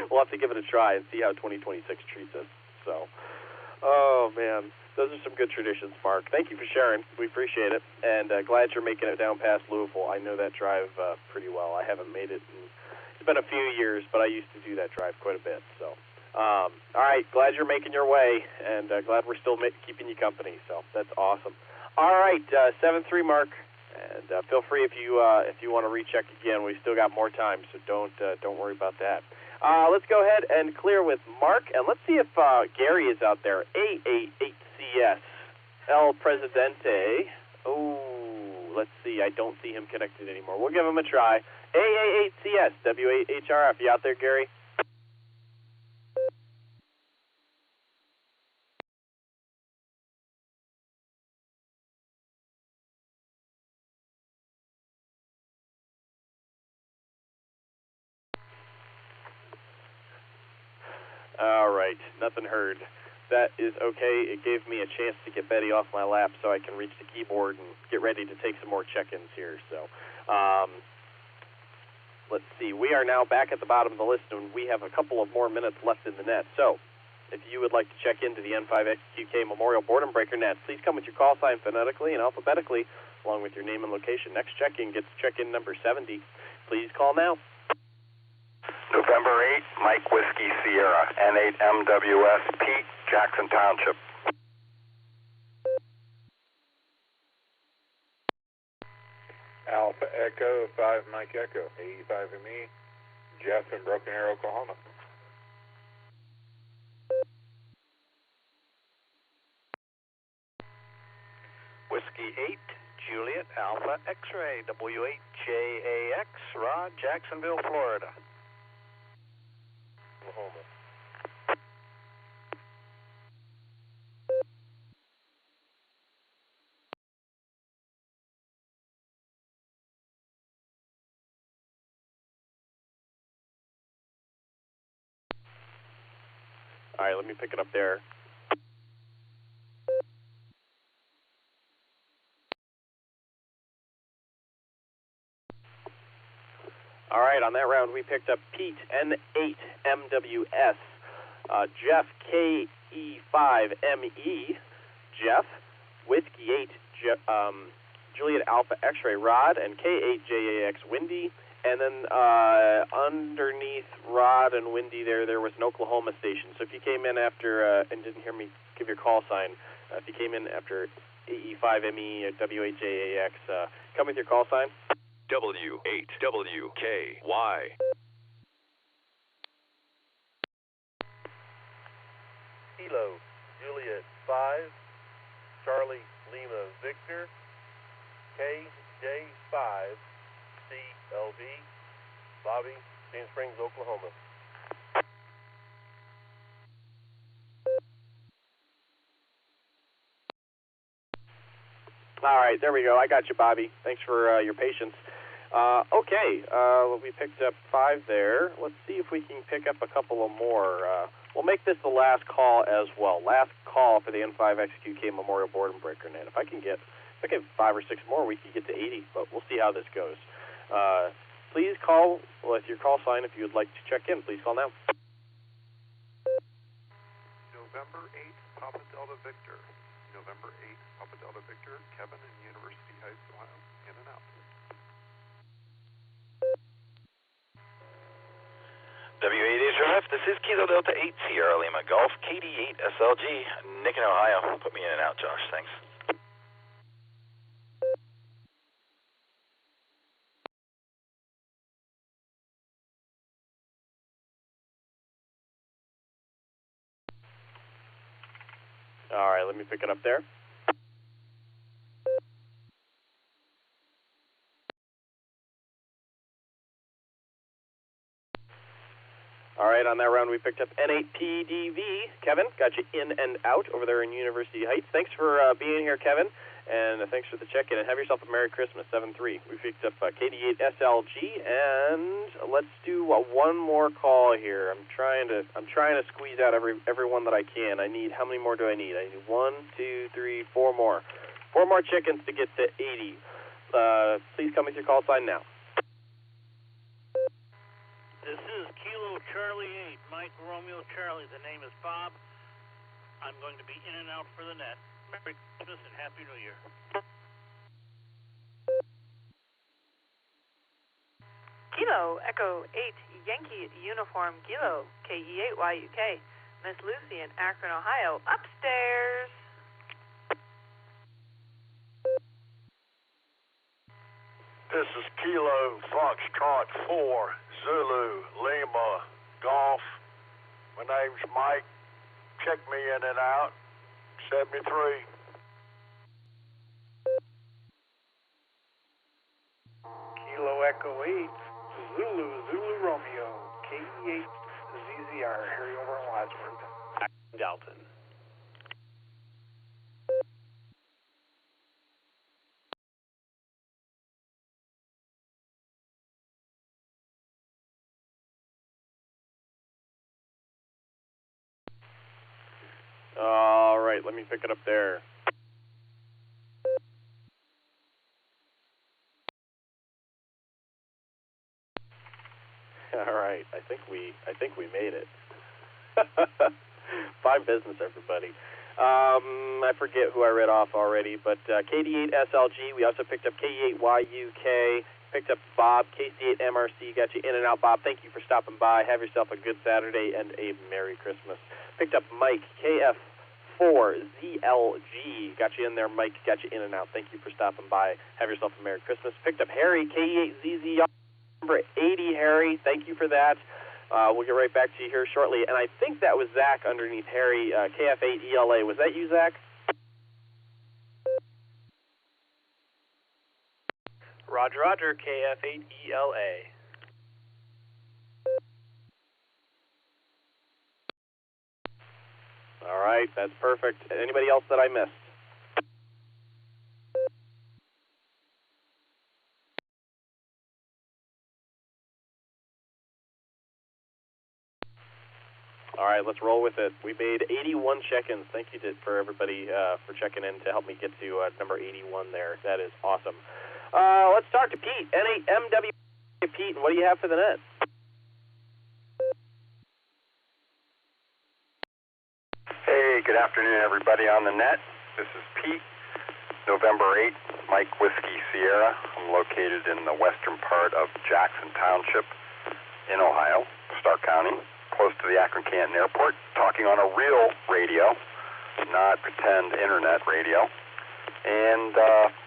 Speaker 15: We'll have to give it a try and see how 2026 treats us. So, Oh, man. Those are some good traditions, Mark. Thank you for sharing. We appreciate it. And glad you're making it down past Louisville. I know that drive pretty well. I haven't made it it's been a few years, but I used to do that drive quite a bit. So, all right. Glad you're making your way, and glad we're still keeping you company. So that's awesome. All right. 7-3, Mark. And feel free if you want to recheck again. We've still got more time, so don't worry about that. Let's go ahead and clear with Mark, and let's see if Gary is out there. A88CS El Presidente. Oh, let's see. I don't see him connected anymore. We'll give him a try. A88CS W8HRF. You out there, Gary? All right, nothing heard. That is okay. It gave me a chance to get Betty off my lap so I can reach the keyboard and get ready to take some more check-ins here. So, let's see. We are now back at the bottom of the list, and we have a couple of more minutes left in the net. So, if you would like to check into the N5XQK Memorial Boredom Breaker net, please come with your call sign phonetically and alphabetically, along with your name and location. Next check-in gets check-in number 70. Please call now.
Speaker 4: November 8, Mike Whiskey Sierra, N8MWS, Pete, Jackson Township.
Speaker 16: Alpha Echo 5 Mike Echo, 85ME, Jeff in Broken Arrow, Oklahoma.
Speaker 23: Whiskey 8, Juliet Alpha X-Ray, W8JAX, Rod, Jacksonville, Florida. Oklahoma.
Speaker 15: All right, let me pick it up there. All right, on that round, we picked up Pete, N8MWS, Jeff, KE5ME, Jeff, Whiskey 8, Juliet Alpha X-Ray, Rod, and K8JAX, Windy, and then underneath Rod and Windy there was an Oklahoma station. So if you came in after, and didn't hear me give your call sign, if you came in after AE5ME or W8JAX, come with your call sign.
Speaker 24: W8WKY.
Speaker 25: Kilo, Juliet 5, Charlie Lima Victor, KJ5, CLV, Bobby, Sand Springs, Oklahoma.
Speaker 15: All right, there we go. I got you, Bobby. Thanks for your patience. Okay, we picked up 5 there. Let's see if we can pick up a couple of more. We'll make this the last call as well. Last call for the N5XQK Memorial Boredom Breaker net. If I get 5 or 6 more, we could get to 80, but we'll see how this goes. Please call with your call sign if you would like to check in. Please call now.
Speaker 26: November 8, Papa Delta Victor. November 8, Papa Delta Victor, Kevin in University Heights, Ohio. In and out.
Speaker 3: W8HRF, this is Kilo Delta 8 Sierra Lima Golf, KD8 SLG, Nick in Ohio. Put me in and out, Josh. Thanks.
Speaker 15: All right, let me pick it up there. All right, on that round we picked up N8PDV. Kevin, got you in and out over there in University Heights. Thanks for being here, Kevin, and thanks for the check-in. And have yourself a Merry Christmas, 7-3. We picked up KD8 SLG, and let's do one more call here. I'm trying to squeeze out everyone that I can. How many more do I need? I need 1, 2, 3, 4 more. 4 more chickens to get to 80. Please come with your call sign now.
Speaker 6: This is Kilo Charlie 8, Mike Romeo Charlie. The name is Bob. I'm going to be in and out for the net. Merry Christmas and Happy New Year.
Speaker 5: Kilo Echo 8 Yankee Uniform Kilo KE8YUK. Miss Lucy in Akron, Ohio. Upstairs.
Speaker 7: This is Kilo Foxtrot 4 Zulu Lima Golf. My name's Mike. Check me in and out. 73.
Speaker 9: Kilo Echo 8 Zulu Romeo KE8 ZZR. Harry over in Wadsworth.
Speaker 15: Dalton. All right, let me pick it up there. All right, I think we made it. Fine business, everybody. I forget who I read off already, but KD8SLG. We also picked up KE8YUK. Picked up Bob, KC8MRC. Got you in and out, Bob. Thank you for stopping by. Have yourself a good Saturday and a Merry Christmas. Picked up Mike, KF4ZLG. Got you in there, Mike. Got you in and out. Thank you for stopping by. Have yourself a Merry Christmas. Picked up Harry, KE8ZZR. Number 80, Harry. Thank you for that. We'll get right back to you here shortly. And I think that was Zach underneath Harry, KF8ELA. Was that you, Zach?
Speaker 23: Roger, Roger, KF8ELA.
Speaker 15: All right, that's perfect. Anybody else that I missed? All right, let's roll with it. We made 81 check-ins. Thank you for everybody for checking in to help me get to number 81 there. That is awesome. Let's start to Pete. N8MW. Pete, what do you have for the net?
Speaker 4: Hey, good afternoon, everybody on the net. This is Pete, November 8th, Mike Whiskey Sierra. I'm located in the western part of Jackson Township in Ohio, Stark County, close to the Akron-Canton Airport, talking on a real radio, not pretend internet radio. And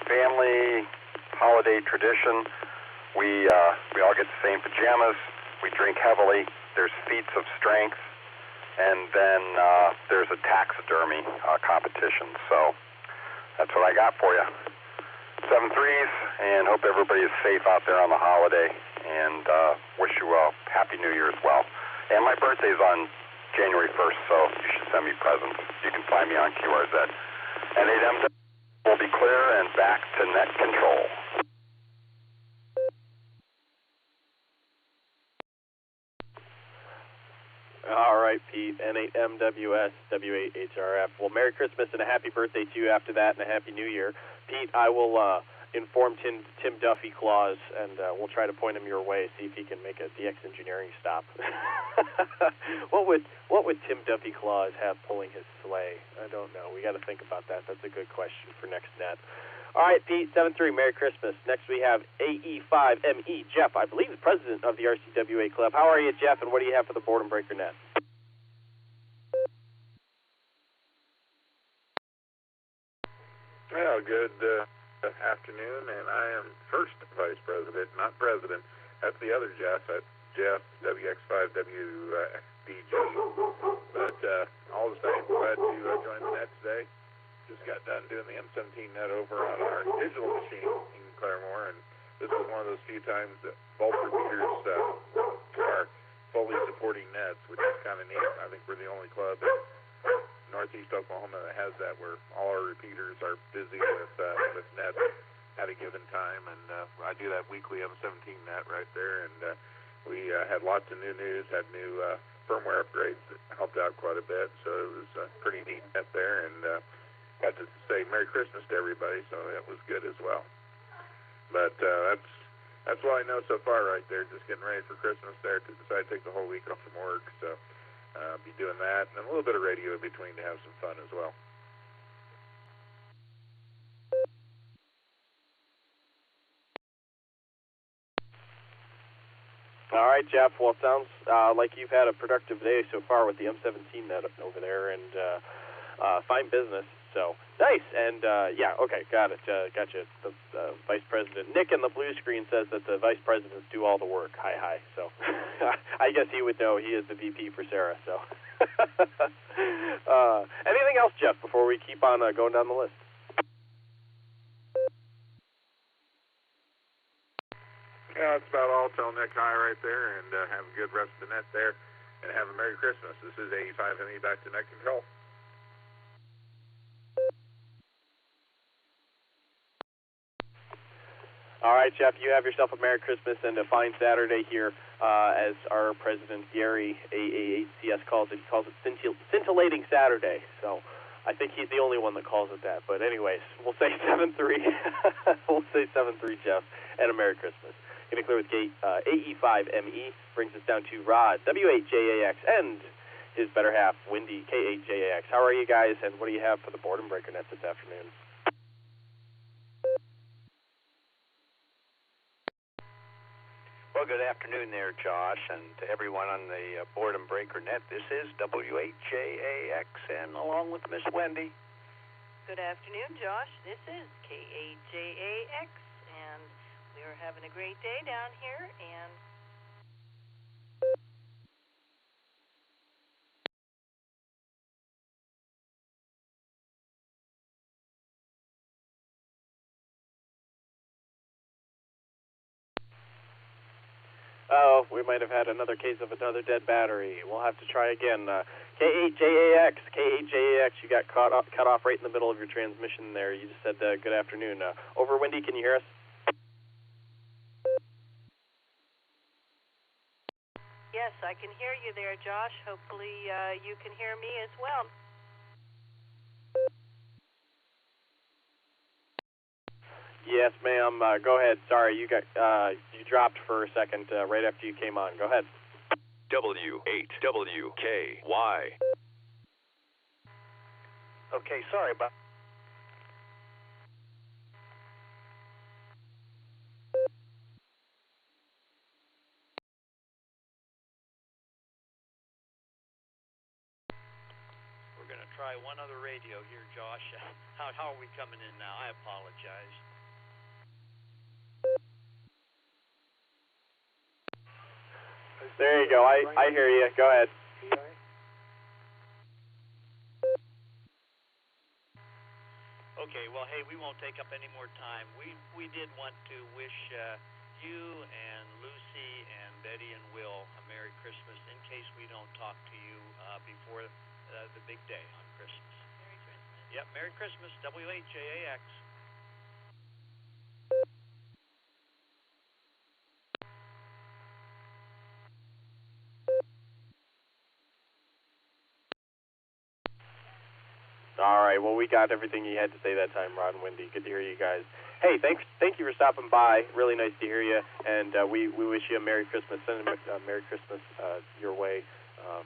Speaker 4: family holiday tradition, we all get the same pajamas, we drink heavily, there's feats of strength, and then there's a taxidermy competition. So that's what I got for you. 7 threes, and hope everybody is safe out there on the holiday, and wish you a Happy New Year as well. And my birthday's on January 1st, so you should send me presents. You can find me on QRZ. N8M will be clear and back to net control.
Speaker 15: All right, Pete, N8MWS, W8HRF. Well, Merry Christmas and a happy birthday to you after that, and a Happy New Year. Pete, I will inform Tim Duffy Claus, and we'll try to point him your way, see if he can make a DX engineering stop. What would Tim Duffy Claus have pulling his sleigh? I don't know. We got to think about that. That's a good question for next net. All right, Pete, 7-3, Merry Christmas. Next we have AE5ME, Jeff, I believe the president of the RCWA Club. How are you, Jeff, and what do you have for the Boredom Breaker net?
Speaker 16: Well, good afternoon, and I am first vice president, not president. That's the other Jeff. That's Jeff, WX5WDG. But all the same, glad to join the net today. Just got done doing the M17 net over on our digital machine in Claremore, and this is one of those few times that both repeaters are fully supporting nets, which is kind of neat. I think we're the only club in Northeast Oklahoma that has that, where all our repeaters are busy with nets at a given time, and I do that weekly M17 net right there, and we had lots of new news, had new firmware upgrades that helped out quite a bit, so it was a pretty neat net there, and got to say Merry Christmas to everybody, so that was good as well. But that's all I know so far right there, just getting ready for Christmas there, to decide to take the whole week off from work, so be be doing that, and a little bit of radio in between to have some fun as well.
Speaker 15: All right, Jeff. Well, it sounds like you've had a productive day so far with the M17 net over there, and fine business. So nice. And yeah, okay, got it. Gotcha. The Vice President Nick in the blue screen says that the Vice Presidents do all the work. Hi. So I guess he would know. He is the VP for SARA. So anything else, Jeff, before we keep on going down the list?
Speaker 16: Yeah, that's about all. Tell Nick hi right there, and have a good rest of the net there, and have a Merry Christmas. This is 85ME back to net control.
Speaker 15: All right, Jeff, you have yourself a Merry Christmas and a fine Saturday here, as our President Gary, AAHCS, calls it. He calls it scintillating Saturday. So I think he's the only one that calls it that. But anyways, we'll say 7-3. We'll say 7-3, Jeff, and a Merry Christmas. Going to clear with gate AE5ME, brings us down to Rod, W8JAX, and his better half, Wendy, K8JAX. How are you guys, and what do you have for the Boredom Breaker net this afternoon?
Speaker 10: Well, good afternoon there, Josh, and to everyone on the Boredom Breaker net. This is W8JAX, and along with Miss Wendy.
Speaker 5: Good afternoon, Josh. This is K8JAX, and we are having a great day down here, and
Speaker 15: Oh, we might have had another case of another dead battery. We'll have to try again. K8JAX, you got cut off right in the middle of your transmission there. You just said good afternoon. Over, Wendy, can you hear us?
Speaker 5: yes, I can hear you there, Josh. Hopefully you can hear me as well.
Speaker 10: Yes, ma'am. Go ahead. Sorry, you dropped for a second right after you came on. Go ahead.
Speaker 11: W8WKY.
Speaker 10: Okay, sorry about.
Speaker 6: We're going to try one other radio here, Josh. How are we coming in now? I apologize.
Speaker 10: There you go. I hear you. Go ahead.
Speaker 6: Okay, well, hey, we won't take up any more time. We did want to wish you and Lucy and Betty and Will a Merry Christmas in case we don't talk to you before the big day on Christmas.
Speaker 5: Merry Christmas.
Speaker 6: Yep, Merry Christmas, W8JAX.
Speaker 10: All right. Well, we got everything you had to say that time, Rod and Wendy. Good to hear you guys. Hey, thank you for stopping by. Really nice to hear you, and we wish you a Merry Christmas. Send a Merry Christmas your way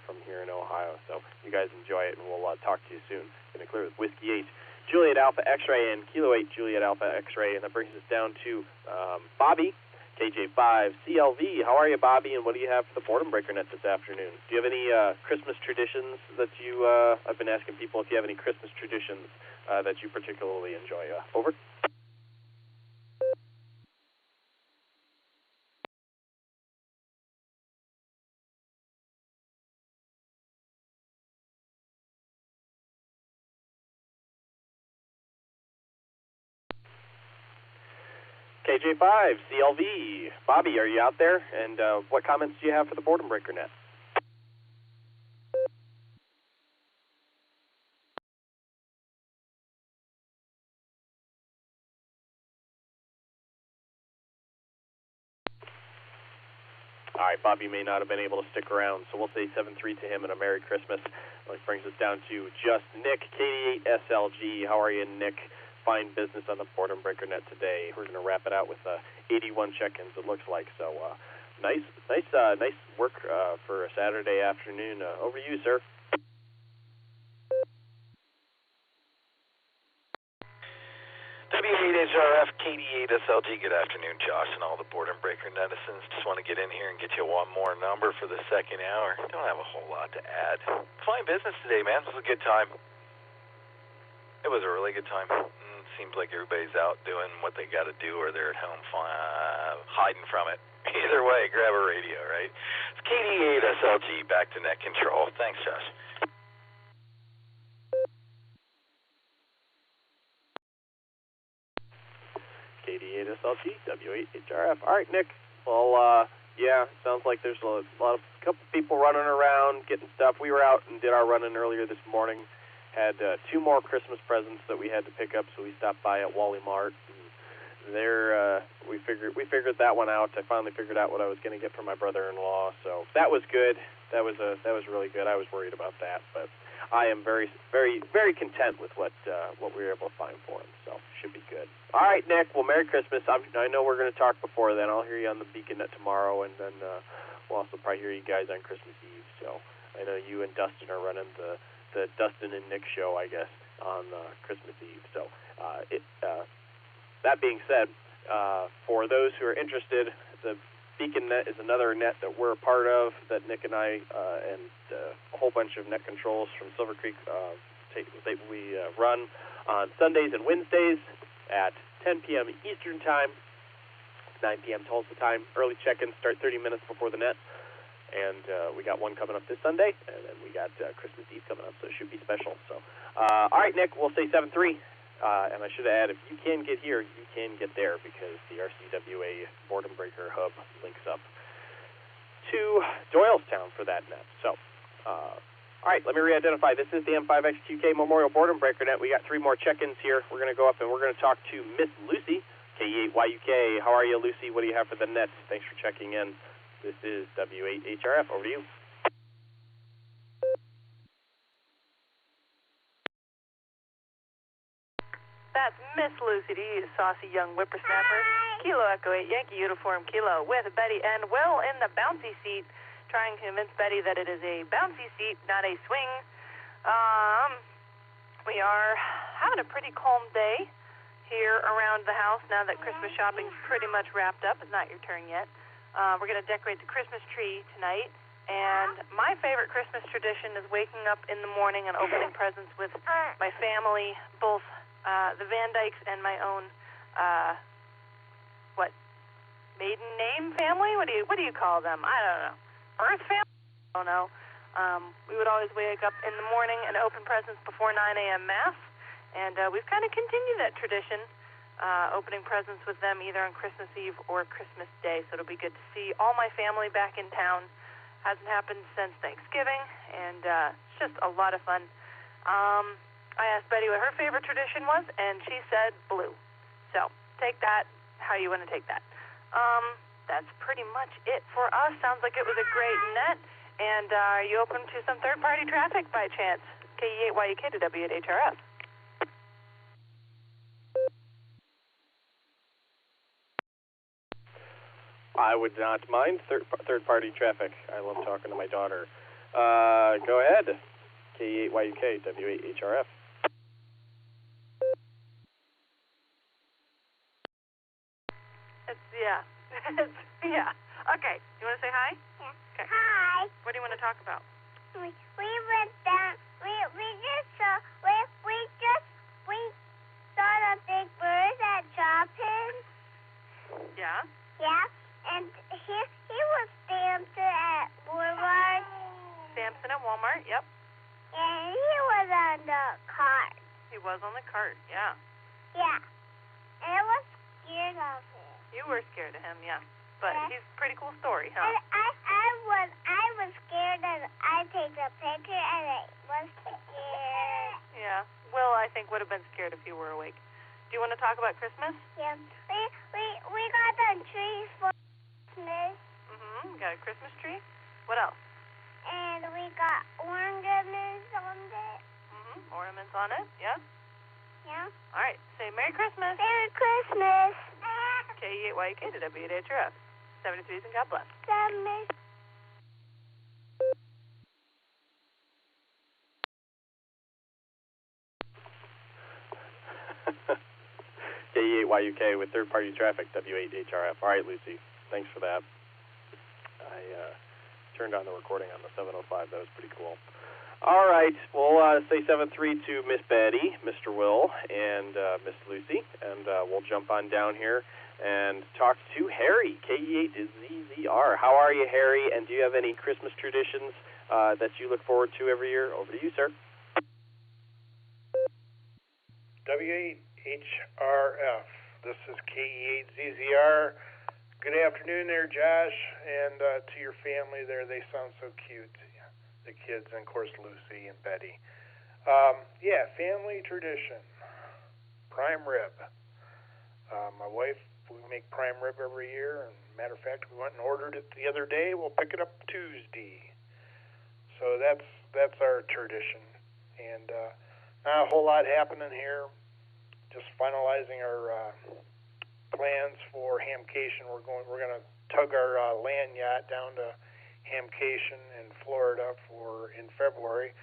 Speaker 10: from here in Ohio. So you guys enjoy it, and we'll talk to you soon. Gonna clear with Whiskey 8, Juliet Alpha X-Ray, and Kilo 8 Juliet Alpha X-Ray, and that brings us down to Bobby, KJ5 CLV. How are you, Bobby? And what do you have for the Boredom Breaker net this afternoon? Do you have any Christmas traditions that you? I've been asking people if you have any Christmas traditions that you particularly enjoy. Over. KJ5, CLV. Bobby, are you out there? And what comments do you have for the Boredom Breaker net? All right, Bobby may not have been able to stick around, so we'll say 7-3 to him and a Merry Christmas. Which brings us down to just Nick, K8SLG. How are you, Nick? Fine business on the Boredom Breaker net today. We're going to wrap it out with 81 check-ins, it looks like. So
Speaker 15: Nice work for a Saturday afternoon. Over to you, sir.
Speaker 3: W8HRF, KD8SLG, good afternoon, Josh, and all the Boredom Breaker netizens. Just want to get in here and get you one more number for the second hour. Don't have a whole lot to add. Fine business today, man. It was a good time. It was a really good time. Seems like everybody's out doing what they got to do, or they're at home hiding from it. Either way, grab a radio, right? It's KD8SLG, back to net control. Thanks, Josh.
Speaker 15: KD8SLG, W8HRF. All right, Nick. Well, yeah, sounds like there's a couple people running around getting stuff. We were out and did our running earlier this morning. Had 2 more Christmas presents that we had to pick up, so we stopped by at Wally Mart. And there, we figured that one out. I finally figured out what I was going to get for my brother-in-law, so that was good. That was really good. I was worried about that, but I am very, very, very content with what we were able to find for him, so should be good. All right, Nick. Well, Merry Christmas. I know we're going to talk before then. I'll hear you on the Beacon Net tomorrow, and then we'll also probably hear you guys on Christmas Eve. So I know you and Dustin are running the Dustin and Nick show, I guess, on Christmas Eve. So that being said, for those who are interested, the Beacon Net is another net that we're a part of, that Nick and I and a whole bunch of net controls from Silver Creek we run on Sundays and Wednesdays at 10 p.m. Eastern Time, 9 p.m. Tulsa time. Early check-ins start 30 minutes before the net. And we got one coming up this Sunday, and then we got Christmas Eve coming up, so it should be special. So, all right, Nick, we'll say 7-3. And I should add, if you can get here, you can get there, because the RCWA Boredom Breaker Hub links up to Doylestown for that net. So, all right, let me re-identify. This is the M5X2K Memorial Boredom Breaker net. We got 3 more check-ins here. We're going to go up, and we're going to talk to Miss Lucy, K8YUK. How are you, Lucy? What do you have for the net? Thanks for checking in. This is W8HRF. Over to you.
Speaker 5: That's Miss Lucy D, saucy young whippersnapper. Kilo Echo 8, Yankee Uniform Kilo, with Betty and Will in the bouncy seat, trying to convince Betty that it is a bouncy seat, not a swing. We are having a pretty calm day here around the house now that Christmas shopping's pretty much wrapped up. It's not your turn yet. We're going to decorate the Christmas tree tonight, and my favorite Christmas tradition is waking up in the morning and opening presents with my family, both the Van Dykes and my own maiden name family? What do you call them? I don't know. Birth family? I don't know. We would always wake up in the morning and open presents before 9 a.m. Mass, and we've kind of continued that tradition. Opening presents with them either on Christmas Eve or Christmas Day, so it'll be good to see all my family back in town. Hasn't happened since Thanksgiving, and it's just a lot of fun. I asked Betty what her favorite tradition was, and she said blue. So take that how you want to take that. That's pretty much it for us. Sounds like it was a great net. And are you open to some third-party traffic by chance? KE8YUK to W8HRF.
Speaker 15: I would not mind third-party traffic. I love talking to my daughter. Go ahead. KE8YUK, W8HRF.
Speaker 5: Yeah. Okay. You want to say hi?
Speaker 8: Yeah.
Speaker 5: Okay.
Speaker 8: Hi.
Speaker 5: What do you want to talk about?
Speaker 8: We went down. We saw the big bird at shopping.
Speaker 5: Yeah.
Speaker 8: Yeah. And he was Samson at Walmart.
Speaker 5: Samson at Walmart. Yep.
Speaker 8: And he was on the cart.
Speaker 5: He was on the cart. Yeah.
Speaker 8: Yeah. And I was scared of him.
Speaker 5: You were scared of him, yeah. But he's a pretty cool story, huh?
Speaker 8: And I was scared, and I take the picture, and I was scared.
Speaker 5: Yeah. Will, I think, would have been scared if you were awake. Do you want to talk about Christmas?
Speaker 8: Yeah. We got the trees for Christmas.
Speaker 5: We got a Christmas tree. What else?
Speaker 8: And we got ornaments on it.
Speaker 5: Ornaments on it, yeah?
Speaker 8: Yeah.
Speaker 5: All right. Say Merry Christmas.
Speaker 8: Merry Christmas.
Speaker 5: KE8YUK to W8HRF. 73s, and God bless.
Speaker 15: KE8YUK with third-party traffic, W8HRF. All right, Lucy, thanks for that. I turned on the recording on the 705. That was pretty cool. All right, we'll say 73 to Miss Betty, Mr. Will, and Miss Lucy, and we'll jump on down here and talk to Harry, KE8ZZR. How are you, Harry, and do you have any Christmas traditions that you look forward to every year? Over to you, sir.
Speaker 9: W8HRF. This is KE8ZZR. Good afternoon there, Josh, and to your family there. They sound so cute, the kids, and of course Lucy and Betty. Yeah, family tradition. Prime rib. My wife, we make prime rib every year, and matter of fact, we went and ordered it the other day. We'll pick it up Tuesday. So that's our tradition, and not a whole lot happening here. Just finalizing our plans for Hamcation. We're going to tug our land yacht down to Hamcation in Florida in February,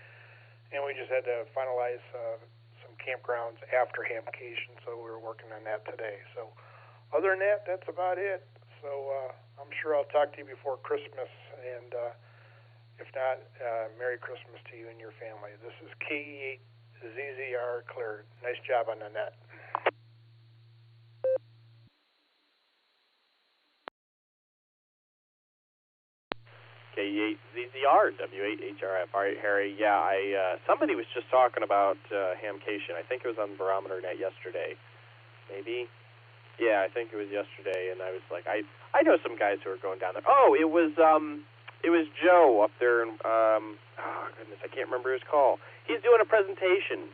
Speaker 9: and we just had to finalize some campgrounds after Hamcation, so we were working on that today. So other than that, that's about it. So I'm sure I'll talk to you before Christmas, and if not, Merry Christmas to you and your family. This is KE8ZZR cleared. Nice job on the net.
Speaker 15: KE8ZZR, W8HRF. All right, Harry. Yeah, somebody was just talking about Hamcation. I think it was on Barometer Net yesterday. Maybe? Yeah, I think it was yesterday, and I was like, I know some guys who are going down there. Oh, it was Joe up there in, oh goodness, I can't remember his call. He's doing a presentation.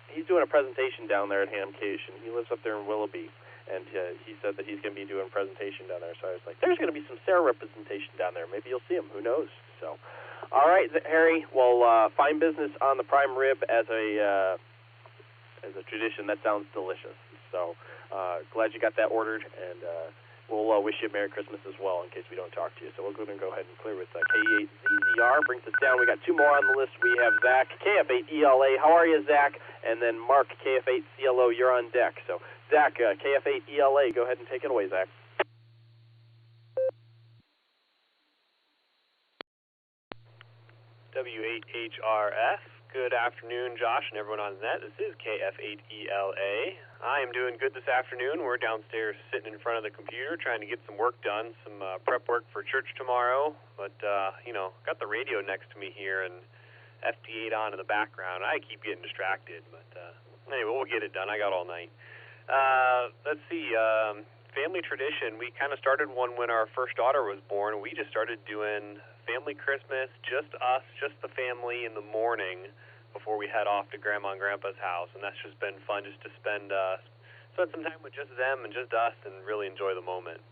Speaker 15: He's doing a presentation down there at Hamcation. He lives up there in Willoughby. And he said that he's going to be doing a presentation down there. So I was like, there's going to be some SARA representation down there. Maybe you'll see him. Who knows? So, all right, Harry. Well, fine business on the prime rib as a tradition. That sounds delicious. So glad you got that ordered. And we'll wish you a Merry Christmas as well in case we don't talk to you. So we'll go ahead and clear with KE8ZZR. Brings us down. We got two more on the list. We have Zach, KF8ELA. How are you, Zach? And then Mark, KF8CLO. You're on deck. So Zach, KF8ELA, go ahead and take it away, Zach.
Speaker 25: W8HRF. Good afternoon, Josh and everyone on the net. This is KF8ELA. I am doing good this afternoon. We're downstairs sitting in front of the computer trying to get some work done, some prep work for church tomorrow. But, got the radio next to me here and FT8 on in the background. I keep getting distracted, but anyway, we'll get it done. I got all night. Let's see, family tradition. We kind of started one when our first daughter was born. We just started doing family Christmas, just us, just the family in the morning before we head off to Grandma and Grandpa's house, and that's just been fun just to spend some time with just them and just us and really enjoy the moment.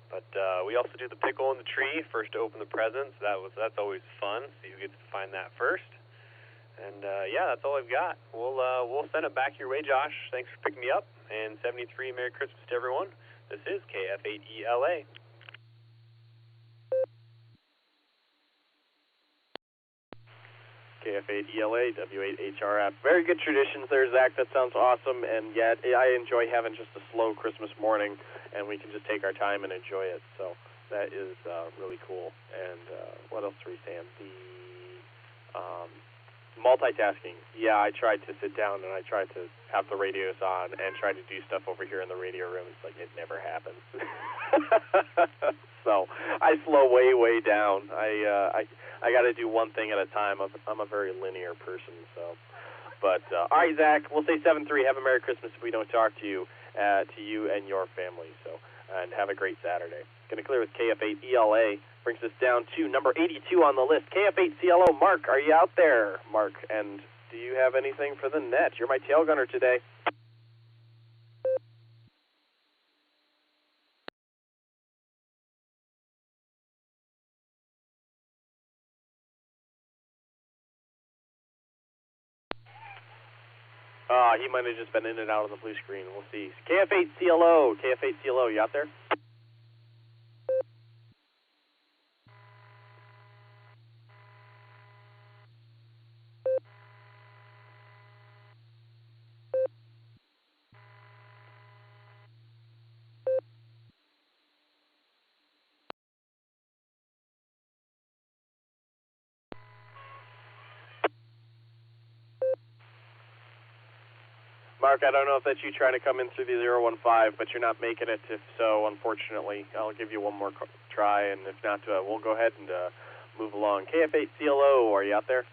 Speaker 25: But we also do the pickle in the tree, first to open the presents. That's always fun, see who gets to find that first. And that's all I've got. We'll send it back your way, Josh. Thanks for picking me up. And 73, Merry Christmas to everyone. This is KF8ELA.
Speaker 15: KF8ELA, W8HRF. Very good traditions there, Zach. That sounds awesome. And yet, I enjoy having just a slow Christmas morning, and we can just take our time and enjoy it. So that is really cool. And what else are we saying? Multitasking. Yeah, I tried to sit down and I tried to have the radios on and try to do stuff over here in the radio room. It's like it never happens. So I slow way down. I got to do one thing at a time. I'm a very linear person. So, but all right, Zach. We'll say 7-3. Have a Merry Christmas if we don't talk to you and your family. So, and have a great Saturday. Going to clear with KF8ELA. Brings us down to number 82 on the list. KF8CLO, Mark, are you out there, Mark? And do you have anything for the net? You're my tail gunner today. He might have just been in and out on the blue screen. We'll see. KF8CLO, you out there? Mark, I don't know if that's you trying to come in through the 015, but you're not making it. If so, unfortunately, I'll give you one more try, and if not, we'll go ahead and move along. KF8CLO, are you out there?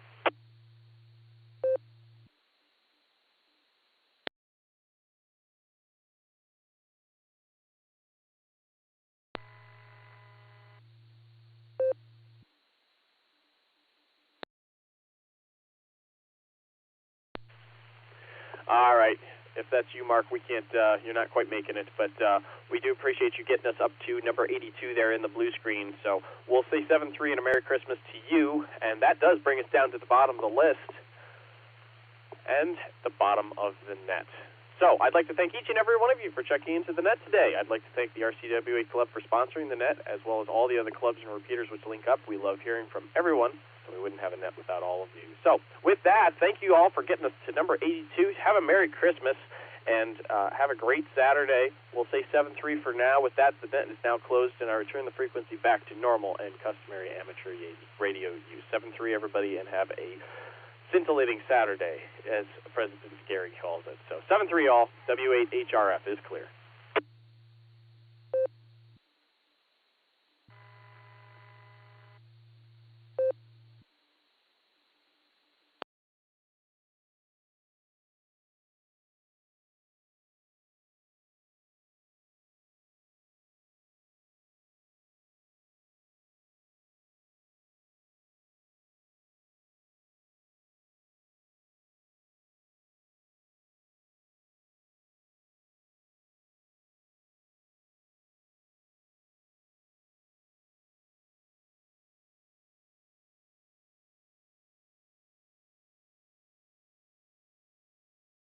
Speaker 15: All right. If that's you, Mark, we can't, you're not quite making it, but we do appreciate you getting us up to number 82 there in the blue screen. So we'll say 7-3 and a Merry Christmas to you, and that does bring us down to the bottom of the list and the bottom of the net. So I'd like to thank each and every one of you for checking into the net today. I'd like to thank the RCWA Club for sponsoring the net, as well as all the other clubs and repeaters which link up. We love hearing from everyone, and we wouldn't have a net without all of you. So with that, thank you all for getting us to number 82. Have a Merry Christmas, and have a great Saturday. We'll say 7-3 for now. With that, the net is now closed, and I return the frequency back to normal and customary amateur radio use. 7-3, everybody, and have a scintillating Saturday, as President Gary calls it. So 7-3 all, W8HRF is clear.